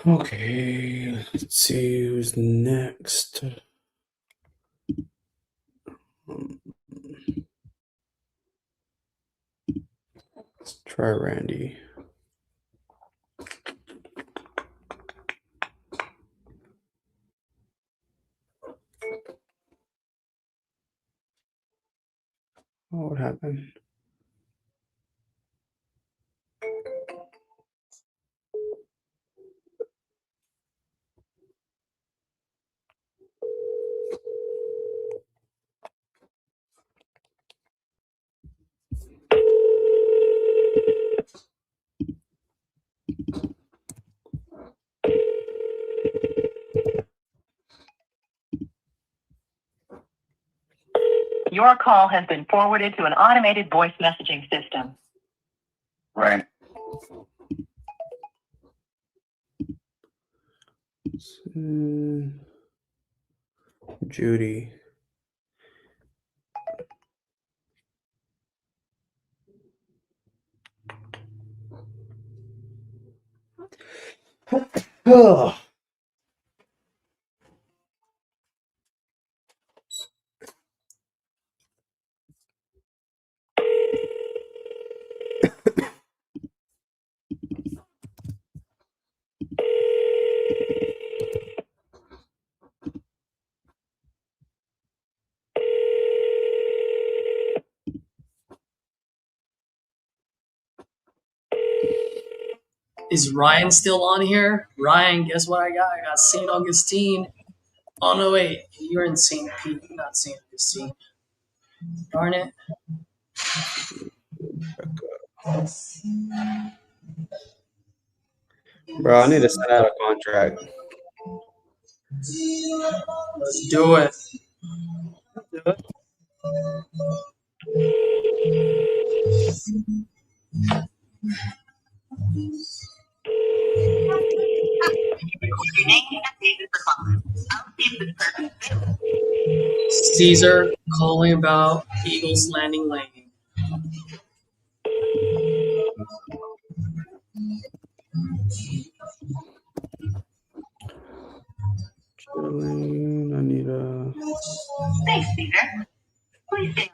Okay, let's see who's next. Let's try Randy. Oh, what happened? Your call has been forwarded to an automated voice messaging system. Right. Judy. Oh. Is Ryan still on here? Ryan, guess what I got? I got St. Augustine. Oh, no, wait. You're in St. Pete, not St. Augustine. Darn it. Bro, I need to send out a contract. Let's do it. Caesar calling about Eagles Landing Lane. Chilling. I need a. Thanks, Peter. Please stay.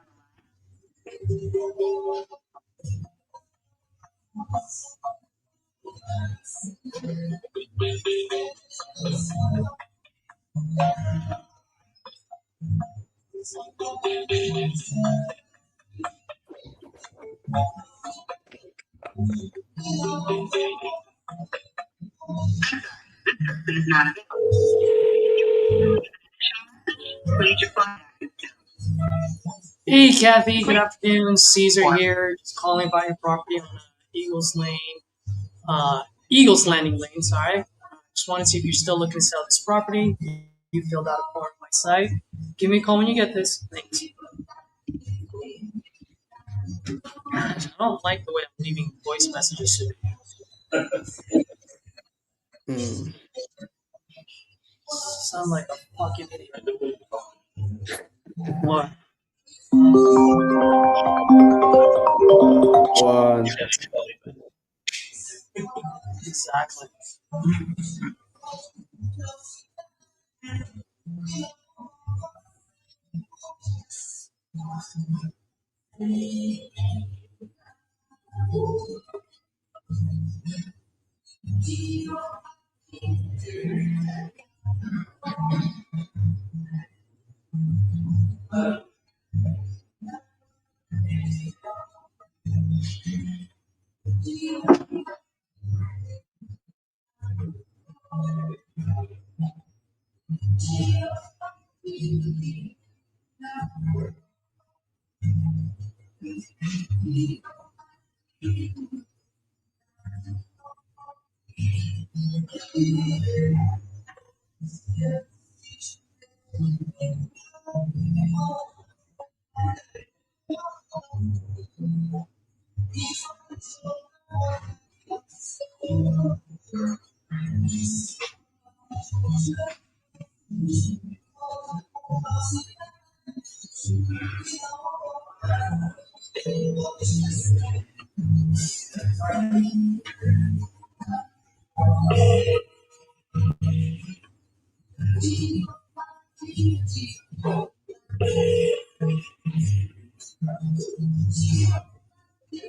Hey, Kathy. Good afternoon. Caesar here. Just calling about your property on Eagles Lane. Eagles Landing Lane, sorry. Just wanted to see if you're still looking to sell this property. You filled out a form on my site. Give me a call when you get this. Thanks. I don't like the way I'm leaving voice messages today. Sound like a fucking idiot. What? One. Exactly.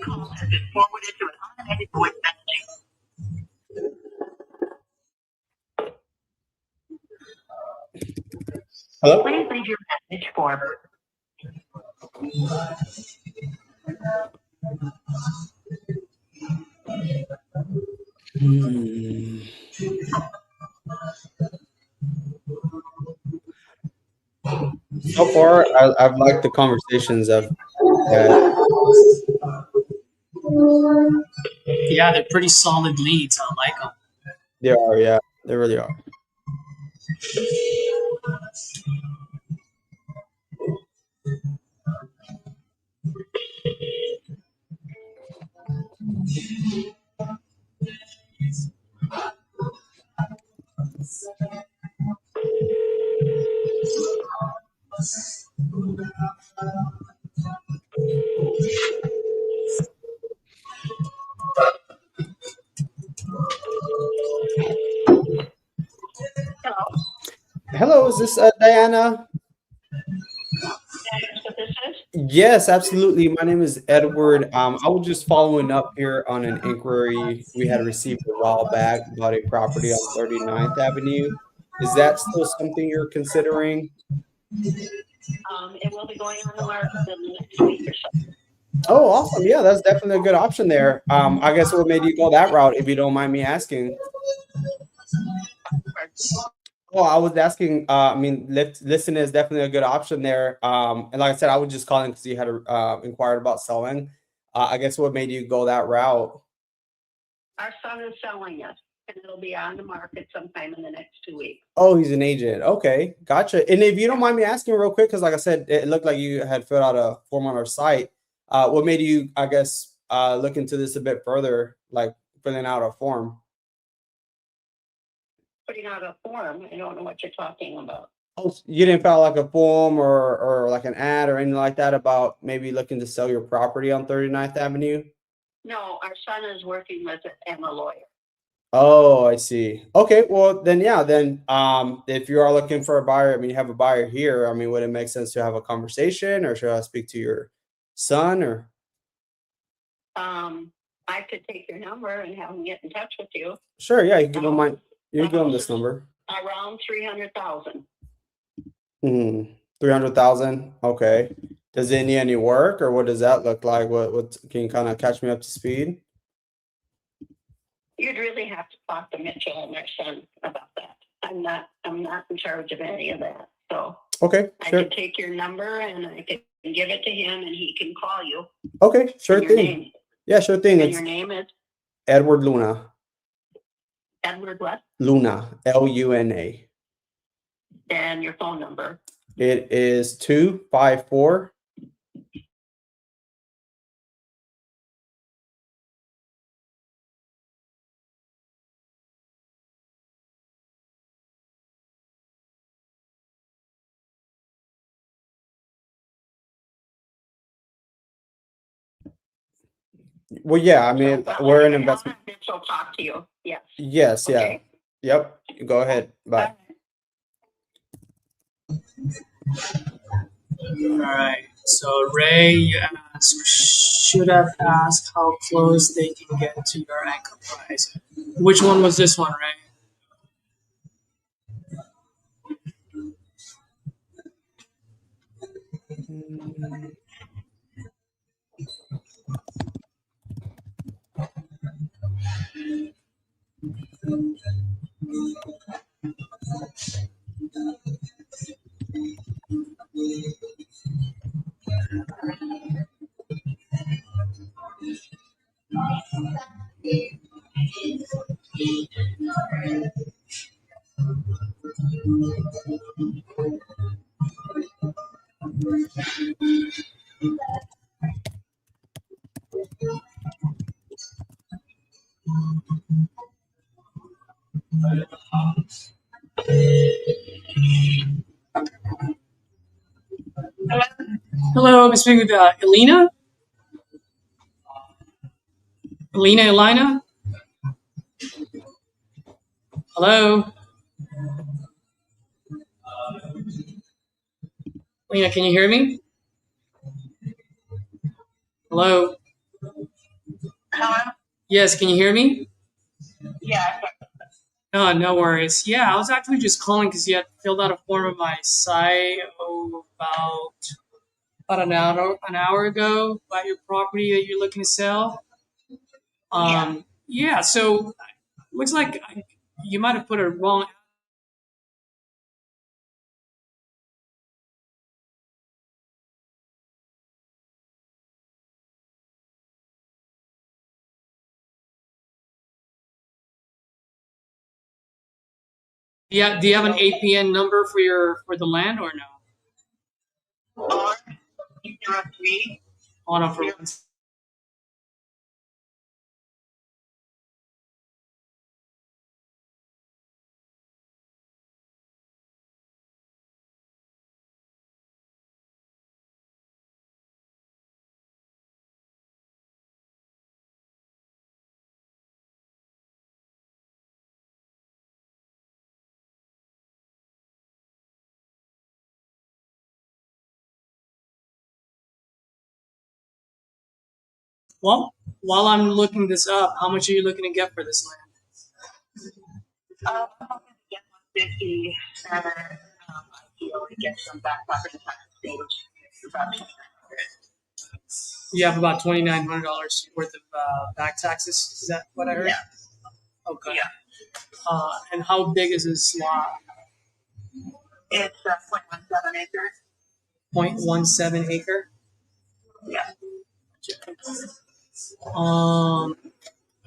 Call has been forwarded to an automated voice messaging. Hello? Please leave your message for So far, I've liked the conversations I've had. Yeah, they're pretty solid leads. I like them. They are, yeah, they really are. Hello, is this Diana? what this is. Yes, absolutely. My name is Edward. I was just following up here on an inquiry we had received a while back about a property on 39th Avenue. Is that still something you're considering? It will be going on the market in the next week or so. Oh, awesome. Yeah, that's definitely a good option there. I guess what made you go that route, if you don't mind me asking? Oh, I was asking, I mean, listing is definitely a good option there. And like I said, I was just calling because you had inquired about selling. I guess what made you go that route? Our son is selling it, and it'll be on the market sometime in the next 2 weeks. Oh, he's an agent. Okay, gotcha. And if you don't mind me asking real quick, because like I said, it looked like you had filled out a form on our site. What made you, I guess, look into this a bit further, like filling out a form? Putting out a form, I don't know what you're talking about. Oh, you didn't fill out like a form or like an ad or anything like that about maybe looking to sell your property on 39th Avenue? No, our son is working with it and a lawyer. Oh, I see. Okay, well then, yeah, then if you are looking for a buyer, I mean, you have a buyer here. I mean, would it make sense to have a conversation, or should I speak to your son? Or I could take your number and have him get in touch with you. sure, yeah, you can give him my, you can give him this number. Around 300,000. 300,000. Okay. Does it need any work, or what does that look like? What can you kind of catch me up to speed? You'd really have to talk to Mitchell and our son about that. I'm not in charge of any of that. So Okay, sure. I can take your number and I can give it to him and he can call you. Okay, sure And your thing. name. Yeah, sure thing. And It's your name is Edward Luna. Edward what? Luna, Luna. And your phone number. It is 254. Well, yeah, I mean, we're an investment. Mitchell talk to you. Yes. Yes, yeah. Okay. Yep. Go ahead. Bye. All right. So Ray, you asked, should have asked how close they can get to your anchor price. Which one was this one, Ray? Hello, I'm speaking with Elena. Elena? Hello? Elena, can you hear me? Hello? Hello? Yes, can you hear me? Yeah. Oh, no worries. Yeah, I was actually just calling because you had filled out a form on my site about an hour ago about your property that you're looking to sell. Yeah, so looks like you might have put a wrong. Yeah, do you have an APN number for the land or no? Or you direct me. Hold on for one. Well, while I'm looking this up, how much are you looking to get for this land? I'm hoping to get 150 and ideally get some back property tax savings. About You have about $2,900 worth of back taxes. Is that what I heard? Yeah. Okay. Yeah. And how big is this lot? It's 0.17 acres. 0.17 acre. Yeah.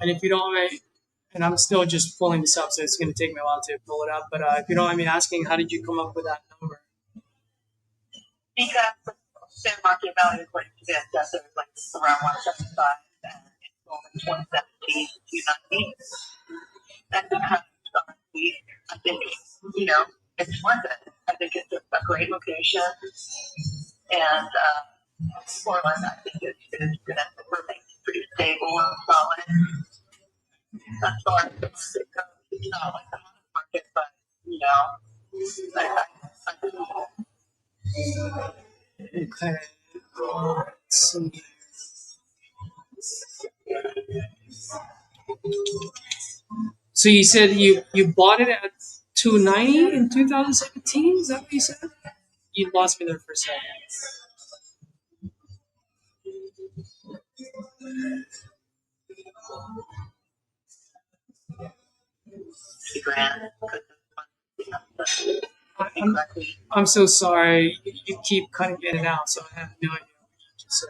And if you don't mind, and I'm still just pulling this up, so it's going to take me a while to pull it up. But if you don't mind me asking, how did you come up with that number? Because the fair market value according to the assessor is like around 175 and it's over 117 to 290. That's because I think, it's worth it. I think it's a great location. And Portland, I think it's going to remain pretty stable and solid. That's far as the market goes. It's not like the house market, but, I Okay. Let's see. So you said you bought it at 290 in 2017? Is that what you said? You lost me there for a second. grand. I'm so sorry. You keep cutting in and out, so I have no idea what you just said.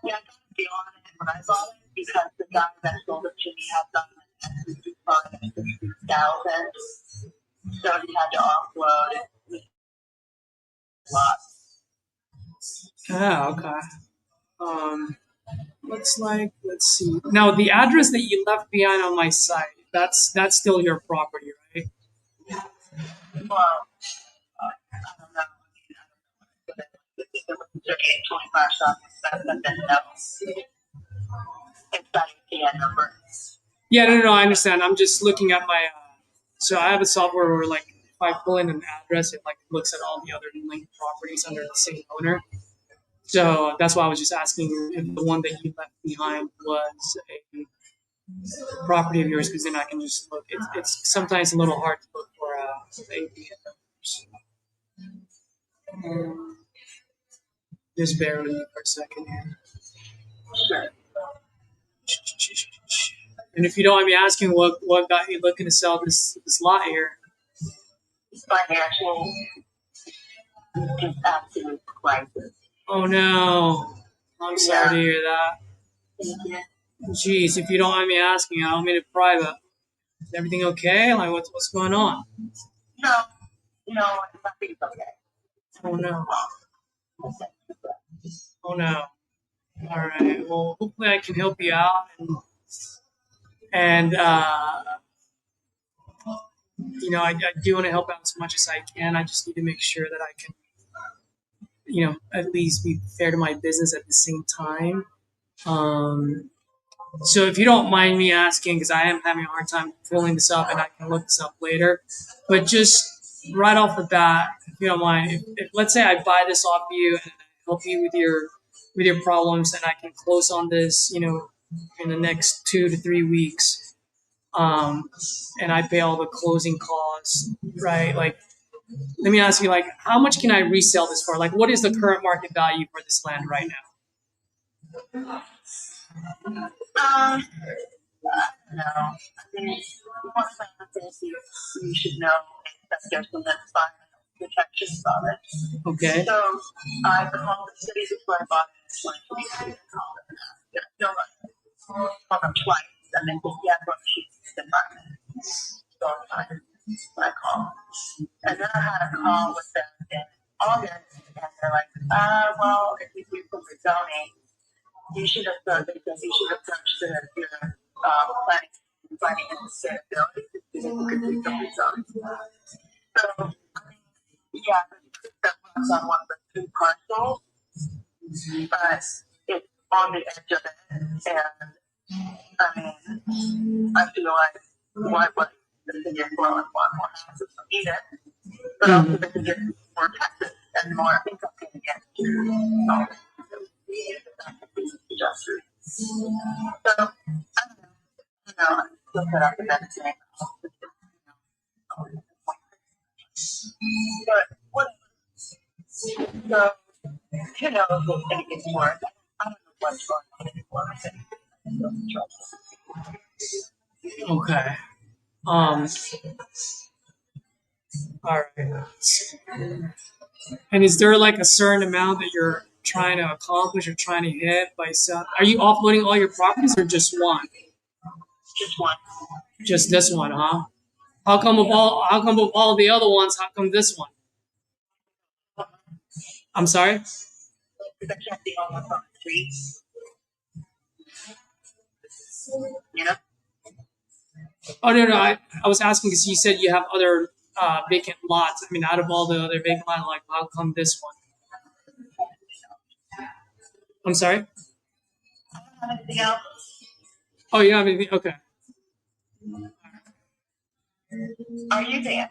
Yeah, I got a deal on it when I bought it because the guy that sold it to me had done it at 65,000. So he had to offload it. Okay. Let's see. Now the address that you left behind on my site, that's still your property, right? Well, I don't know. It was 3825 something, but then no. It's that ATN number. Yeah, no, I understand. I'm just looking at my. So I have a software where, like, if I pull in an address, it looks at all the other linked properties under the same owner. So that's why I was just asking if the one that you left behind was a property of yours, because then I can just look. It's sometimes a little hard to look for APN numbers. Just bear with me for a second here. Sure. And if you don't mind me asking, what got you looking to sell this lot here? Financial is absolute crisis. Oh no, I'm sorry to hear that. Jeez, if you don't mind me asking, I don't mean it private. Is everything okay? Like, what's going on? No, nothing's okay. Oh no. Oh no. All right. Well, hopefully I can help you out, and I do want to help out as much as I can. I just need to make sure that I can, at least be fair to my business at the same time. So if you don't mind me asking, because I am having a hard time pulling this up, and I can look this up later, but just right off the bat, if you don't mind, if let's say I buy this off you and I help you with your with your problems, and I can close on this, in the next 2 to 3 weeks. And I pay all the closing costs, right? Like, let me ask you, like, how much can I resell this for? Like, what is the current market value for this land right now? No. I mean, one of the things you should know is that there's some environmental protections on it. Okay. So I called the city before I bought it. It's like, we called it. No, called them twice. And then just, yeah, go to the environment. So I called. And then I had a call with them in August, and they're like, well, if you do from the zoning, you should have done this, and you should have touched your planning and sustainability, because you could do from the zoning. So, I mean, yeah, that was on one of the two parcels, but it's on the edge of it, and I mean, I feel like, why would the city of Portland want more houses from either? But also they can get more taxes and more income coming in. So, that could be suggested. So, I don't know, look it up and then say, but what, so, we'll take it more. I don't know what's going on anymore. Okay. All right. And is there like a certain amount that you're trying to accomplish or trying to hit by selling? Are you offloading all your properties or just one? Just one. Just this one, huh? How come of all the other ones, how come this one? I'm sorry? Because I can't be almost on the street. You know? Oh, no. I was asking because you said you have other vacant lots. I mean, out of all the other vacant lots, like, how come this one? I'm sorry? I don't have anything else. Oh, you don't have anything? Okay. Are you there?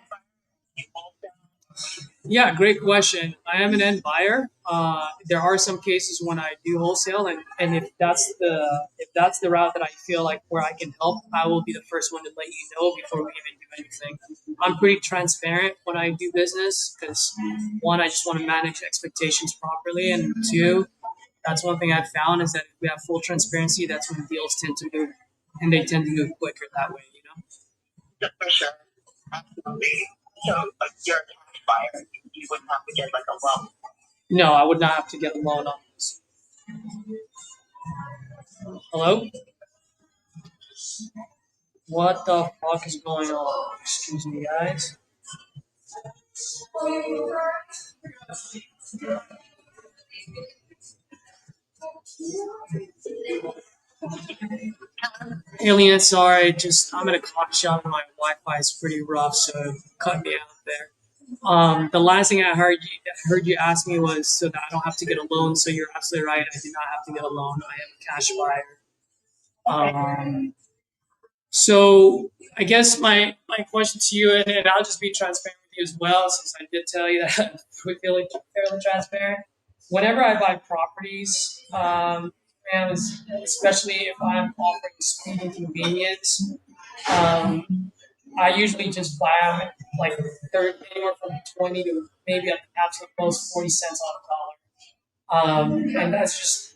Yeah, great question. I am an end buyer. There are some cases when I do wholesale, and if that's the route that I feel like where I can help, I will be the first one to let you know before we even do anything. I'm pretty transparent when I do business because one, I just want to manage expectations properly, and two, that's one thing I've found is that if we have full transparency, that's when deals tend to move, and they tend to move quicker that way. Yeah, for sure. Absolutely. So, you're a cash buyer. You wouldn't have to get like a loan. No, I would not have to get a loan on this. Hello? What the fuck is going on? Excuse me, guys. Alien, sorry, I'm at a coffee shop and my Wi-Fi is pretty rough, so cut me out there. The last thing I heard you ask me was so that I don't have to get a loan. So you're absolutely right. I do not have to get a loan. I am a cash buyer. So I guess my question to you, and I'll just be transparent with you as well, since I did tell you that I'm fairly transparent. Whenever I buy properties, and especially if I'm offering speed and convenience, I usually just buy them like anywhere from 20 to maybe at the absolute most 40 cents on a dollar. And that's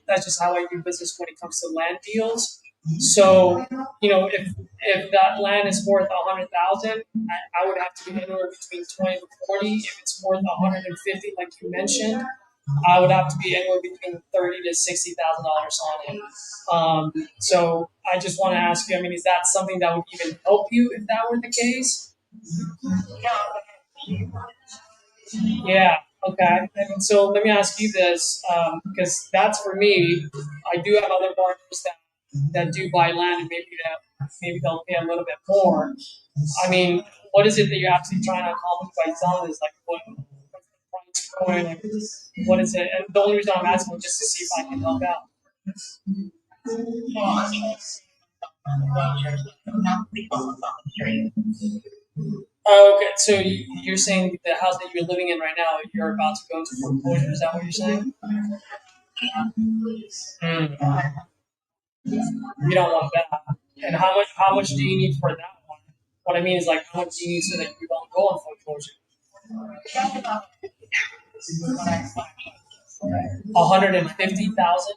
just how I do business when it comes to land deals. So, if that land is worth 100,000, I would have to be anywhere between 20 to 40. If it's worth 150, like you mentioned, I would have to be anywhere between $30,000 to $60,000 on it. So I just want to ask you, I mean, is that something that would even help you if that were the case? Yeah. Okay. And so let me ask you this, because that's for me. I do have other partners that do buy land, and maybe they'll pay a little bit more. I mean, what is it that you're actually trying to accomplish by selling this? Like, what's the price going? Like, what is it? And the only reason I'm asking is just to see if I can help out. Oh, okay. So you're saying the house that you're living in right now, you're about to go into foreclosure. Is that what you're saying? You don't want that. And how much do you need for that one? What I mean is like how much do you need so that you don't go on foreclosure? 150,000.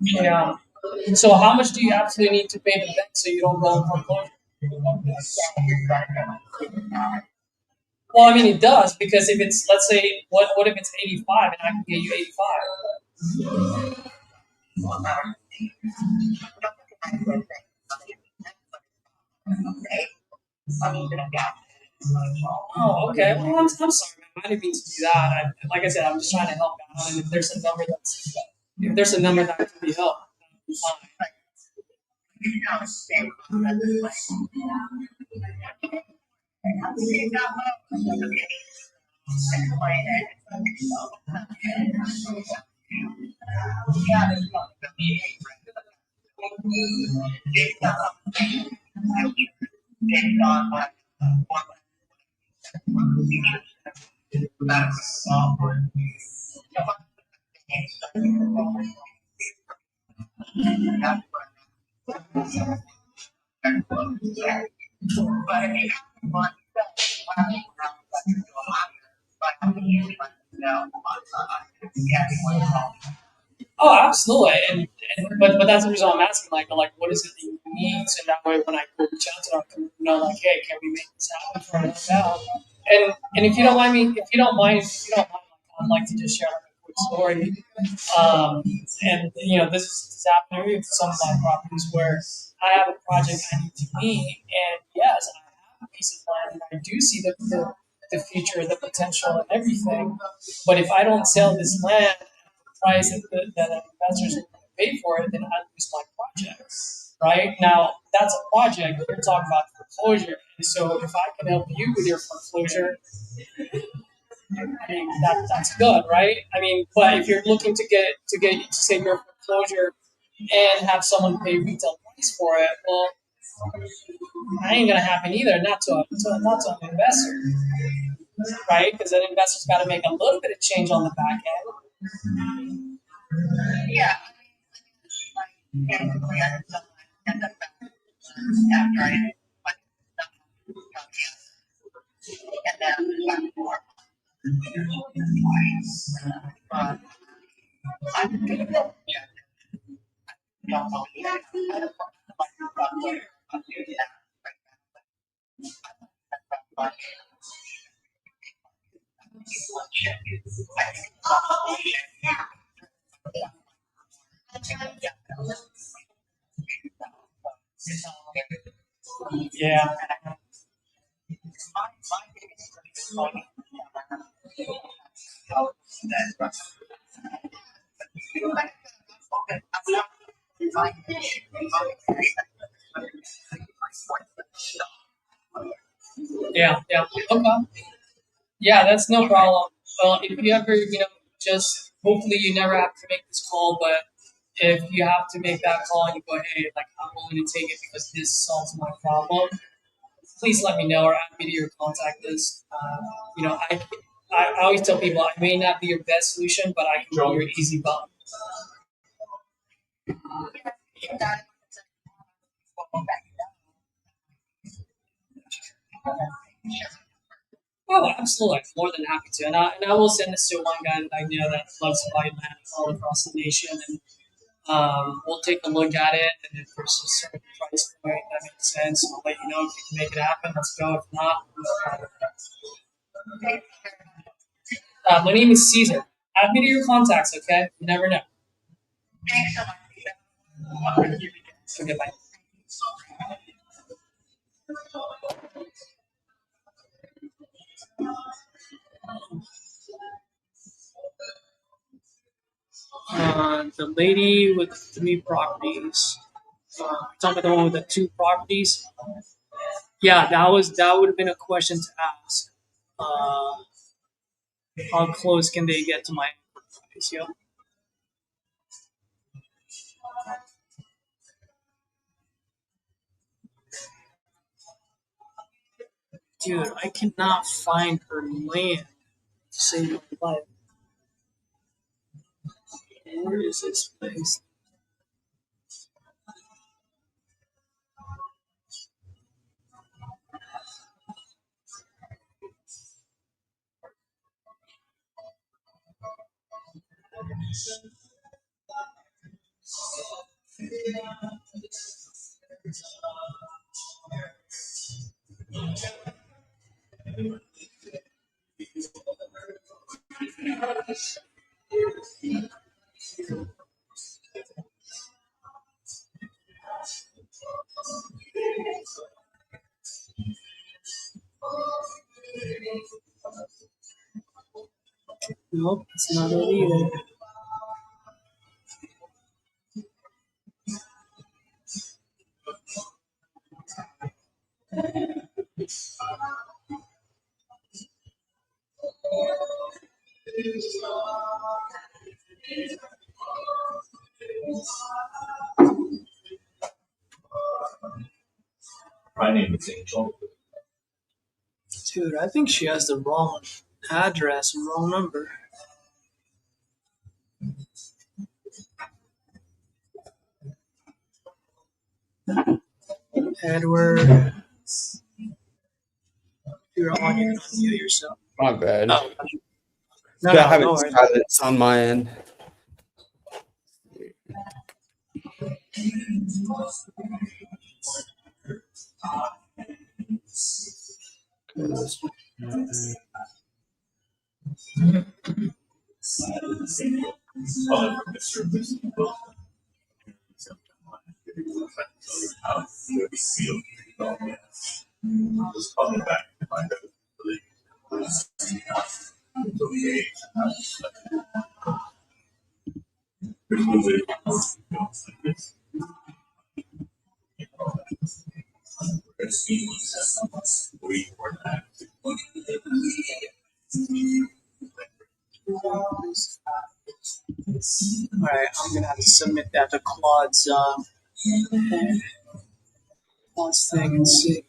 Yeah. So how much do you actually need to pay the bank so you don't go on foreclosure? Well, I mean it does because if it's let's say what if it's 85 and I can get you 85? Oh, okay. Well, I'm sorry, man. I didn't mean to do that. Like I said, I'm just trying to help out. And if there's a number that can be helped, fine. Oh, absolutely. But that's the reason I'm asking. Like, what is it that you need? So that way, when I go reach out to them, I know, like, hey, can we make this happen for us now? And if you don't mind me, I'd like to just share like a quick story. And this is happening with some of my properties where I have a project I need to meet, and yes, I have a piece of land, and I do see the future, the potential, and everything. But if I don't sell this land price that an investor's going to pay for it, then I lose my project. Right now, that's a project. We're talking about foreclosure, and so if I can help you with your foreclosure, I mean that's good, right? I mean, but if you're looking to save your foreclosure and have someone pay retail price for it, well, that ain't gonna happen either. Not to an investor, right? Because an investor's got to make a little bit of change on the back end. Yeah. Yeah. Yeah, yeah. Okay. Yeah, that's no problem. Well, if you ever, just hopefully you never have to make this call, but if you have to make that call and you go, hey, like I'm willing to take it because this solves my problem, please let me know or add me to your contact list. I always tell people I may not be your best solution, but I can be your easy button. Oh, absolutely. More than happy to. And I will send this to one guy that I know that loves to buy land all across the nation. And we'll take a look at it. And if there's a certain price point that makes sense, I'll let you know if you can make it happen. Let's go. If not, my name is Caesar. Add me to your contacts, okay? You never know. Okay, bye. The lady with 3 properties. Talking about the one with the 2 properties. Yeah, that would have been a question to ask. How close can they get to my price? Yeah. Dude, I cannot find her land to save my life. Where is this place? Nope, it's not it either. My name is Angel. Dude, I think she has the wrong address and wrong number. Edward, you're on, you can unmute yourself. My bad. Oh, no, I no, have no it worries. silence on my end. Okay, let's Just call me back if I All right, I'm gonna have to submit that to Claude's thing and see.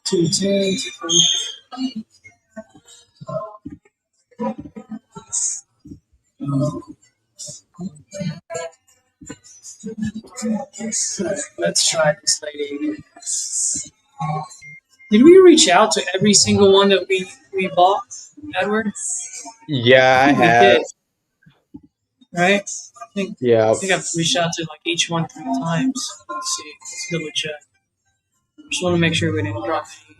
Two tens. Let's try this lady. Did we reach out to every single one that we bought, Edward? Yeah, I We have. did. Right? Yeah. I think I've reached out to like each one 3 times. Let's see. Let's double check. Just want to make sure we didn't drop any.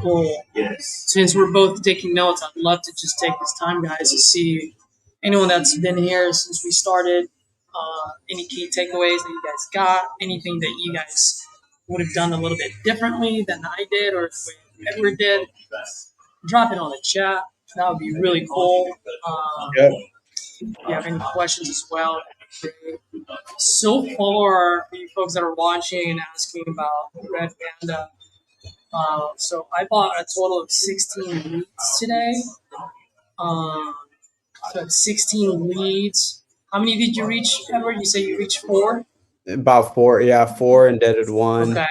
Cool. Yes. Since we're both taking notes, I'd love to just take this time, guys, to see anyone that's been here since we started. Any key takeaways that you guys got? Anything that you guys would have done a little bit differently than I did or the way Edward did? Drop it on the chat. That would be really cool. Yep. If you have any questions as well, so far, for you folks that are watching and asking about Red Panda, so I bought a total of 16 leads today. So 16 leads. How many did you reach, Edward? You say you reached 4? About 4. Yeah, 4 and deaded 1. Okay.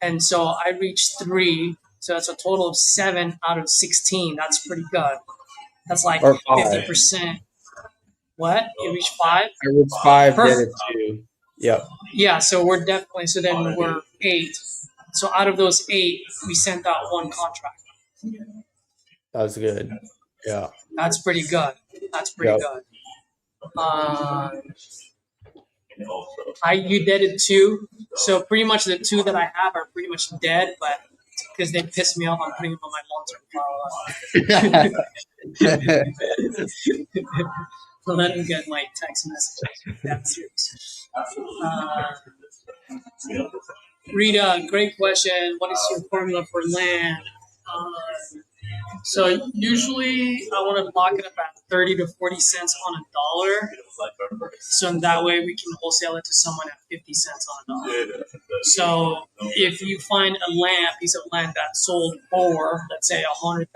And so I reached 3. So that's a total of 7 out of 16. That's pretty good. That's like Or 5. 50%. What? You reached 5? I reached 5, Perfect. deaded 2. Yep. Yeah, so we're definitely, so then we're 8. So out of those 8, we sent out 1 contract. That was good. Yeah. That's pretty good. That's pretty good. You did it too. So pretty much the two that I have are pretty much dead, but because they piss me off, I'm putting them on my long-term follow-up. Let them get my text messages. That's serious. Rita, great question. What is your formula for land? So usually I want to lock it up at 30 to 40 cents on a dollar. So in that way we can wholesale it to someone at 50 cents on a dollar. So if you find a piece of land that sold for, let's say, $100,000,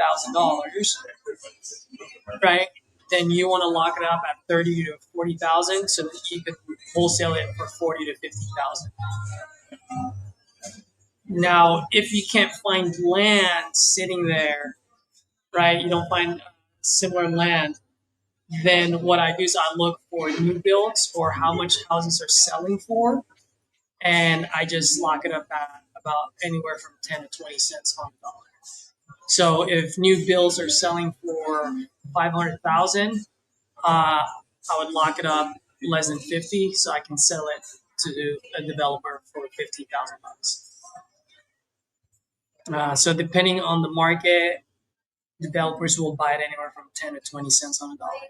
right? Then you want to lock it up at 30 to 40,000 so that you could wholesale it for 40 to 50,000. Now, if you can't find land sitting there, right? You don't find similar land, then what I do is I look for new builds or how much houses are selling for, and I just lock it up at about anywhere from 10 to 20 cents on the dollar. So if new builds are selling for 500,000, I would lock it up less than 50, so I can sell it to a developer for $15,000. So depending on the market, developers will buy it anywhere from 10 to 20 cents on a dollar.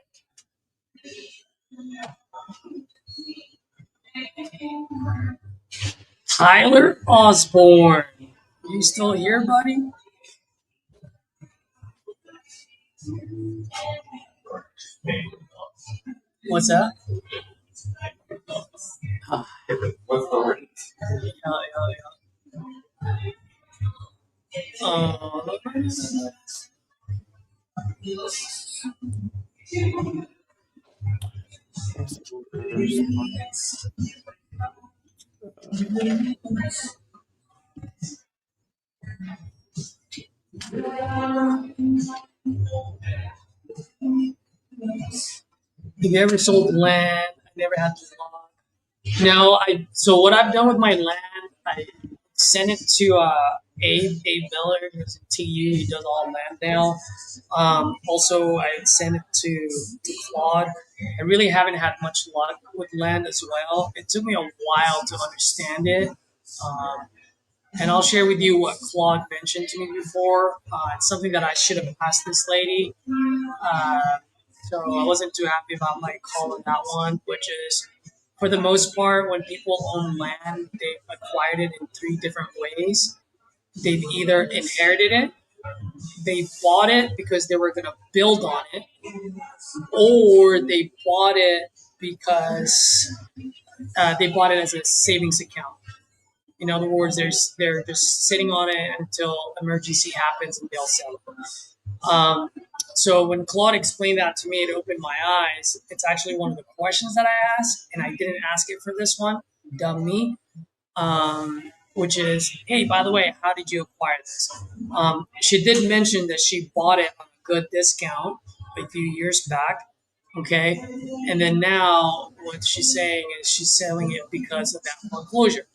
Tyler Osborne, you still here, buddy? What's that? Have you ever sold land? I never had to log. No, so what I've done with my land, I sent it to Abe Miller, who's in TU. He does all land now. Also, I sent it to Claude. I really haven't had much luck with land as well. It took me a while to understand it. And I'll share with you what Claude mentioned to me before. It's something that I should have asked this lady. So I wasn't too happy about my call on that one, which is, for the most part, when people own land, they've acquired it in 3 different ways. They've either inherited it, they bought it because they were going to build on it, or they bought it because they bought it as a savings account. In other words, they're just sitting on it until emergency happens and they'll sell it. So when Claude explained that to me, it opened my eyes. It's actually one of the questions that I asked, and I didn't ask it for this one, dumb me, which is, hey, by the way, how did you acquire this? She did mention that she bought it on a good discount a few years back, okay? And then now what she's saying is she's selling it because of that foreclosure.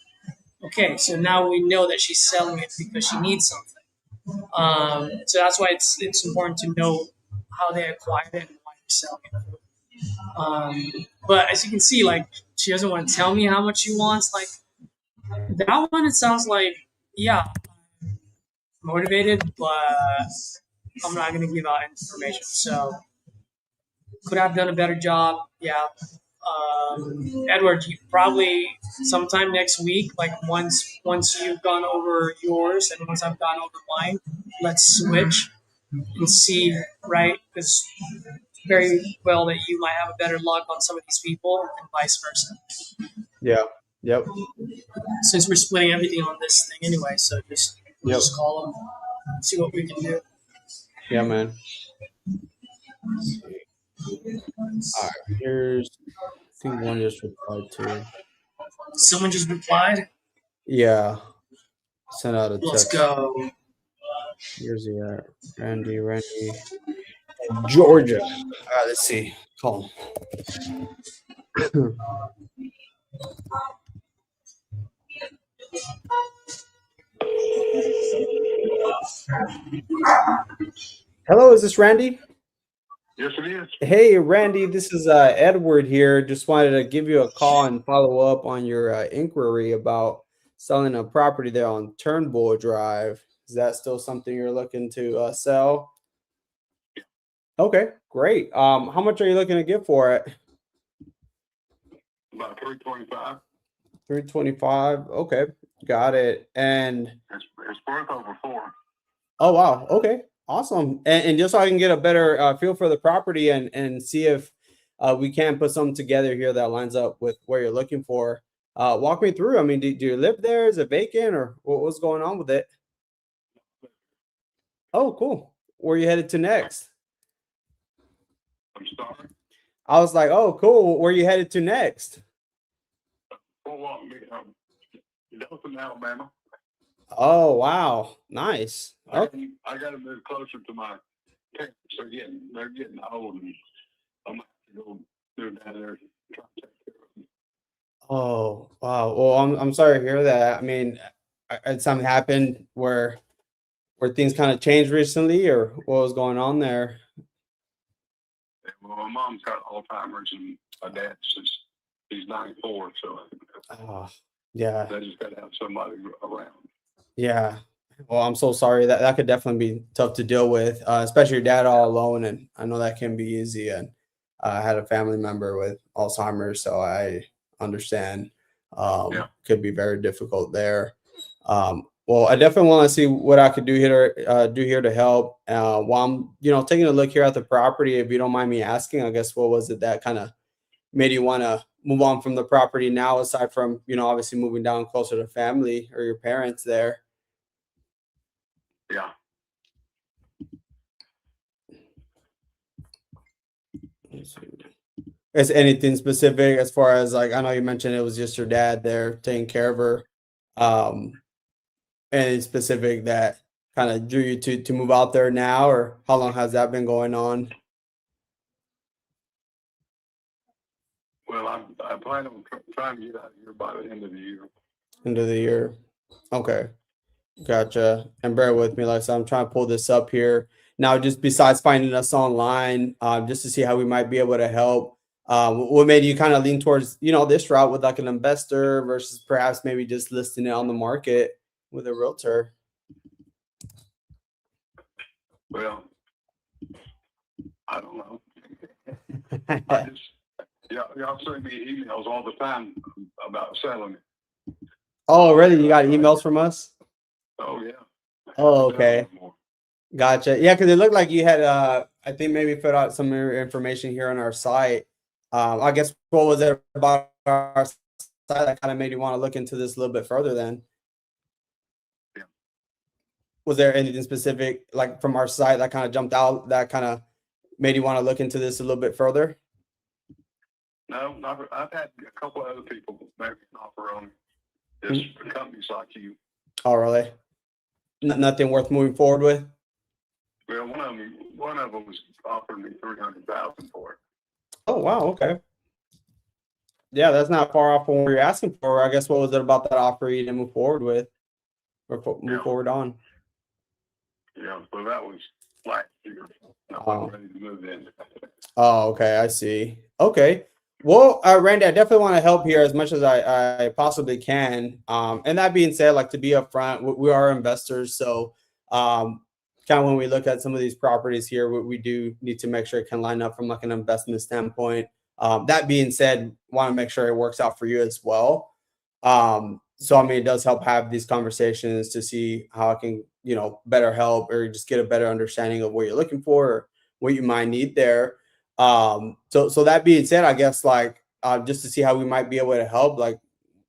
Okay, so now we know that she's selling it because she needs something. So that's why it's important to know how they acquired it and why they're selling it. But as you can see, like, she doesn't want to tell me how much she wants. Like, that one, it sounds like, yeah, I'm motivated, but I'm not going to give out information. So could I have done a better job? Yeah. Edward, you probably sometime next week, like once you've gone over yours and once I've gone over mine, let's switch and see, right? Because very well that you might have a better luck on some of these people and vice versa. Yeah. Yep. Since we're splitting everything on this thing anyway, so just call them, see what we can do. Yeah, man. All right, here's, I think one just replied to. Someone just replied? Yeah. Sent out a text. Let's go. Here's the Randy. Georgia. All right, let's see. Call him. Hello, is this Randy? Yes, it is. Hey, Randy, this is Edward here. Just wanted to give you a call and follow up on your inquiry about selling a property there on Turnbull Drive. Is that still something you're looking to sell? Okay, great. How much are you looking to get for it? About 325. 325. Okay, got it. And It's worth over 4. oh wow, okay, awesome. And just so I can get a better feel for the property and see if we can put something together here that lines up with what you're looking for. Walk me through. I mean, do you live there? Is it vacant or what's going on with it? Oh, cool. Where are you headed to next? I'm sorry. I was like, oh, cool. Where are you headed to next? Dothan, Alabama. Oh, wow. Nice. I got to move closer to my parents. They're getting old, and I'm going to go down there and try to take care of them. Oh, wow. Well, I'm sorry to hear that. I mean, had something happened where things kind of changed recently, or what was going on there? Well, my mom's got Alzheimer's, and my dad's he's 94, so Oh, yeah. they just got to have somebody around. Yeah. Well, I'm so sorry. That could definitely be tough to deal with, especially your dad all alone. And I know that can be easy. And I had a family member with Alzheimer's, so I understand. Yeah. Could be very difficult there. Well, I definitely want to see what I could do here to help. While I'm, taking a look here at the property, if you don't mind me asking, I guess what was it that kind of made you want to move on from the property now, aside from, obviously moving down closer to family or your parents there? Yeah. Is anything specific as far as, like, I know you mentioned it was just your dad there taking care of her. Any specific that kind of drew you to move out there now, or how long has that been going on? Well, I plan on trying to get out of here by the end of the year. End of the year. Okay. Gotcha. And bear with me, like I said, I'm trying to pull this up here. Now, just besides finding us online, just to see how we might be able to help, what made you kind of lean towards, this route with like an investor versus perhaps maybe just listing it on the market with a realtor? Well, I don't know. Y'all send me emails all the time about selling it. Oh, really? You got emails from us? Oh, yeah. Oh, okay. Gotcha. Yeah, because it looked like you had, I think maybe put out some information here on our site. I guess what was it about our site that kind of made you want to look into this a little bit further then? Yeah. Was there anything specific, like from our site, that kind of jumped out, that kind of made you want to look into this a little bit further? No, I've had a couple of other people make an offer on just companies like you. Oh, really? Nothing worth moving forward with? Well, one of them was offering me $300,000 for it. Oh, wow. Okay. Yeah, that's not far off from what you're asking for. I guess what was it about that offer you didn't move forward with, or move forward on? Yeah, so that was last year. I wasn't ready to move in. Oh, okay. I see. Okay. Well, Randy, I definitely want to help here as much as I possibly can. And that being said, like, to be upfront, we are investors. So kind of when we look at some of these properties here, we do need to make sure it can line up from like an investment standpoint. That being said, want to make sure it works out for you as well. So, I mean, it does help have these conversations to see how I can, better help or just get a better understanding of what you're looking for or what you might need there. So that being said, I guess like just to see how we might be able to help, like,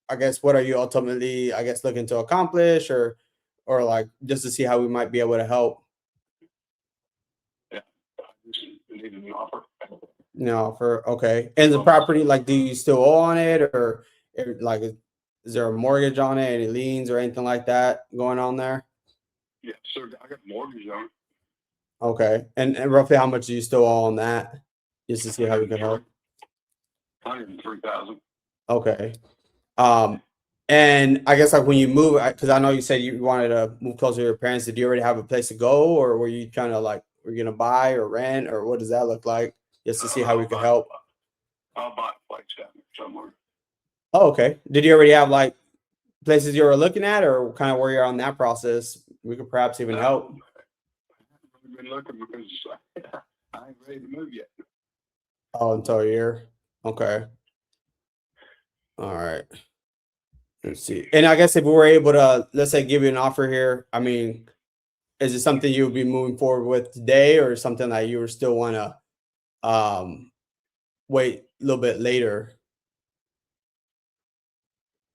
I guess what are you ultimately, I guess, looking to accomplish, or like just to see how we might be able to help? Yeah, I just needed an offer. No, okay. And the property, like, do you still owe on it, or like, is there a mortgage on it, any liens or anything like that going on there? Yeah, sir, I got a mortgage on it. Okay. And roughly how much do you still owe on that? Just to see how we can help. $103,000. Okay. And I guess like when you move, because I know you said you wanted to move closer to your parents, did you already have a place to go, or were you kind of like Are you gonna buy or rent, or what does that look like? Just to see how we could help. I'll buy a place down there somewhere. Oh, okay. Did you already have like places you were looking at, or kind of where you're on that process? We could perhaps even help. I haven't been looking because I ain't ready to move yet. Oh, until a year. Okay. All right. Let's see. And I guess if we were able to, let's say, give you an offer here, I mean, is it something you would be moving forward with today, or something that you would still want to wait a little bit later?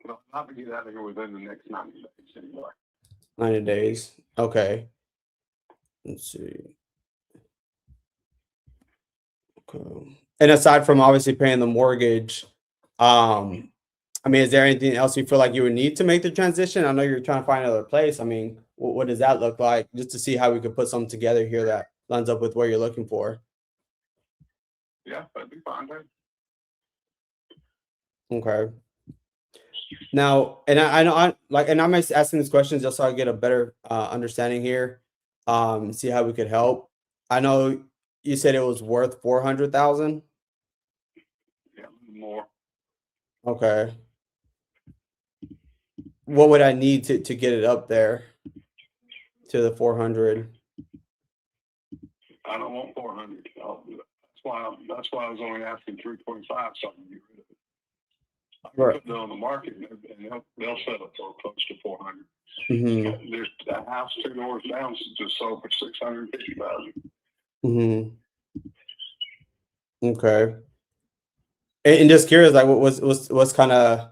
Well, I'll be out of here within the next 90 days anyway. 90 days. Okay. Let's see. Okay. And aside from obviously paying the mortgage, I mean, is there anything else you feel like you would need to make the transition? I know you're trying to find another place. I mean, what does that look like? Just to see how we could put something together here that lines up with what you're looking for. Yeah, that'd be fine. Then. Okay. Now, and I know I'm asking these questions just so I get a better understanding here. See how we could help. I know you said it was worth 400,000. Yeah, more. Okay. What would I need to get it up there to the 400? I don't want 400. That's why I was only asking 325 something. To get rid of it. I can Right. put it on the market and they'll sell it for close to 400. Mm-hmm. There's a house 2 doors down just sold for 650,000. Mm-hmm. Okay. And just curious, like, what's kind of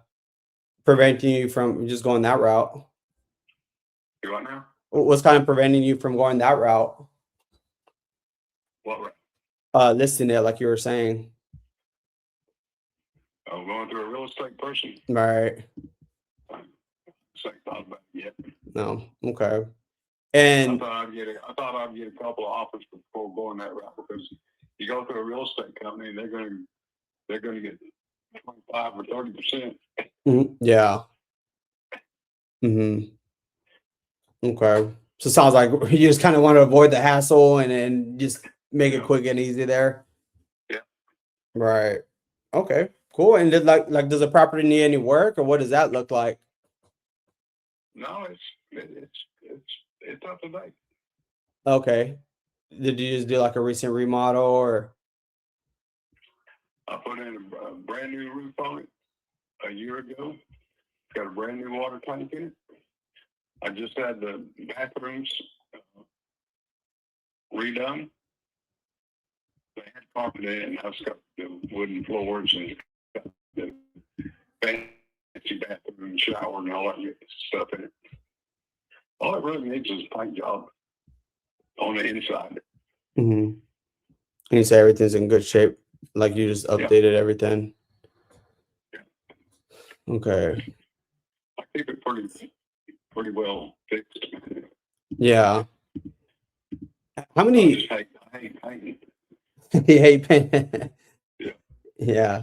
preventing you from just going that route? You what now? What's kind of preventing you from going that route? What route? Listing it like you were saying. I'm going through a real estate person. Right. So I thought about it yet. No. Okay. I And thought I'd get a couple of offers before going that route, because you go through a real estate company, they're going to get 25 or 30%. yeah. Okay. So it sounds like you just kind of want to avoid the hassle and just make it quick and easy there. Yeah. Right. Okay. Cool. And did does the property need any work, or what does that look like? No, it's up to date. Okay. Did you just do like a recent remodel, or? I put in a brand new roof on it a year ago. Got a brand new water tank in it. I just had the bathrooms redone. They had carpet in, I've got the wooden floors and the fancy bathroom, shower, and all that stuff in it. All it really needs is a paint job on the inside. Mm-hmm. And you say everything's in good shape, like you just updated everything. Yeah. Okay. I keep it pretty well fixed. Yeah. How many? I hate painting. You hate paint. Yeah. Yeah.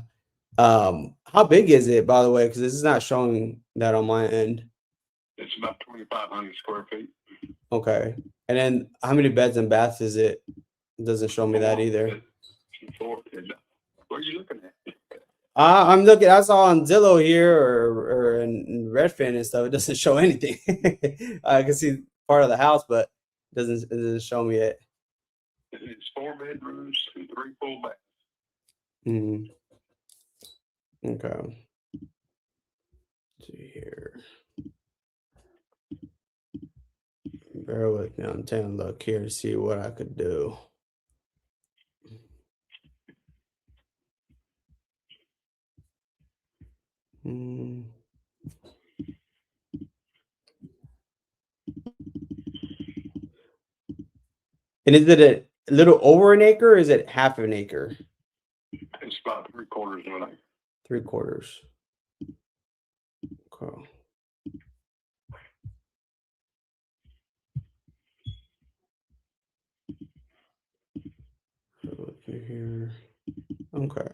How big is it, by the way? Because this is not showing that on my end. It's about 2,500 square feet. Okay. And then how many beds and baths is it? It doesn't show me that either. What are you looking at? I'm looking. I saw on Zillow here or in Redfin and stuff. It doesn't show anything. I can see part of the house, but it doesn't show me it. It's 4 bedrooms and 3 full baths. Okay. Let's see here. Bear with me. I'm taking a look here to see what I could do. And is it a little over an acre, or is it half an acre? It's about 3/4 of an acre. 3/4. Okay. Look here. Okay.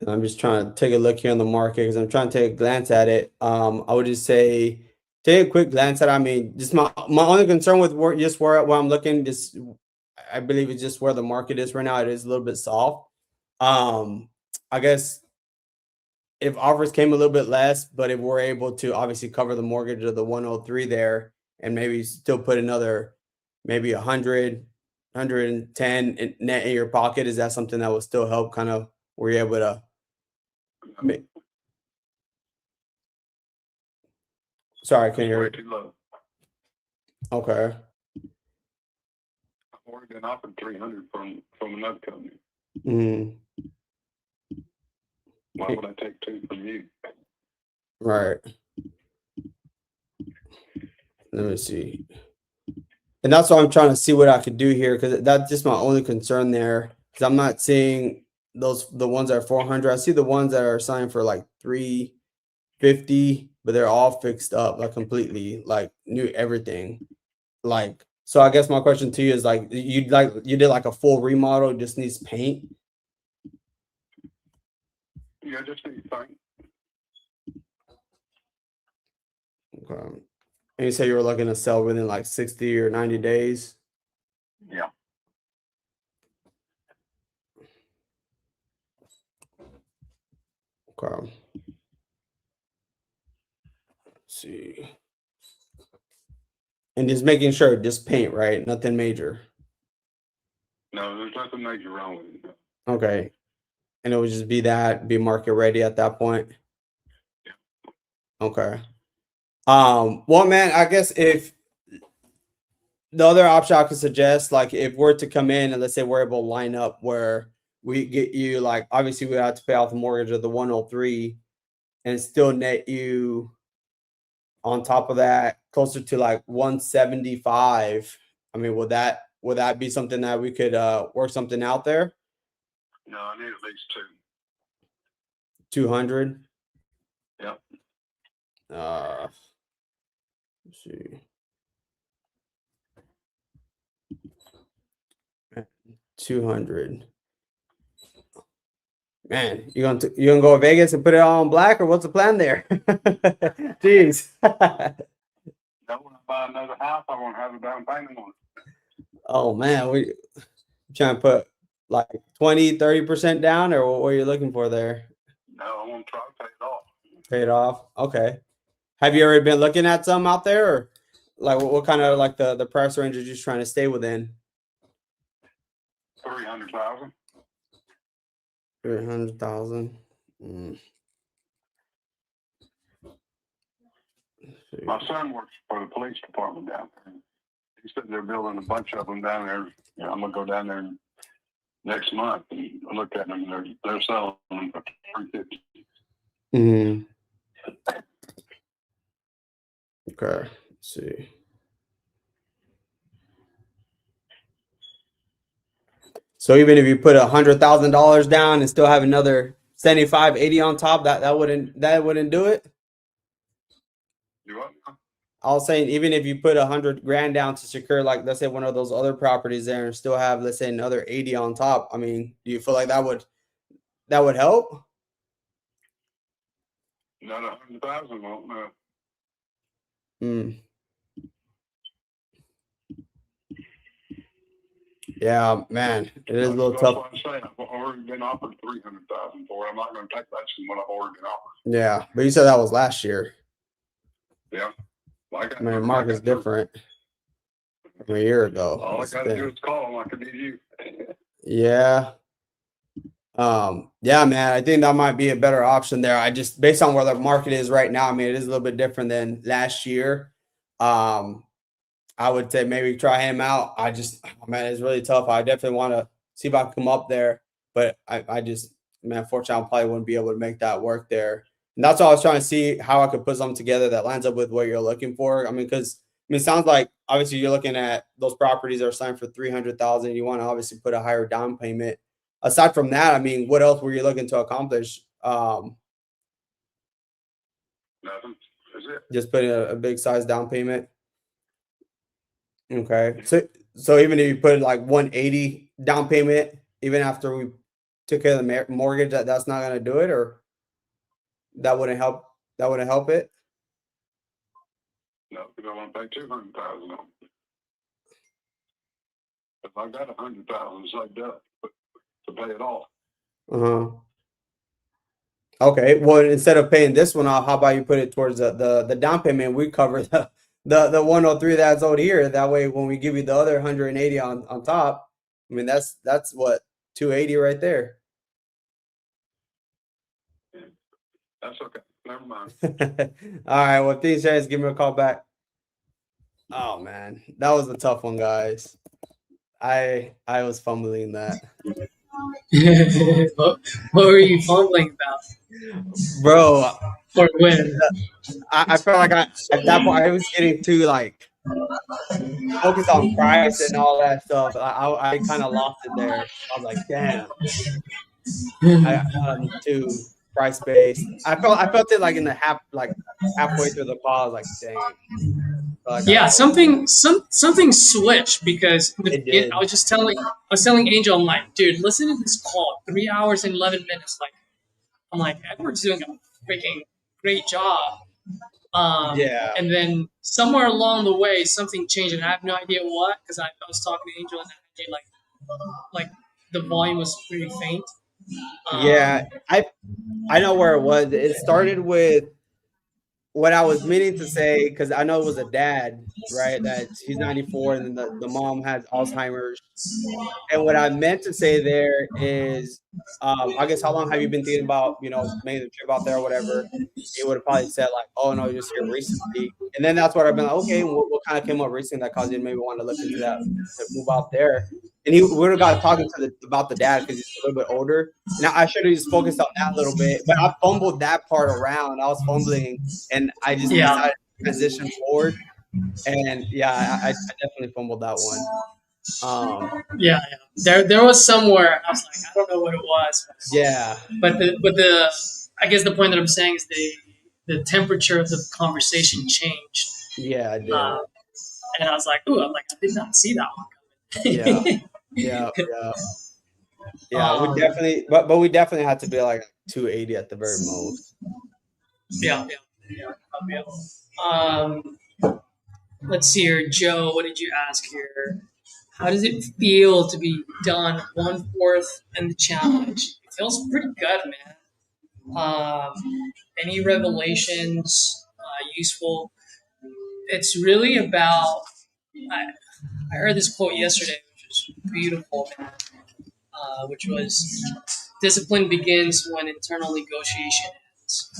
And I'm just trying to take a look here on the market because I'm trying to take a glance at it. I would just say take a quick glance at it, I mean, just my only concern with where I'm looking, just I believe it's just where the market is right now. It is a little bit soft. I guess if offers came a little bit less, but if we're able to obviously cover the mortgage of the 103 there and maybe still put another maybe 110 net in your pocket, is that something that will still help kind of were you able to make? Sorry, I can't hear you. Too low. Okay. I've already been offered 300 from another company. Mm. Why would I take 2 from you? Right. Let me see. And that's why I'm trying to see what I could do here, because that's just my only concern there. Because I'm not seeing the ones that are 400. I see the ones that are signed for like 350, but they're all fixed up like completely, like new everything. Like, so I guess my question to you is like you did like a full remodel, just needs paint. Yeah, just need paint. Okay. And you say you were looking to sell within like 60 or 90 days. Yeah. Okay. Let's see. And just making sure, just paint, right? Nothing major. No, there's nothing major wrong with it. Okay. And it would just be market ready at that point. Yeah. Okay. Well, man, I guess if the other option I could suggest, like if we're to come in and let's say we're able to line up where we get you, like obviously we have to pay off the mortgage of the 103 and still net you on top of that closer to like 175. I mean, would that be something that we could work something out there? No, I need at least 200. Yep. Let's see. 200. Man, you gonna go to Vegas and put it all in black, or what's the plan there? Jeez. I want to buy another house. I want to have a down payment on it. Oh man, we trying to put like 20-30% down, or what are you looking for there? No, I want to try to pay it off. Pay it off. Okay. Have you already been looking at some out there, or like what kind of like the price range are you just trying to stay within? 300,000. 300,000. My son works for the police department down there. He said they're building a bunch of them down there. You know, I'm gonna go down there next month and look at them. They're selling them for 350. Okay. Let's see. So even if you put $100,000 down and still have another 75, 80 on top, that wouldn't do it. You what? I was saying even if you put 100 grand down to secure, like let's say one of those other properties there, and still have let's say another 80 on top. I mean, do you feel like that would help? Not 100,000 won't. No. Yeah, man, it is a little tough. That's what I'm saying. I've already been offered 300,000 for it. I'm not going to take less than what I've already been offered. Yeah, but you said that was last year. Yeah. Well, I mean, the market's different from a year ago. All I got to do is call them like I did you. Yeah. Yeah, man, I think that might be a better option there. I just, based on where the market is right now, I mean, it is a little bit different than last year. I would say maybe try him out. Man, it's really tough. I definitely want to see if I can come up there, but I just, man, unfortunately, I probably wouldn't be able to make that work there. And that's why I was trying to see how I could put something together that lines up with what you're looking for. I mean, because it sounds like obviously you're looking at those properties that are signed for 300,000. You want to obviously put a higher down payment. Aside from that, I mean, what else were you looking to accomplish? Nothing. That's it. Just putting a big size down payment. Okay. So even if you put like 180 down payment, even after we took care of the mortgage, that's not going to do it, or that wouldn't help. That wouldn't help it. No, because I want to pay 200,000 on it. If I got 100,000, it's like that to pay it off. Okay, well, instead of paying this one off, how about you put it towards the down payment? We cover the 103 that's owed here. That way, when we give you the other 180 on top, I mean that's what 280 right there. That's okay. Never mind. All right, well, things change, give me a call back. Oh man, that was a tough one, guys. I was fumbling that. what were you fumbling about? Bro, Or when? I felt like at that point I was getting too like focused on price and all that stuff. I kind of lost it there. I was like, damn, I'm too price based. I felt it like in the halfway through the call. I was like, dang. Yeah, something switched because did. I was telling Angel, I'm like, dude, listen to this call, 3 hours and 11 minutes. Like, I'm like, Edward's doing a freaking great job. Yeah. And then somewhere along the way, something changed, and I have no idea what, because I was talking to Angel, and like the volume was pretty faint. Yeah, I know where it was. It started with what I was meaning to say, because I know it was a dad, right? That he's 94, and then the mom has Alzheimer's. And what I meant to say there is, I guess, how long have you been thinking about, making the trip out there or whatever? He would have probably said like, oh no, just here recently. And then that's what I've been like, okay, what kind of came up recently that caused you to maybe want to look into that, to move out there? And he would have got talking about the dad because he's a little bit older. Now I should have just focused on that a little bit, but I fumbled that part around. I was fumbling, and I just decided to transition forward. And yeah, I definitely fumbled that one. Yeah. There was somewhere I was like, I don't know what it was. Yeah. But the I guess the point that I'm saying is the temperature of the conversation changed. Yeah, I did. And I was like, ooh, I did not see that one coming. Yeah. We definitely, but we definitely had to be like 280 at the very most. Yeah. Let's see here, Joe. What did you ask here? How does it feel to be done 1/4 in the challenge? It feels pretty good, man. Any revelations useful? It's really about. I heard this quote yesterday, which was beautiful, man. Which was, discipline begins when internal negotiation ends.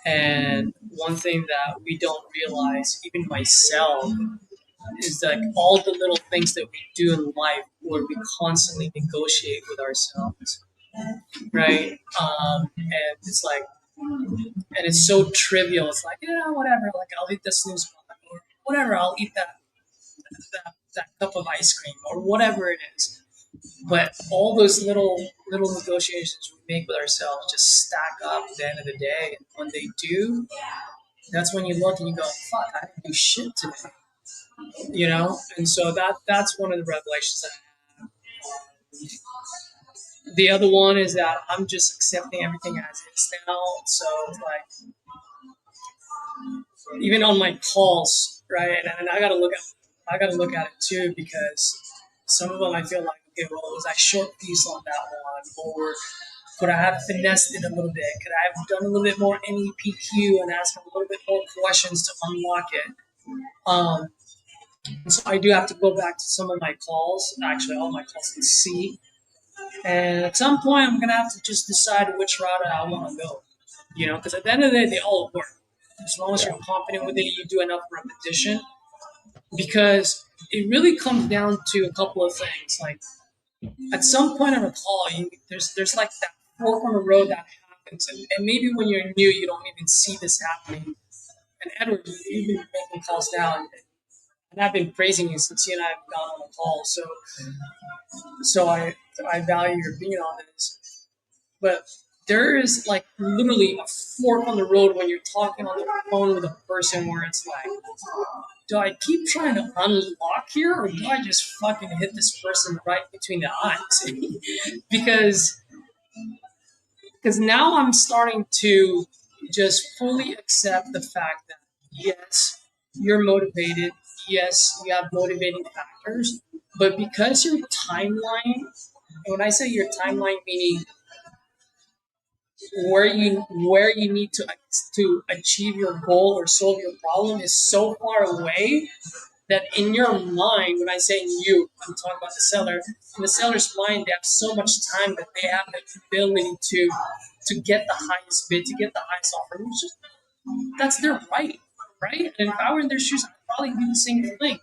And one thing that we don't realize, even myself, is like all the little things that we do in life where we constantly negotiate with ourselves, right? And it's like, and it's so trivial. It's like, yeah, whatever. Like, I'll eat the snooze bug, or whatever. I'll eat that cup of ice cream, or whatever it is. But all those little negotiations we make with ourselves just stack up at the end of the day. And when they do, that's when you look and you go, fuck, I didn't do shit today. And so that's one of the revelations that I have. The other one is that I'm just accepting everything as is now. So it's like, even on my calls, right? And I gotta look at it too, because some of them I feel like, okay, well, was I short piece on that one, or could I have finessed it a little bit? Could I have done a little bit more NEPQ and asked a little bit more questions to unlock it? So I do have to go back to some of my calls, actually all my calls, and see. And at some point, I'm gonna have to just decide which route I want to go. Because at the end of the day, they all work. As long as you're confident with it, you do enough repetition. Because it really comes down to a couple of things. Like, at some point in a call, there's like that fork on the road that happens, and maybe when you're new, you don't even see this happening. And Edward, you've been making calls now, and I've been praising you since you and I have gone on a call. So I value your opinion on this. But there is like literally a fork on the road when you're talking on the phone with a person where it's like, do I keep trying to unlock here, or do I just fucking hit this person right between the eyes? because now I'm starting to just fully accept the fact that, yes, you're motivated. Yes, you have motivating factors, but because your timeline, and when I say your timeline, meaning where you need to achieve your goal or solve your problem is so far away that in your mind, when I say you, I'm talking about the seller. In the seller's mind, they have so much time that they have the ability to get the highest bid, to get the highest offer. Which is, that's their right, right? And if I were in their shoes, I'd probably do the same thing.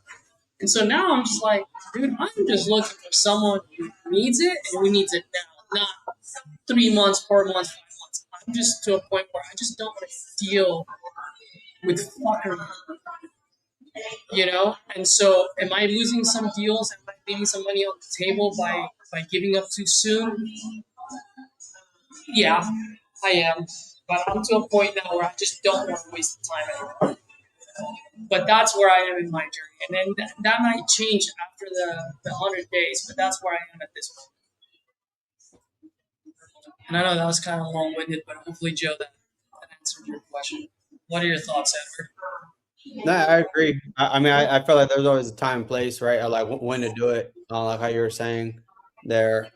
And so now I'm just like, dude, I'm just looking for someone who needs it and who needs it now, not 3 months, 4 months, 5 months. I'm just to a point where I just don't want to deal with fuckery, you know. And so, am I losing some deals? Am I leaving some money on the table by giving up too soon? Yeah, I am. But I'm to a point now where I just don't want to waste the time anymore. But that's where I am in my journey, and then that might change after the 100 days. But that's where I am at this point. And I know that was kind of long-winded, but hopefully, Joe, that answered your question. What are your thoughts, Edward? No, I agree. I mean, I feel like there's always a time and place, right? Or like when to do it. Like how you were saying there.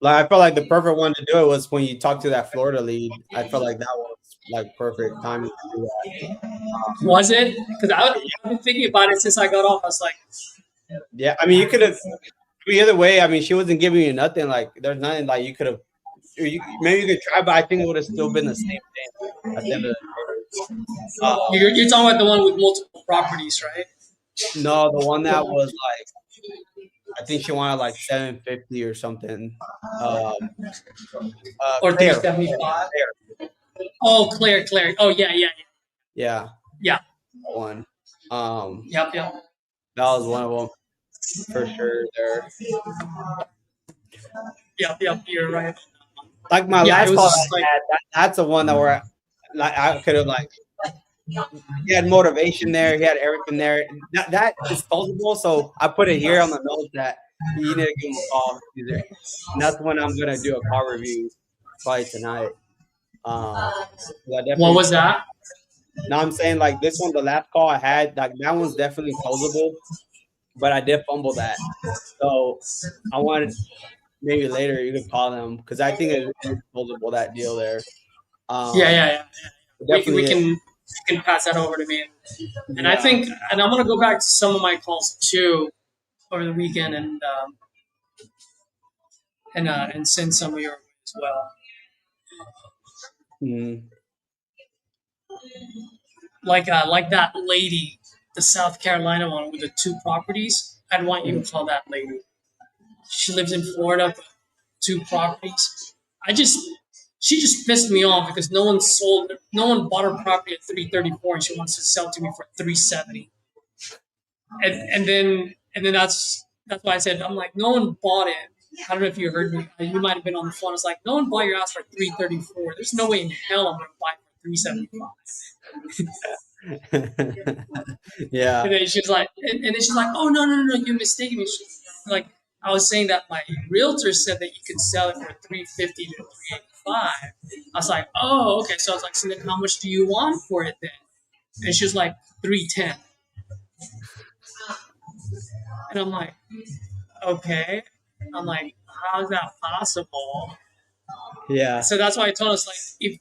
Like I felt like the perfect one to do it was when you talked to that Florida lead. I felt like that was like perfect timing to do that. Was it? Because I've been thinking about it since I got off. I was like, yeah. I mean, you could have. The other way. I mean, she wasn't giving you nothing. Like there's nothing like you could have. Maybe you could try, but I think it would have still been the same thing at the end of the day. You're talking about the one with multiple properties, right? No, the one that was like, I think she wanted like 750 or something. Or Claire. 375. Oh, Claire. Oh, yeah. Yeah. One. Yep. That was one of them for sure. There. Yep. You're right. Like my last call, that's the one that where like I could have like. He had motivation there. He had everything there. That is possible. So I put it here on the note that you need to give him a call. And that's when I'm gonna do a call review probably tonight. What was that? No, I'm saying like this one, the last call I had, like that one's definitely closable, but I did fumble that. So I wanted maybe later you could call them because I think it's closable, that deal there. Yeah. Definitely we can pass that over to me. And I think, and I'm gonna go back to some of my calls too over the weekend and send some of yours as well. Mm-hmm. Like that lady, the South Carolina one with the 2 properties. I'd want you to call that lady. She lives in Florida, 2 properties. She just pissed me off because no one bought her property at 334 and she wants to sell to me for 370. And then that's why I said, I'm like, no one bought it. I don't know if you heard me. You might have been on the phone. It's like, no one bought your house for 334. There's no way in hell I'm gonna buy it for 375. Yeah. And then she's like, oh no, you're mistaken me. She's like, I was saying that my realtor said that you could sell it for 350 to 385. I was like, oh, okay. So I was like, so then how much do you want for it then? And she was like, 310. And I'm like, okay. I'm like, how is that possible? Yeah. So that's why I told us, like, if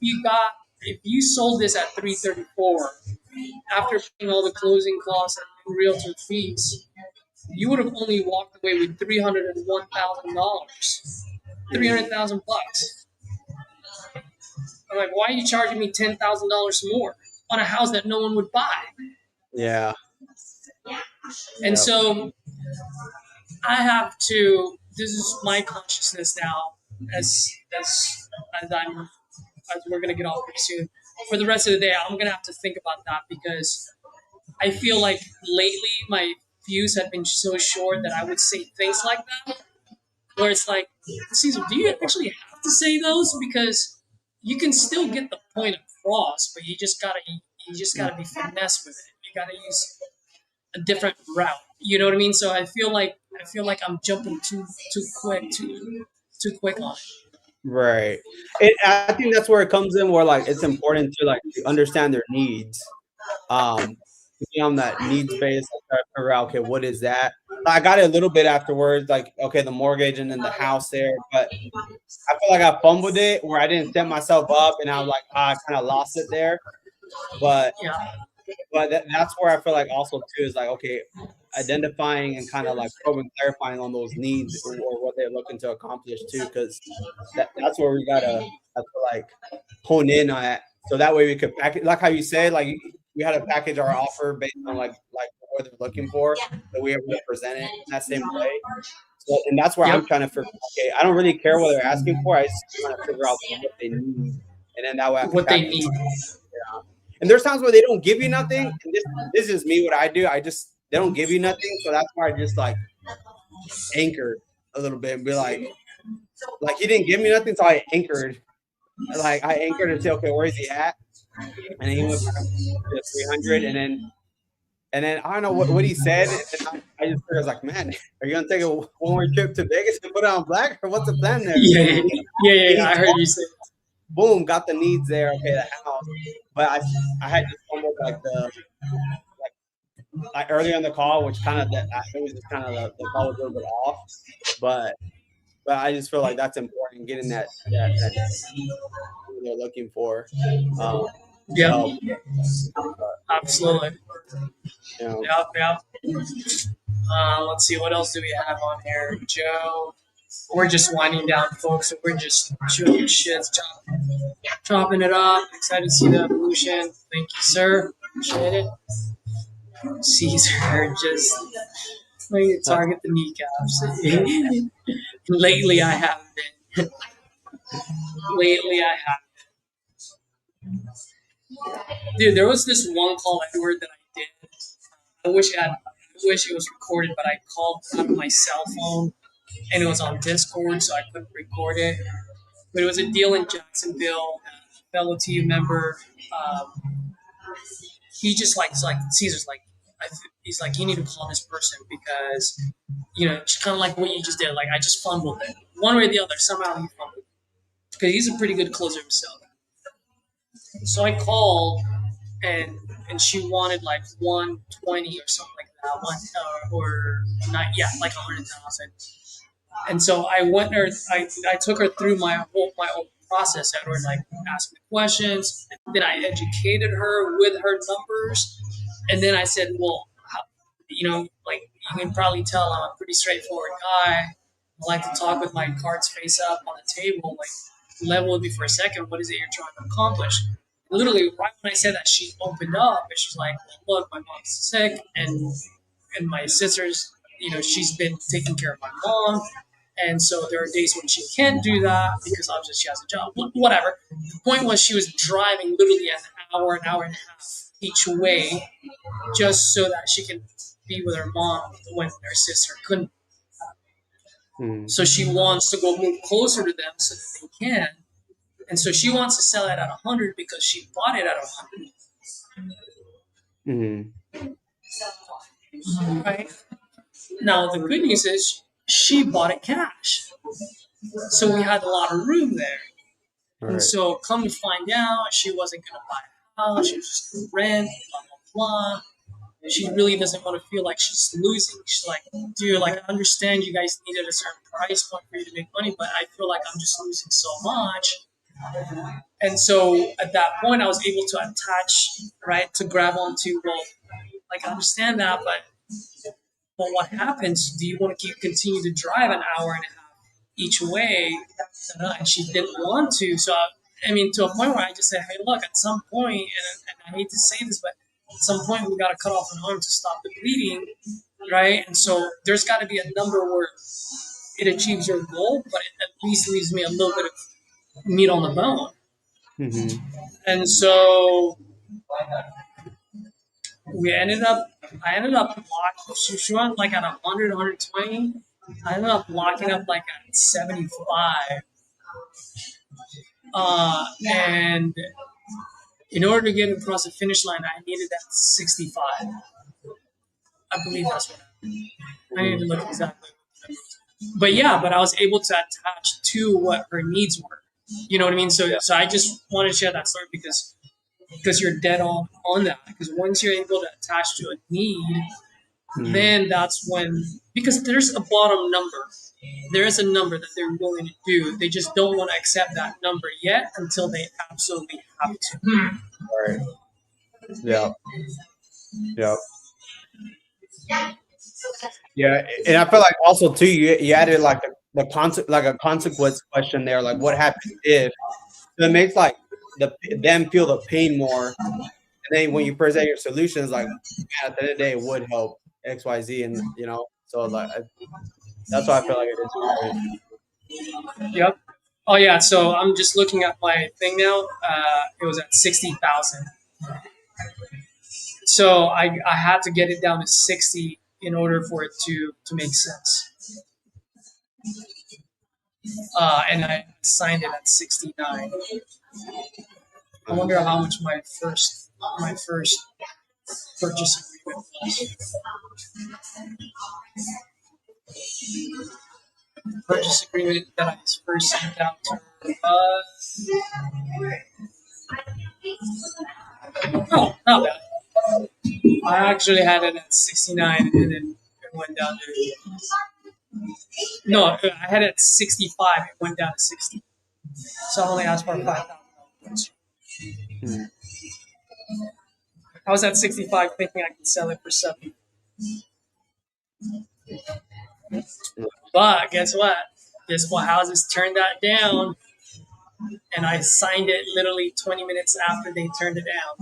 you sold this at 334, after paying all the closing costs and realtor fees, you would have only walked away with $301,000, $300,000 bucks. I'm like, why are you charging me $10,000 more on a house that no one would buy? Yeah. And so I have to. This is my consciousness now, as we're gonna get off pretty soon. For the rest of the day, I'm gonna have to think about that because I feel like lately my views have been so short that I would say things like that, where it's like, Caesar, do you actually have to say those? Because you can still get the point across, but you just gotta be finesse with it. You gotta use a different route. You know what I mean? So I feel like I'm jumping too quick on it. Right. I think that's where it comes in, where like it's important to like understand their needs. On that needs base, I try to figure out, okay, what is that? I got it a little bit afterwards, like, okay, the mortgage and then the house there, but I feel like I fumbled it where I didn't set myself up, and I was like, I kind of lost it there. But that's where I feel like also too is like, okay, identifying and kind of like probing, clarifying on those needs or what they're looking to accomplish too, because that's where we gotta have to like hone in on it, so that way we could package, like how you said, like we had to package our offer based on like what they're looking for, that we able to present it in that same way. So, and that's where I'm trying to figure. Okay, I don't really care what they're asking for. I just want to figure out what they need, and then that way I can what they need. Yeah. And there's times where they don't give you nothing. And this is me. What I do, they don't give you nothing. So that's why I just like anchored a little bit and be like he didn't give me nothing, so I anchored. Like I anchored and said, okay, where is he at? And then he went back to 300, and then I don't know what he said. And I just was like, man, are you gonna take one more trip to Vegas and put it on black, or what's the plan there? Yeah. I heard you say. Boom, got the needs there. Okay, the house, but I had just almost like like earlier in the call, which kind of it was just kind of the call was a little bit off, but I just feel like that's important, getting that they're looking for. Absolutely. Yeah. Let's see, what else do we have on here, Joe? We're just winding down, folks. So we're just shooting shit, chopping it up. Excited to see the evolution. Thank you, sir. Appreciate it. Caesar, just like target the kneecaps. Lately, I haven't been. Dude, there was this one call, Edward, that I did. I wish it was recorded, but I called out of my cell phone, and it was on Discord, so I couldn't record it. But it was a deal in Jacksonville. A fellow team member, he just like Caesar's like, he's like, you need to call this person because, it's kind of like what you just did. Like, I just fumbled it. One way or the other, somehow he fumbled it. Because he's a pretty good closer himself. So I called, and she wanted like 120 or something like that, or not, like 100,000. And so I went her, I took her through my whole process, Edward, like asking questions. Then I educated her with her numbers, and then I said, well, like you can probably tell I'm a pretty straightforward guy. I like to talk with my cards face up on the table, like level with me for a second. What is it you're trying to accomplish? Literally, right when I said that, she opened up and she's like, well, look, my mom's sick, and my sister's, she's been taking care of my mom. And so there are days when she can't do that because obviously she has a job. Whatever. The point was she was driving literally an hour and a half each way just so that she can be with her mom when her sister couldn't. So she wants to go move closer to them so that they can. And so she wants to sell it at 100 because she bought it at 100. Right? Now, the good news is she bought it cash. So we had a lot of room there. Right. And so come to find out, she wasn't going to buy a house. She was just going to rent, blah, blah, blah. She really doesn't want to feel like she's losing. She's like, dude, like, I understand you guys needed a certain price point for you to make money, but I feel like I'm just losing so much. And so at that point, I was able to attach, right, to grab onto, well, like, I understand that, but what happens? Do you want to continue to drive an hour and a half each way? And she didn't want to. So, I mean, to a point where I just said, hey, look, at some point, and I hate to say this, but at some point we got to cut off an arm to stop the bleeding, right? And so there's got to be a number where it achieves your goal, but it at least leaves me a little bit of meat on the bone. And so I ended up blocking. She went like at 100, 120. I ended up locking up like at 75. And in order to get across the finish line, I needed that 65. I believe that's what happened. I need to look exactly. But I was able to attach to what her needs were. You know what I mean? So I just wanted to share that story because because you're dead on that. Because once you're able to attach to a need, then that's when, because there's a bottom number. There is a number that they're willing to do. They just don't want to accept that number yet until they absolutely have to. Right. Yeah. Yeah. Yeah. And I feel like also too, you added like a consequence question there, like what happens if. So it makes like them feel the pain more. And then when you present your solutions, like at the end of the day, it would help X, Y, Z, and so like that's why I feel like it is important. Yep. Oh yeah. So I'm just looking at my thing now. It was at 60,000. So I had to get it down to 60 in order for it to make sense. And I signed it at 69. I wonder how much my first purchase agreement was. Purchase agreement that I first sent out to her. Oh, not bad. I actually had it at 69 and then it went down to. No, I had it at 65. It went down to 60. So I only asked for $5,000. I was at 65 thinking I could sell it for 70. But guess what? Guess what houses turned that down? And I signed it literally 20 minutes after they turned it down.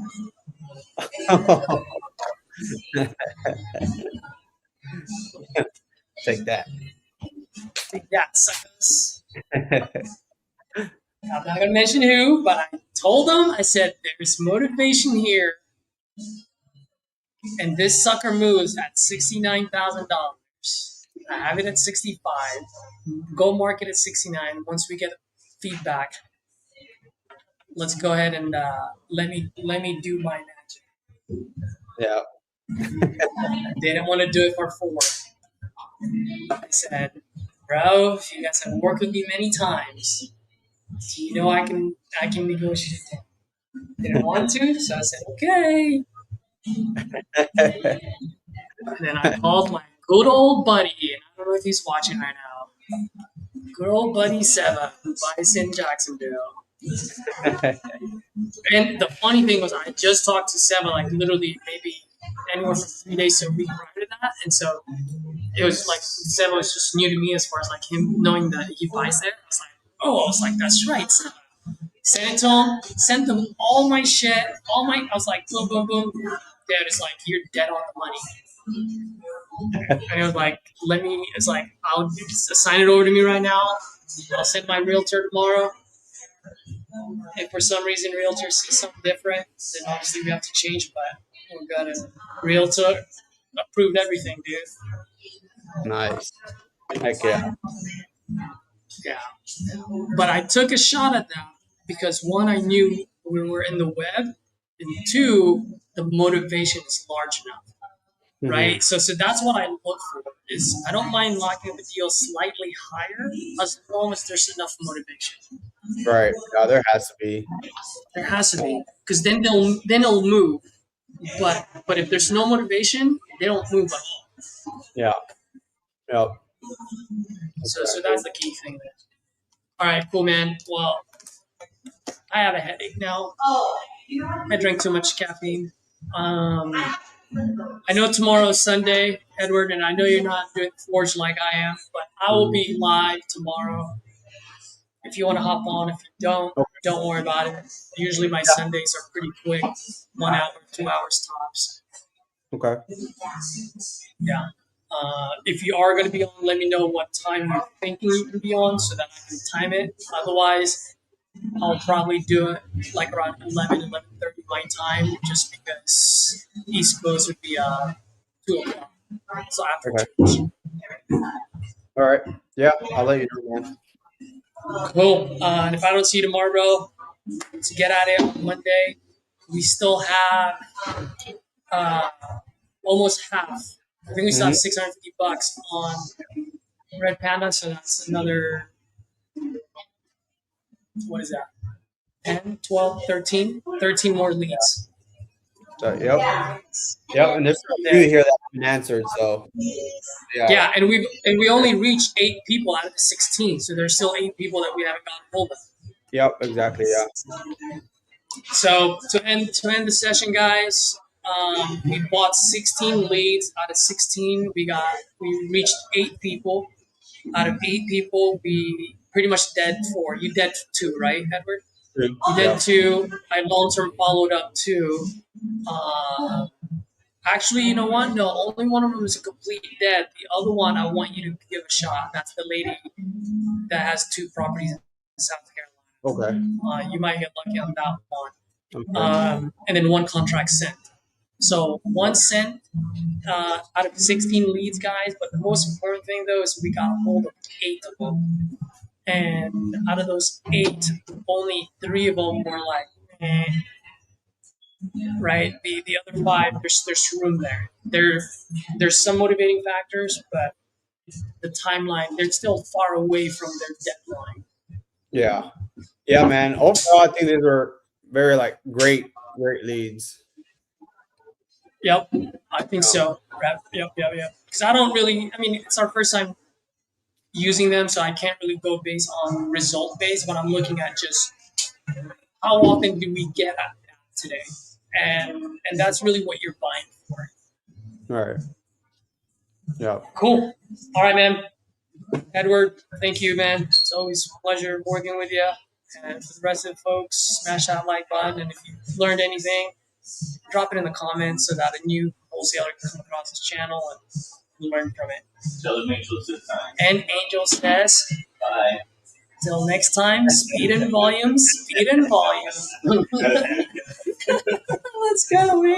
Take that. Take that, suckers. I'm not going to mention who, but I told them, I said, there's motivation here. And this sucker moves at $69,000. I have it at 65. Go market at 69. Once we get feedback, let's go ahead and let me do my magic. Yeah. They didn't want to do it for 4. I said, bro, you guys have worked with me many times. You know I can negotiate. They didn't want to, so I said, okay. And then I called my good old buddy, and I don't know if he's watching right now. Good old buddy Seva, who buys in Jacksonville. And the funny thing was, I just talked to Seva like literally maybe anywhere from 3 days to a week prior to that, and so it was like Seva was just new to me as far as like him knowing that he buys there. I was like, that's right, Seva. Sent it to him, sent them all my shit, I was like, boom, boom, boom. Dad is like, you're dead on the money. And it was like, I'll assign it over to me right now. I'll send my realtor tomorrow. If for some reason realtor sees something different, then obviously we have to change, but we're gonna. Realtor approved everything, dude. Nice. Heck yeah. Yeah. But I took a shot at that because 1, I knew we were in the web, and 2, the motivation is large enough. Right? So that's what I look for is I don't mind locking up a deal slightly higher as long as there's enough motivation. Right. No, there has to be. There has to be. Because then it'll move. But if there's no motivation, they don't move at all. Yeah. Yep. So that's the key thing there. All right, cool, man. Well, I have a headache now. I drank too much caffeine. I know tomorrow is Sunday, Edward, and I know you're not doing Forge like I am, but I will be live tomorrow. If you want to hop on, if you don't worry about it. Usually my Sundays are pretty quick, 1 hour, 2 hours tops. Okay. Yeah. If you are going to be on, let me know what time you're thinking you can be on so that I can time it. Otherwise, I'll probably do it like around 11:30 my time, just because East Coast would be 2 o'clock. So after church. All right. Yeah, I'll let you know, man. Cool. And if I don't see you tomorrow, bro, to get at it on Monday, we still have almost half. I think we still have $650 on Red Panda, so that's another. What is that? 10, 12, 13, 13 more leads. So, yep. And there's a few here that have been answered. So yeah, and we only reached 8 people out of the 16, so there's still 8 people that we haven't gotten hold of. Yep, exactly. Yeah. So to end the session, guys, we bought 16 leads out of 16. We reached 8 people. Out of 8 people, we pretty much dead 4. You dead 2, right, Edward? You dead 2. I long-term followed up 2. Actually, you know what? No, only one of them is a complete dead. The other one, I want you to give a shot. That's the lady that has 2 properties in South Carolina. Okay. You might get lucky on that one. Okay. And then 1 contract sent. So 1 sent out of 16 leads, guys. But the most important thing, though, is we got a hold of 8 of them. And out of those 8, only 3 of them were like, eh. Right? The other 5, there's room there. There's some motivating factors, but the timeline, they're still far away from their deadline. Yeah. Yeah, man. Overall, I think these were very great leads. Yep, I think so. Yep. Because I don't really, it's our first time using them, so I can't really go based on result based, but I'm looking at just how often do we get at that today, and that's really what you're buying for. All right. Yeah. Cool. All right, man. Edward, thank you, man. It's always a pleasure working with you. And for the rest of the folks, smash that like button, and if you learned anything, drop it in the comments so that a new wholesaler can come across this channel and learn from it. Tell them Angels this time. And Angel says, Bye. till next time, speed and volume, speed and volume. Let's go, man.